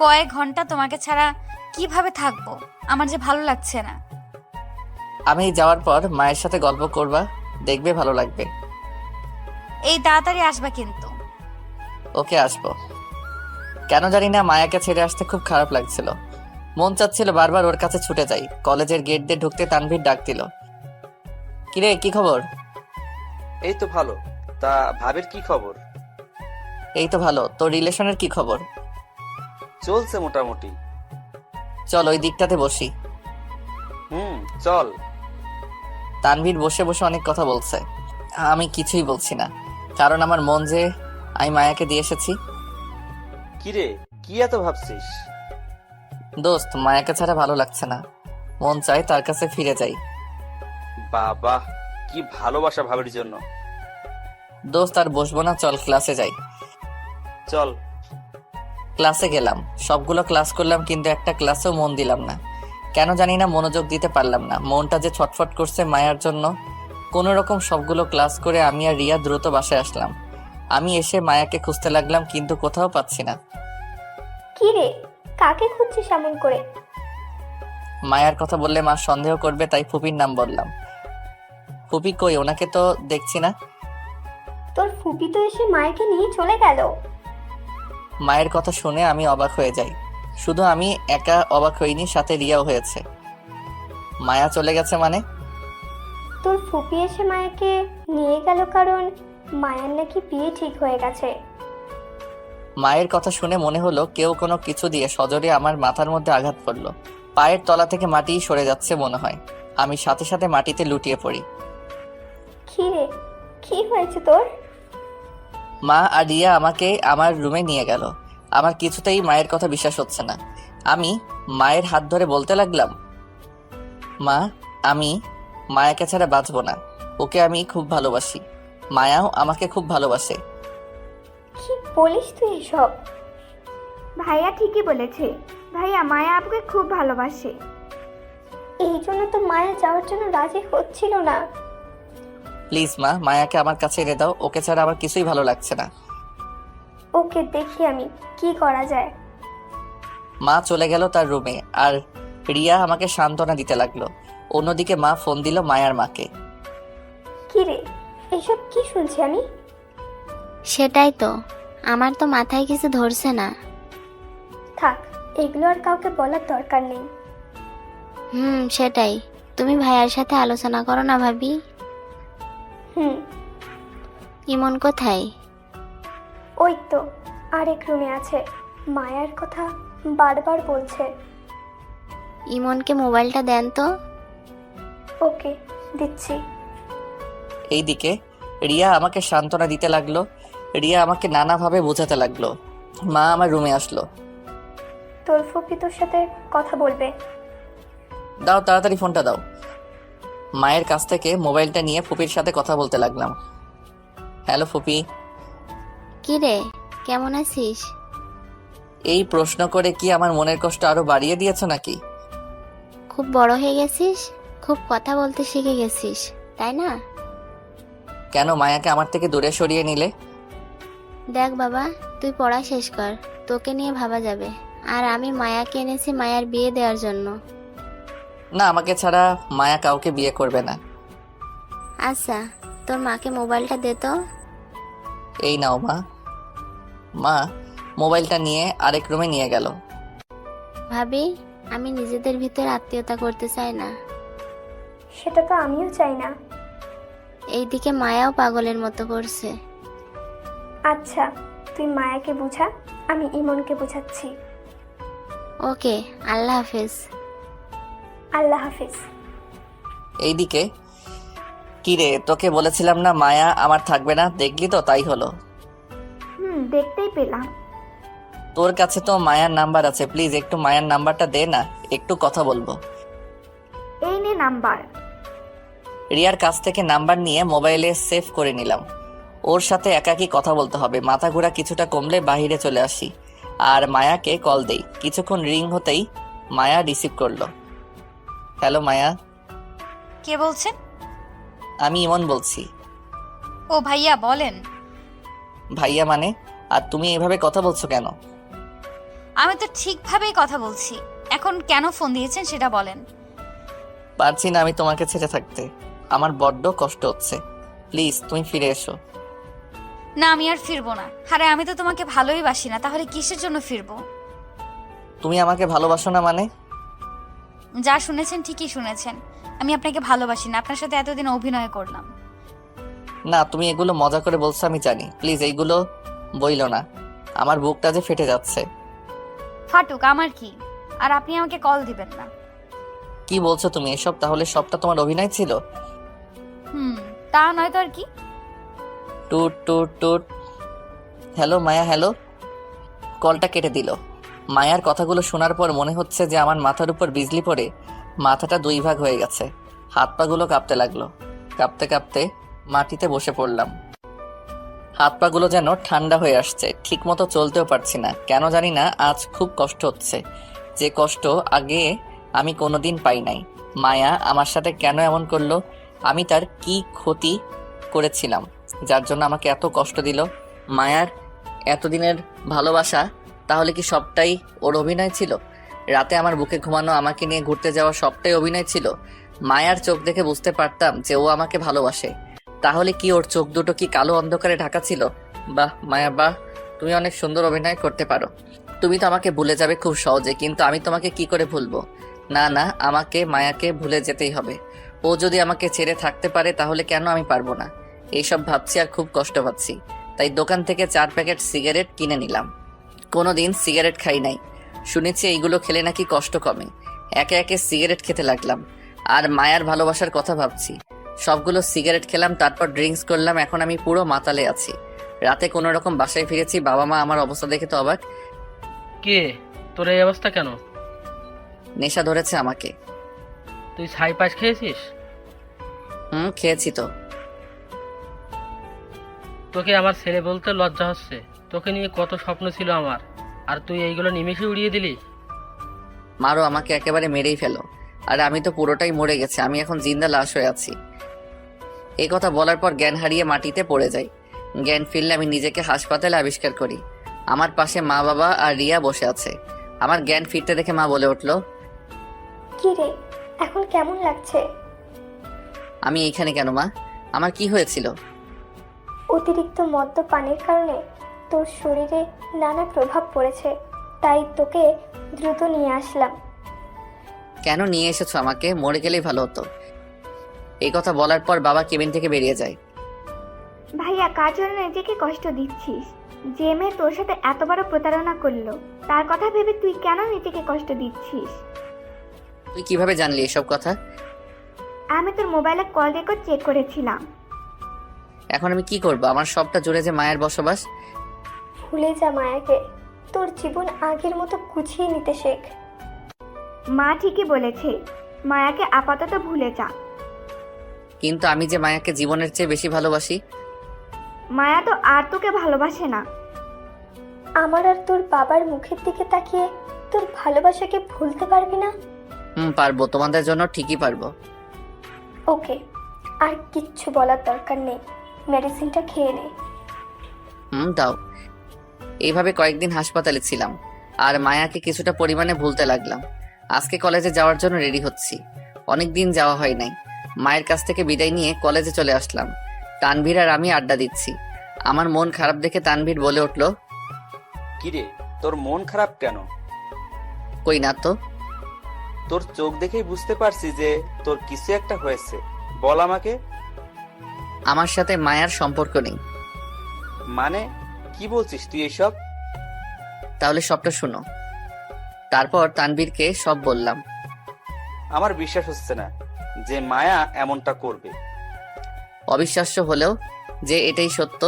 কয়েক ঘন্টা তোমাকে ছাড়া কিভাবে থাকবো? আমার যে ভালো লাগছে না।
আমি যাওয়ার পর মায়ের সাথে গল্প করবা, দেখবে ভালো লাগবে।
এই তাড়াতাড়ি আসবা কিন্তু।
ওকে, আসবো। কেন জানি না মায়াকে ছেড়ে আসতে খুব খারাপ লাগছিল। মন চাচ্ছিল বারবার ওর কাছে ছুটে যাই। কলেজের গেট দিয়ে ঢুকতে তানভীর ডাক দিল। কিরে, কি খবর?
এই তো ভালো। তা ভাবির কি খবর?
এই তো ভালো। তোর রিলেশনের কি খবর?
চলছে মোটামুটি।
চল ওই দিকটাতে বসি।
চল।
তানভীর বসে বসে অনেক কথা বলছে। আমি কিছুই বলছি না, কারণ আমার মন যে আমি মায়াকে দিয়ে এসেছি।
কিরে, কি এত ভাবছিস?
দোস্ত, মায়াকে ছাড়া ভালো লাগছে না। মন চায় তার কাছে ফিরে যাই।
বাবা, কি ভালোবাসা ভাবির জন্য।
দোস্ত, আর বসবো না, চল ক্লাসে যাই।
চল।
ক্লাসে গেলাম, সবগুলো ক্লাস করলাম, কিন্তু একটা ক্লাসেও মন দিলাম না। কেন জানি না মনোযোগ দিতে পারলাম না। মনটা যে ছটফট করছে মায়ার জন্য। কোনো রকম সবগুলো ক্লাস করে আমি আর রিয়া দ্রুত বাসায় আসলাম। আমি এসে মায়াকে খুঁজতে লাগলাম, কিন্তু কোথাও পাচ্ছি না।
কি রে, কাকে খুঁজছিস এমন করে?
মায়ার কথা বললে মা সন্দেহ করবে, তাই ফুপির নাম বললাম। ফুপি কই? ওনাকে তো দেখছি না।
তোর ফুপি তো এসে মায়াকে নিয়ে চলে গেল।
মায়ের কথা শুনে আমি অবাক হয়ে যাই। শুধু আমি একা অবাক হইনি, সাথে রিয়াও হয়েছে। মায়া চলে গেছে মানে?
তোর ফুপি এসে মায়াকে নিয়ে গেল কারণ মায়ার নাকি বিয়ে ঠিক হয়ে গেছে।
মায়ের কথা শুনে মনে হলো কেউ কোনো কিছু দিয়ে সজোরে আমার মাথার মধ্যে আঘাত করলো। পায়ের তলা থেকে মাটি সরে যাচ্ছে মনে হয়। আমি সাথে সাথে মাটিতে লুটিয়ে পড়ি।
কি রে, কি হয়েছে তোর?
মা আর রিয়া আমাকে আমার রুমে নিয়ে গেল। আমার কিছুতেই মায়ের কথা বিশ্বাস হচ্ছে না। আমি মায়ের হাত ধরে বলতে লাগলাম, মা, আমি মায়াকে ছাড়া বাঁচবো না। ওকে আমি খুব ভালোবাসি। মায়াও আমাকে খুব ভালোবাসে।
কি বলিস তুই এসব? ভাইয়া ঠিকই বলেছে। ভাইয়া মায়া আপুকে খুব ভালোবাসে। এই জন্য তো মায়া যাওয়ার জন্য রাজি হচ্ছিল না।
প্লিজ মা, মায়াকে আমার কাছে এনে দাও। ওকে ছাড়া আমার কিছুই ভালো লাগছে না।
ওকে, দেখি আমি কি করা যায়।
মা চলে গেল তার রুমে, আর রিয়া আমাকে সান্ত্বনা দিতে লাগলো। অন্যদিকে মা ফোন দিল মায়ার মাকে।
কি রে, এসব কি শুনছি আমি?
সেটাই তো, আমার তো মাথায় কিছু ধরছে না।
থাক, এগুলো আর কাউকে বলার দরকার নেই।
সেটাই। তুমি ভাইয়ার সাথে আলোচনা করো না ভাবি। ইমন কোথায়?
ওই তো আরেক রুমে আছে, মায়ার কথা বারবার বলছে।
ইমনকে মোবাইলটা দেন তো।
ওকে, দিচ্ছি।
এইদিকে রিয়া আমাকে সান্ত্বনা দিতে লাগলো। রিয়া আমাকে নানাভাবে বোঝাতে লাগলো। মা আমার রুমে আসলো।
তোর ফুপি তোর সাথে কথা বলবে।
দাও, তাড়াতাড়ি ফোনটা দাও। মায়ের কাছ থেকে মোবাইলটা নিয়ে ফুপির সাথে কথা বলতে লাগলাম। হ্যালো ফুপি।
কি রে, কেমন আছিস?
এই প্রশ্ন করে কি আমার মনের কষ্ট আরো বাড়িয়ে দিয়েছ নাকি?
খুব বড় হয়ে গেছিস, খুব কথা বলতে শিখে গেছিস, তাই না?
কেন মায়াকে আমার থেকে দূরে সরিয়ে নিলে?
দেখ বাবা, তুই পড়া শেষ কর, তোকে নিয়ে ভাবা যাবে। আর আমি মায়াকে এনেছি মায়ার বিয়ে দেওয়ার জন্য।
না, আমাকে ছাড়া মায়া কাউকে বিয়ে করবে না।
আচ্ছা, তোর মাকে মোবাইলটা দে তো।
এই নাও মা। মা মোবাইলটা নিয়ে আরেক রুমে নিয়ে গেল।
ভাবি, আমি নিজেদের ভিতর আত্মীয়তা করতে চাই না।
সেটা তো আমিও চাই না।
এইদিকে মায়াও পাগলের মতো করছে।
আচ্ছা, তুই মায়াকে বুঝা, আমি ইমনকে বুঝাচ্ছি।
ওকে, আল্লাহ হাফেজ।
আল্লাহ হাফিজ।
এইদিকে কি রে, তোকে বলেছিলাম না মায়া আমার থাকবে না, দেখলি তো তাই হলো।
দেখতেই পেলাম।
তোর কাছে তো মায়ার নাম্বার আছে, প্লিজ একটু মায়ার নাম্বারটা দে না, একটু কথা বলবো।
এই নে নাম্বার।
রিয়ার কাছ থেকে নাম্বার নিয়ে মোবাইলে সেভ করে নিলাম। ওর সাথে একাকী কথা বলতে হবে। মাথা ঘোরা কিছুটা কমলে বাহিরে চলে আসি আর মায়াকে কল দেই। কিছুক্ষণ রিং হতেই মায়া রিসিভ করলো। হ্যালো মায়া।
কে বলছেন?
আমি ইমন বলছি।
ও ভাইয়া, বলেন।
ভাইয়া মানে? আর তুমি এভাবে কথা বলছো কেন?
আমি তো ঠিকভাবেই কথা বলছি। এখন কেন ফোন দিয়েছেন সেটা বলেন।
পারছি না আমি তোমাকে ছেড়ে থাকতে, আমার বড্ড কষ্ট হচ্ছে। প্লিজ তুমি ফিরে এসো।
না, আমি আর ফিরবো না। আরে আমি তো তোমাকে ভালোই বাসি না, তাহলে কিসের জন্য ফিরবো?
তুমি আমাকে ভালোবাসো না মানে?
যা শুনেছেন ঠিকই শুনেছেন। আমি আপনাকে ভালোবাসি না, আপনার সাথে এতদিন অভিনয় করলাম।
না, তুমি এগুলো মজা করে বলছো আমি জানি, প্লিজ এইগুলো বইলো না, আমার বুকটা যে ফেটে যাচ্ছে।
ফাটুক, আমার কি? আর আপনি আমাকে কল দিবেন না।
কি বলছো তুমি এসব? তাহলে সবটা তোমার অভিনয় ছিল?
তা নয় তো আর কি।
টুট টুট টুট। হ্যালো মায়া, হ্যালো। কলটা কেটে দিল। মায়ার কথাগুলো শোনার পর মনে হচ্ছে যে আমার মাথার উপর বিজলি পড়ে মাথাটা দুই ভাগ হয়ে গেছে। হাত পাগুলো কাঁপতে লাগলো। কাঁপতে কাঁপতে মাটিতে বসে পড়লাম। হাত পাগুলো যেন ঠান্ডা হয়ে আসছে, ঠিক মতো চলতেও পারছি না। কেন জানি না আজ খুব কষ্ট হচ্ছে, যে কষ্ট আগে আমি কোনোদিন পাই নাই। মায়া আমার সাথে কেন এমন করলো? আমি তার কি ক্ষতি করেছিলাম যার জন্য আমাকে এত কষ্ট দিল? মায়ার এতদিনের ভালোবাসা তাহলে কি সবটাই ওর অভিনয় ছিল? রাতে আমার বুকে ঘুমানো, আমাকে নিয়ে ঘুরতে যাওয়া সবটাই অভিনয় ছিল? মায়ার চোখ দেখে বুঝতে পারতাম যে ও আমাকে ভালোবাসে। তাহলে কি ওর চোখ দুটো কি কালো অন্ধকারে ঢাকা ছিল? বাহ মায়া বাহ, তুমি অনেক সুন্দর অভিনয় করতে পারো। তুমি তো আমাকে ভুলে যাবে খুব সহজে, কিন্তু আমি তোমাকে কি করে ভুলবো? না না, আমাকে মায়াকে ভুলে যেতেই হবে। ও যদি আমাকে ছেড়ে থাকতে পারে তাহলে কেন আমি পারবো না? এইসব ভাবছি আর খুব কষ্ট পাচ্ছি। তাই দোকান থেকে 4 প্যাকেট সিগারেট কিনে নিলাম। কোনোদিন সিগারেট খাই নাই, শুনেছি এইগুলো খেলে নাকি কষ্ট কমে। একে একে সিগারেট খেতে লাগলাম আর মায়ার ভালোবাসার কথা ভাবছি। সবগুলো সিগারেট খেলাম, তারপর ড্রিঙ্কস করলাম। এখন আমি পুরো মাতালে আছি। রাতে কোনো রকম বাসায় ফিরেছি, বাবা মা আমার অবস্থা দেখে তো অবাক।
কে, তোর এই অবস্থা কেন?
নেশা ধরেছে আমাকে।
তুই ছাই পাশ খেয়েছিস?
খেয়েছি তো।
তোকে আমার ছেলে বলতে লজ্জা হচ্ছে। তোকে নিয়ে কত স্বপ্ন ছিল আমার, আর তুই এইগুলো নিমেষে উড়িয়ে দিলি।
মারো আমাকে, একেবারে মেরেই ফেলো। আর আমি তো পুরোটাই মরে গেছে, আমি এখন জিন্দা লাশ হয়ে আছি। এই কথা বলার পর জ্ঞান হারিয়ে মাটিতে পড়ে যাই। জ্ঞান ফিরলে আমি নিজেকে হাসপাতালে আবিষ্কার করি। আমার পাশে মা বাবা আর রিয়া বসে আছে। আমার জ্ঞান ফিরতে দেখে মা বলে উঠলো,
কি রে, এখন কেমন লাগছে?
আমি এইখানে কেন মা? আমার কি হয়েছিল?
অতিরিক্ত মদ্যপানের কারণে তোর শরীরে নানা প্রভাব পড়েছে, তাই তোকে দ্রুত নিয়ে আসলাম।
কেন নিয়ে এসেছো আমাকে? মরে গেলেই ভালো হতো। এই কথা বলার পর বাবা কেবিন থেকে বেরিয়ে যায়।
ভাইয়া, কার জন্য নিজেকে কষ্ট দিচ্ছিস? যে মেয়ে তোর সাথে এত বড় প্রতারণা করলো, তার কথা ভেবে তুই কেন নিজেকে কষ্ট দিচ্ছিস?
তুই কিভাবে জানলি এসব কথা?
আমি তোর মোবাইলে কল রেকর্ড চেক করেছিলাম।
এখন আমি কি করব? আমার সবটা জুড়ে যে মায়ের বসবাস।
ভুলে যা মায়াকে, তোর জীবন আগের মতো গুছিয়ে নিতে শেখ। মা ঠিকই বলেছে, মায়াকে আপাতত ভুলে যা।
কিন্তু আমি যে মায়াকে জীবনের চেয়ে বেশি ভালোবাসি।
মায়া তো আর তোকে ভালোবাসে না। আমার আর তোর বাবার মুখের দিকে তাকিয়ে তোর ভালোবাসাকে ভুলতে পারবি না?
পারবো, তোমাদের জন্য ঠিকই পারবো।
ওকে, আর কিচ্ছু বলার দরকার নেই, মেডিসিনটা খেয়ে নে।
দাও। এইভাবে কয়েকদিন হাসপাতালে ছিলাম আর মায়াকে কিছুটা পরিমাণে ভুলতে লাগলাম। আজকে কলেজে যাওয়ার জন্য রেডি হচ্ছি। অনেক দিন যাওয়া হয় নাই। মায়ের কাছ থেকে বিদায় নিয়ে কলেজে চলে আসলাম। তানভীর আর আমি আড্ডা দিচ্ছি। আমার মন খারাপ দেখে তানভীর বলে উঠল,
কিরে, তোর মন খারাপ কেন?
কই না তো।
তোর চোখ দেখেই বুঝতে পারছি যে তোর কিছু একটা হয়েছে। বল আমাকে।
আমার সাথে মায়ার সম্পর্ক নেই।
মানে কি বলছিস তুই এসব?
তাহলে সবটা শোনো। তারপর তানভীরকে সব বললাম।
আমার বিশ্বাস হচ্ছে না যে মায়া এমনটা করবে।
অবিশ্বাস্য হলেও যে এটাই সত্য।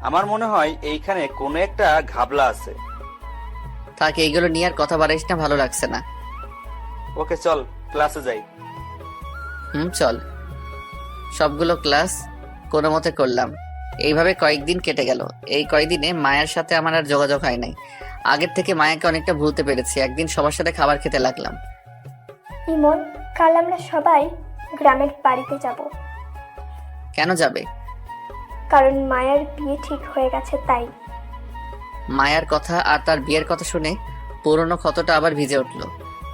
আমার মনে হয় এইখানে কোনো একটা ঘাবলা আছে।
তাকে এইগুলো নিয়ে আর কথা বাড়াইস না, ভালো লাগছে না।
ওকে চল ক্লাসে যাই।
চল। সবগুলো ক্লাস কোনো মতে করলাম। এইভাবে কয়েকদিন কেটে গেল। এই কয়েকদিনে মায়ের সাথে আমার আর যোগাযোগ হয় নাই। আগের থেকে মায়াকে অনেকটা ভুলতে পেরেছি। একদিন সবার সাথে খাবার খেতে লাগলাম।
ইমন, কাল আমরা সবাই গ্রামের বাড়িতে যাব।
কেন যাবে?
কারণ মায়ের বিয়ে ঠিক হয়ে গেছে তাই।
মায়ার কথা আর তার বিয়ের কথা শুনে পুরনো ক্ষতটা আবার ভিজে উঠল।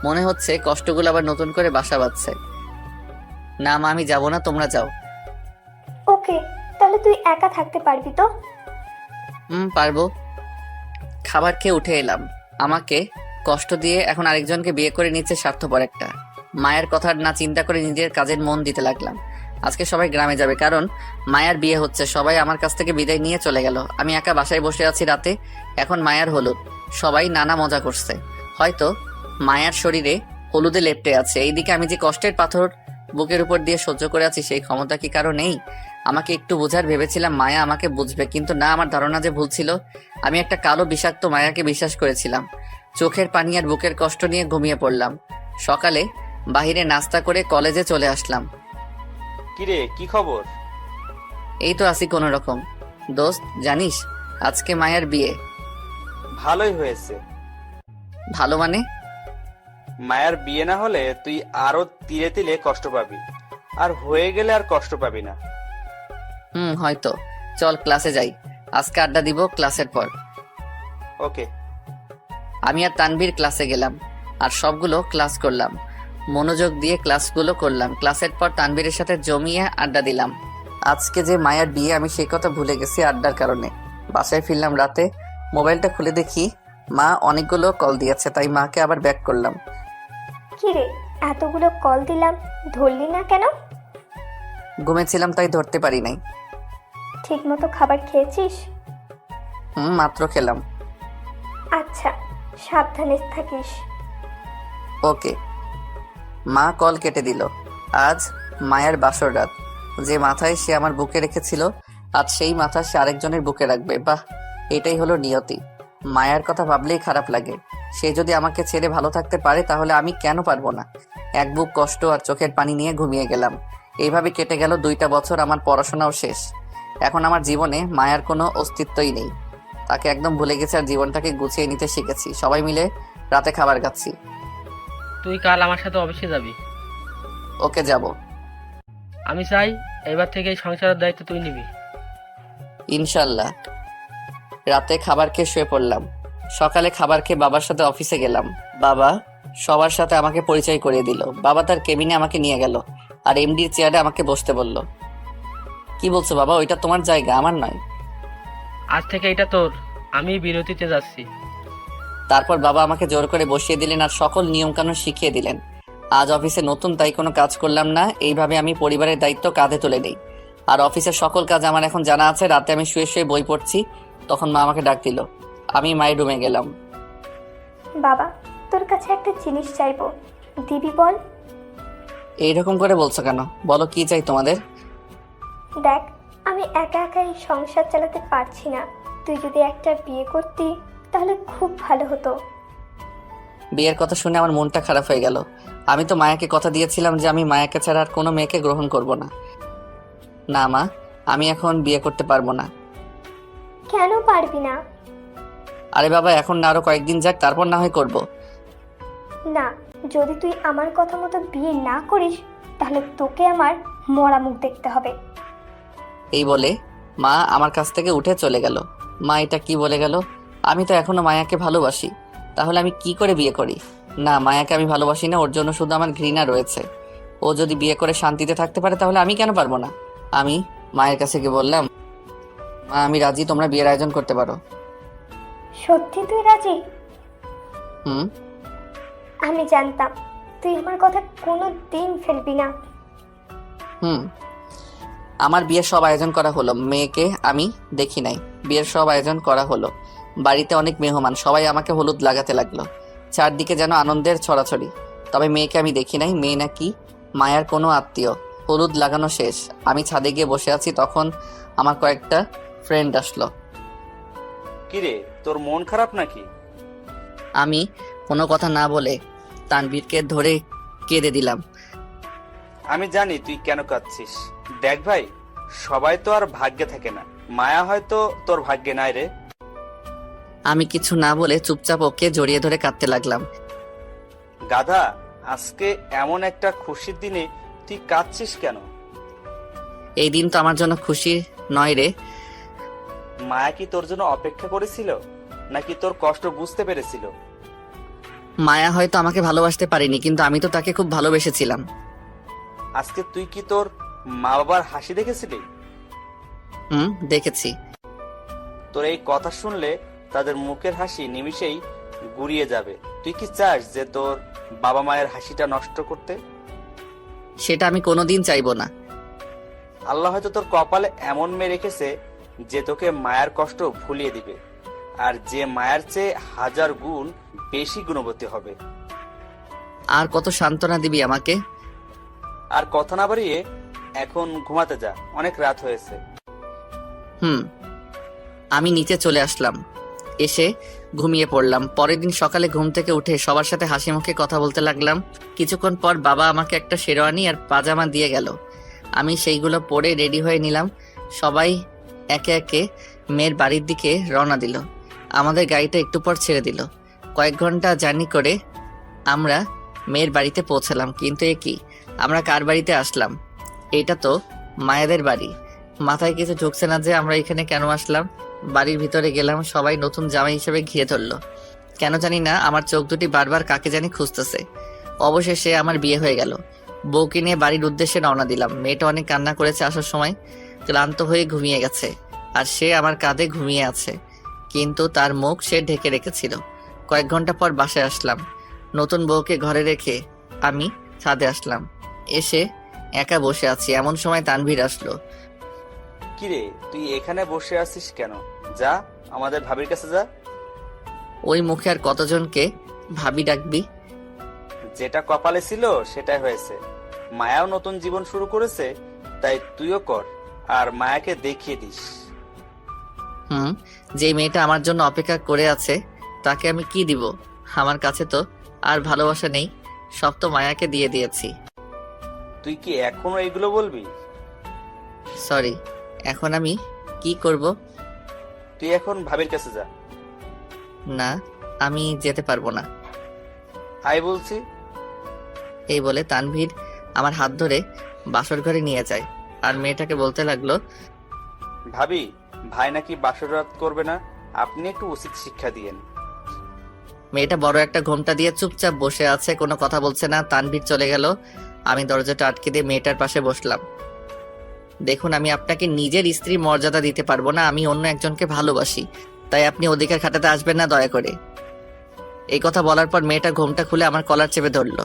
মনে হচ্ছে কষ্টগুলো আবার নতুন করে বাসা বাঁধছে। না মা, আমি যাব না, তোমরা যাও।
ওকে, তাহলে তুই একা থাকতে পারবি তো?
পারবো। খাবার খেয়ে উঠে এলাম। আমাকে কষ্ট দিয়ে এখন আরেকজনকে বিয়ে করে নিচ্ছে স্বার্থপর একটা। মায়ের কথা না চিন্তা করে নিজের কাজের মন দিতে লাগলাম। আজকে সবাই গ্রামে যাবে, কারণ মায়ার বিয়ে হচ্ছে। সবাই আমার কাছ থেকে বিদায় নিয়ে চলে গেল। আমি একা বাসায় বসে আছি রাতে। এখন মায়ার হলুদ। সবাই নানা মজা করছে। হয়তো মায়ার শরীরে হলুদে লেপ্টে আছে। এইদিকে আমি যে কষ্টের পাথর বুকের উপর দিয়ে সহ্য করে আছি, সেই ক্ষমতা কি কারো নেই? আমাকে একটু বোঝার ভেবেছিলাম মায়া আমাকে বুঝবে, কিন্তু না, আমার ধারণা যে ভুল ছিল। আমি একটা কালো বিষাক্ত মায়াকে বিশ্বাস করেছিলাম। চোখের পানি আর বুকের কষ্ট নিয়ে ঘুমিয়ে পড়লাম। সকালে বাহিরে নাস্তা করে কলেজে চলে আসলাম।
কিরে, কি খবর?
এই তো আছি কোনো রকম। দোস্ত, জানিস আজকে মায়ের বিয়ে।
ভালোই হয়েছে।
ভালো মানে?
মায়ের বিয়ে না হলে তুই আরো তিলে তিলে কষ্ট পাবি, আর হয়ে গেলে আর কষ্ট পাবি না।
হয়তো। চল ক্লাসে যাই। আজকে আড্ডা দিব ক্লাসের পর।
ওকে।
আমি আর তানভীর ক্লাসে গেলাম আর সবগুলো ক্লাস করলাম। মনোযোগ দিয়ে ক্লাসগুলো করলাম। ক্লাসের পর তানভীরের সাথে জমিয়ে আড্ডা দিলাম। আজকে যে মায়ের বিয়ে, আমি সেই কথা ভুলে গেছি আড্ডার কারণে। বাসায় ফিরলাম রাতে। মোবাইলটা খুলে দেখি মা অনেকগুলো কল দিয়েছে, তাই মাকে আবার ব্যাক করলাম।
কিরে, এতগুলো কল দিলাম, ধরলি না কেন?
ঘুমেছিলাম তাই ধরতে পারি নাই।
ঠিক মতো খাবার খেয়েছিস?
মাত্র খেলাম।
আচ্ছা, সাবধানে থাকিস।
ওকে। মা কল কেটে দিল। আজ মায়ের বাসর রাত। যে মাথায় সে আমার বুকে রেখেছিল, আজ সেই মাথা সে আরেকজনের বুকে রাখবে। বাহ, এটাই হলো নিয়তি। মায়ের কথা ভাবলেই খারাপ লাগে। সে যদি আমাকে ছেড়ে ভালো থাকতে পারে, তাহলে আমি কেন পারবো না? এক বুক কষ্ট আর চোখের পানি নিয়ে ঘুমিয়ে গেলাম। এইভাবে কেটে গেল 2টা বছর। আমার পড়াশোনাও শেষ। এখন আমার জীবনে মায়ের কোনো অস্তিত্বই নেই। তাকে একদম ভুলে গেছি আর জীবনটাকে গুছিয়ে নিতে শিখেছি। সবাই মিলে রাতে খাবার খাচ্ছি।
তুই কাল আমার সাথে অফিসে যাবি।
ওকে, যাব।
আমি চাই এবার থেকে এই সংসারের দায়িত্ব তুই নিবি।
ইনশাল্লাহ। রাতে খাবার খেয়ে শুয়ে পড়লাম। সকালে খাবার খেয়ে বাবার সাথে অফিসে গেলাম। বাবা সবার সাথে আমাকে পরিচয় করিয়ে দিল। বাবা তার কেবিনে আমাকে নিয়ে গেল আর এমডির চেয়ারে আমাকে বসতে বলল। কি বলছো বাবা? ওইটা তোমার জায়গা, আমার নয়।
আজ থেকে এটা তোর। আমি বিরতিতে যাচ্ছি।
তারপর বাবা আমাকে জোর করে বসিয়ে দিলেন আর সকল নিয়মকানুন শিখিয়ে দিলেন। আজ অফিসে নতুন, তাই কোনো কাজ করলাম না। এইভাবে আমি পরিবারের দায়িত্ব কাঁধে তুলে নেই। আর অফিসের সকল কাজ আমার এখন জানা আছে। রাতে আমি শুয়ে শুয়ে বই পড়ছি, তখন মা আমাকে ডাক দিল। আমি মায়ের রুমে গেলাম।
বাবা, তোর কাছে একটা জিনিস চাইবো, দিবি বল?
এইরকম করে বলছো কেন? বলো, কি চাই তোমাদের?
দেখ, আমি একা একা এই সংসার চালাতে পারছি না। তুই যদি একটা বিয়ে করতি তাহলে খুব ভালো হতো।
বিয়ের কথা শুনে আমার মনটা খারাপ হয়ে গেল। আমি তো মায়াকে কথা দিয়েছিলাম যে আমি মায়াকে ছাড়া আর কোনো মেয়েকে গ্রহণ করব না। না মা, আমি এখন বিয়ে করতে পারবো না।
কেন পারবি না?
আরে বাবা, এখন না, আরো কয়েকদিন যাক, তারপর না হয় করব।
না, যদি তুই আমার কথা মতো বিয়ে না করিস তাহলে তোকে আমার মরা মুখ দেখতে হবে।
এই বলে মা আমার কাছ থেকে উঠে চলে গেল। মা এটা কি বলে গেল? আমি তো এখনো মায়াকে ভালোবাসি, তাহলে আমি কি করে বিয়ে করি? না, মায়াকে আমি ভালোবাসি না, ওর জন্য শুধু আমার ঘৃণা রয়েছে। ও যদি বিয়ে করে শান্তিতে থাকতে পারে তাহলে আমি কেন পারবো না? আমি মায়ের কাছে গিয়ে বললাম, মা আমি রাজি, তোমরা বিয়ের আয়োজন করতে পারো।
সত্যি তুই রাজি?
হুম।
আমি জানতাম তুই আমার কথা কোনো দিন ফেলবি না।
হুম। আমার বিয়ের সব আয়োজন করা হলো। মেয়েকে আমি দেখি নাই, বিয়ের সব আয়োজন করা হলো। বাড়িতে অনেক মেহমান, সবাই আমাকে হলুদ লাগাতে লাগলো। চারদিকে যেন আনন্দের ছড়াছড়ি। তবে মেয়েকে আমি দেখি নাই। মেয়ে নাকি মায়ার কোনো আত্মীয়। হলুদ লাগানো শেষ, আমি ছাদে গিয়ে বসে আছি, তখন আমার কয়েকটা ফ্রেন্ড আসলো।
কিরে, তোর মন খারাপ নাকি?
আমি কোনো কথা না বলে তানভীরকে ধরে কেঁদে দিলাম।
আমি জানি তুই কেন কাঁদছিস। দেখ ভাই, সবাই তো আর ভাগ্যে থাকে না। মায়া হয়তো তোর ভাগ্যে নাই রে।
আমি কিছু না বলে চুপচাপ ওকে জড়িয়ে ধরে কাঁদতে লাগলাম।
গাধা, আজকে এমন একটা খুশির দিনে তুই কাঁদছিস কেন?
এই দিন তো আমার জন্য খুশি নয় রে।
মায়া কি তোর জন্য অপেক্ষা করেছিল, নাকি তোর কষ্ট বুঝতে পেরেছিল?
মায়া হয়তো আমাকে ভালোবাসতে পারিনি, কিন্তু আমি তো তাকে খুব ভালোবেসেছিলাম।
আজকে তুই কি তোর মা বাবার হাসি দেখেছিলি?
হুম, দেখেছি।
তোর এই কথা শুনলে তাদের মুখের হাসি নিমিষেই গুড়িয়ে যাবে। তুই কি চাস যে তোর বাবা মায়ের হাসিটা নষ্ট করতে?
সেটা আমি কোনোদিন চাইবো না।
আল্লাহ হয়তো তোর কপালে এমন মেয়ে রেখেছে যে তোকে মায়ের কষ্ট ভুলিয়ে দিবে, আর যে মায়ের চেয়ে 1000 গুণ বেশি গুণবতী হবে।
আর কত সান্ত্বনা দিবি আমাকে?
আর কথা না বাড়িয়ে এখন ঘুমাতে যা, অনেক রাত হয়েছে।
হুম। আমি নিচে চলে আসলাম, এসে ঘুমিয়ে পড়লাম। পরের দিন সকালে ঘুম থেকে উঠে সবার সাথে হাসি মুখে কথা বলতে লাগলাম। কিছুক্ষণ পর বাবা আমাকে একটা শেরওয়ানি আর পাজামা দিয়ে গেল। আমি সেইগুলো পরে রেডি হয়ে নিলাম। সবাই একে একে মেয়ের বাড়ির দিকে রওনা দিল। আমাদের গাড়িটা একটু পর ছেড়ে দিল। কয়েক ঘন্টা জার্নি করে আমরা মেয়ের বাড়িতে পৌঁছালাম। কিন্তু এ কি, আমরা কার বাড়িতে আসলাম? এটা তো মায়েদের বাড়ি। মাথায় কিছু ঢুকছে না যে আমরা এখানে কেন আসলাম। বাড়ির ভিতরে গেলাম, সবাই নতুন জামাই হিসেবে ঘিরে ধরলো। কেন জানি না আমার চোখ দুটি বারবার কাকে জানি খুঁজতেছে। অবশেষে আমার বিয়ে হয়ে গেল। বউকে নিয়ে বাড়ির উদ্দেশ্যে রওনা দিলাম। মেয়েটা অনেক কান্না করেছে আসার সময়, ক্লান্ত হয়ে ঘুমিয়ে গেছে, আর সে আমার কাঁধে ঘুমিয়ে আছে, কিন্তু তার মুখ সে ঢেকে রেখেছিল। কয়েক ঘন্টা পর বাসায় আসলাম। নতুন বউকে ঘরে রেখে আমি ছাদে আসলাম। এসে একা বসে আছি, এমন সময় তানভীর আসলো।
কিরে, তুই এখানে বসে আছিস কেন? যা, আমাদের ভাবির কাছে যা।
ওই মুখে আর কতজনকে ভাবি ডাকবি?
যেটা কপালে ছিল সেটাই হয়েছে। মায়াও নতুন জীবন শুরু করেছে, তাই তুইও কর, আর মায়াকে দেখিয়ে দিস।
হুম, যে মেয়েটা আমার জন্য অপেক্ষা করে আছে তাকে আমি কি দিব? আমার কাছে তো আর ভালোবাসা নেই, সব তো মায়াকে দিয়ে দিয়েছি।
তুই কি এখনো এগুলো বলবি?
সরি, এখন আমি কি করব?
তুই এখন ভাবির কাছে যা।
না, আমি যেতে পারবো না।
আয় বলছি।
এই বলে তানভীর আমার হাত ধরে বাসর ঘরে নিয়ে যায়, আর মেয়েটাকে বলতে লাগলো,
ভাবি, ভাই নাকি বাসর রাত করবে না, আপনি একটু উচিত শিক্ষা দিয়েন।
মেয়েটা বড় একটা ঘোমটা দিয়ে চুপচাপ বসে আছে, কোনো কথা বলছে না। তানভীর চলে গেল। আমি দরজাটা আটকে দিয়ে মেয়েটার পাশে বসলাম। দেখুন, আমি আপনাকে নিজের স্ত্রী মর্যাদা দিতে পারবো না। আমি অন্য একজনকে ভালোবাসি, তাই আপনি অধিকার খাটাতে আসবেন না দয়া করে। এই কথা বলার পর মেয়েটা ঘোমটা খুলে আমার কলার চেপে ধরলো।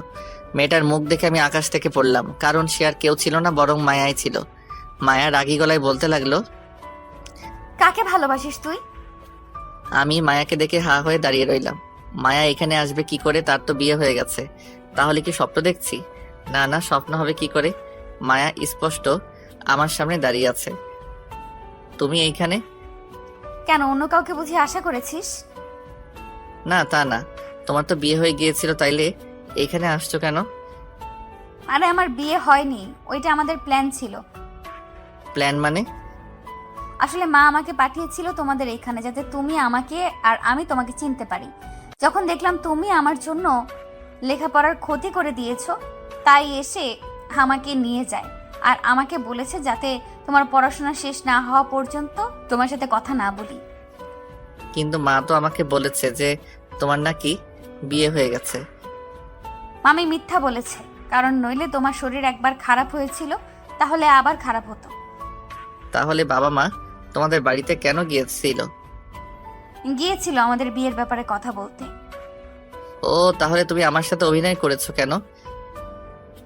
মেয়েটার মুখ দেখে আমি আকাশ থেকে পড়লাম, কারণ সে আর কেউ ছিল না, বরং মায়াই ছিল। মায়া রাগী গলায় বলতে লাগলো,
কাকে ভালোবাসিস তুই?
আমি মায়াকে দেখে হা হয়ে দাঁড়িয়ে রইলাম। মায়া এখানে আসবে কি করে? তার তো বিয়ে হয়ে গেছে। তাহলে কি স্বপ্ন দেখছি? না না, স্বপ্ন হবে কি করে? মায়া স্পষ্ট আমার সামনে দাঁড়িয়ে আছে। তুমি এইখানে?
কেন, অন্য কাউকে বুঝি আশা করেছিস?
না, তা না, তোমার তো বিয়ে হয়ে গিয়েছিল, তাইলে এখানে আসছো কেন?
আরে আমার বিয়ে হয়নি, ওইটা আমাদের প্ল্যান ছিল।
প্ল্যান মানে?
আসলে মা আমাকে পাঠিয়েছিল তোমাদের এখানে, যাতে তুমি আমাকে আর আমি তোমাকে চিনতে পারি। যখন দেখলাম তুমি আমার জন্য লেখাপড়ার ক্ষতি করে দিয়েছো, তাই এসে আমাকে নিয়ে যায়। আর আমাকে বলেছে যাতে তোমার পড়াশোনা শেষ না হওয়া পর্যন্ত তোমার সাথে কথা না বলি।
কিন্তু মা তো আমাকে বলেছে যে তোমার নাকি বিয়ে হয়ে গেছে।
মামি মিথ্যা বলেছে, কারণ নইলে তোমার শরীর একবার খারাপ হয়েছিল, তাহলে আবার খারাপ হতো।
তাহলে বাবা মা তোমাদের বাড়িতে কেন গিয়েছিল?
গিয়েছিল আমাদের বিয়ের ব্যাপারে কথা বলতে।
ও, তাহলে তুমি আমার সাথে অভিনয় করেছো কেন?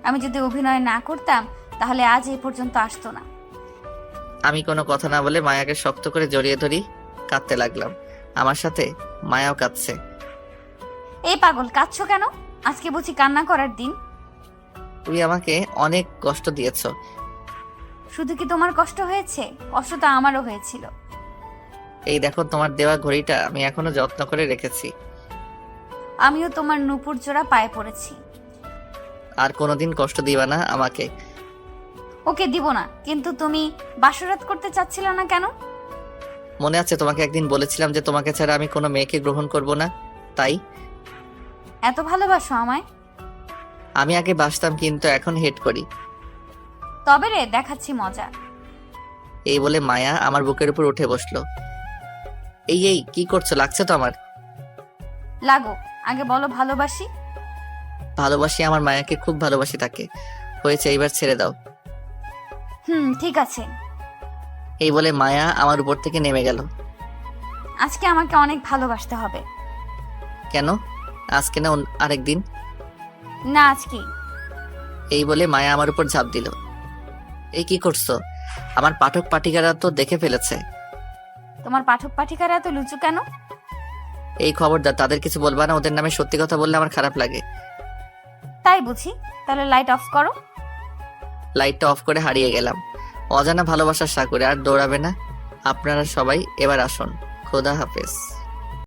আমি যদি অভিনয় না করতাম তাহলে আজ এই পর্যন্ত আসতো না।
আমি কোনো কথা না বলে মায়াকে শক্ত করে জড়িয়ে ধরি, কাঁদতে লাগলাম। আমার সাথে মায়াও কাঁদছে।
এই পাগল, কাঁদছো কেন? আজকে বুঝি কান্না করার দিন?
তুমি আমাকে অনেক কষ্ট দিয়েছো।
শুধু কি তোমার কষ্ট হয়েছে? কষ্ট তো আমারও হয়েছিল।
এই দেখো, তোমার দেওয়া ঘড়িটা আমি এখনো যত্ন করে রেখেছি।
আমিও তোমার নুপুর জোড়া পায়ে পড়েছি।
আর কোনোদিন কষ্ট দিবা না আমাকে।
ওকে দিব না, কিন্তু তুমি বাসরাত করতে চাচ্ছিল না কেন?
মনে আছে তোমাকে একদিন বলেছিলাম যে তোমাকে ছাড়া আমি কোনো মেয়েকে গ্রহণ করব না, তাই?
এত ভালোবাসো আমায়?
আমি আগে বাসতাম, কিন্তু এখন হেট করি।
তবে রে, দেখাচ্ছি মজা।
এই বলে মায়া আমার বুকের উপর উঠে বসলো। এই কি করছো? লাগছে তো আমার।
লাগো, আগে বলো ভালোবাসি।
ভালোবাসি, আমার মায়াকে খুব ভালোবাসি তাকে। হয়েছে, এইবার ছেড়ে দাও।
ঠিক আছে।
এই বলে মায়া আমার উপর থেকে নেমে গেল।
আজকে আমাকে অনেক ভালোবাসতে হবে।
কেন? আজকে না আরেকদিন?
না, আজকেই।
এই বলে মায়া আমার উপর ঝাঁপ দিল। এই কি করছো? আমার পাঠক পাঠিকারা তো দেখে ফেলেছে।
তোমার পাঠক পাঠিকারা এত লুচু কেন?
এই খবরদার, তাদের কিছু বলবা না। ওদের নামে সত্যি কথা বললে আমার খারাপ লাগে।
তাই বুঝি? তাহলে লাইট অফ করো।
লাইটটা অফ করে হারিয়ে গেলাম অজানা ভালোবাসার সাগরে। আর দৌড়াবে না। আপনারা সবাই এবার আসুন। খোদা হাফেজ।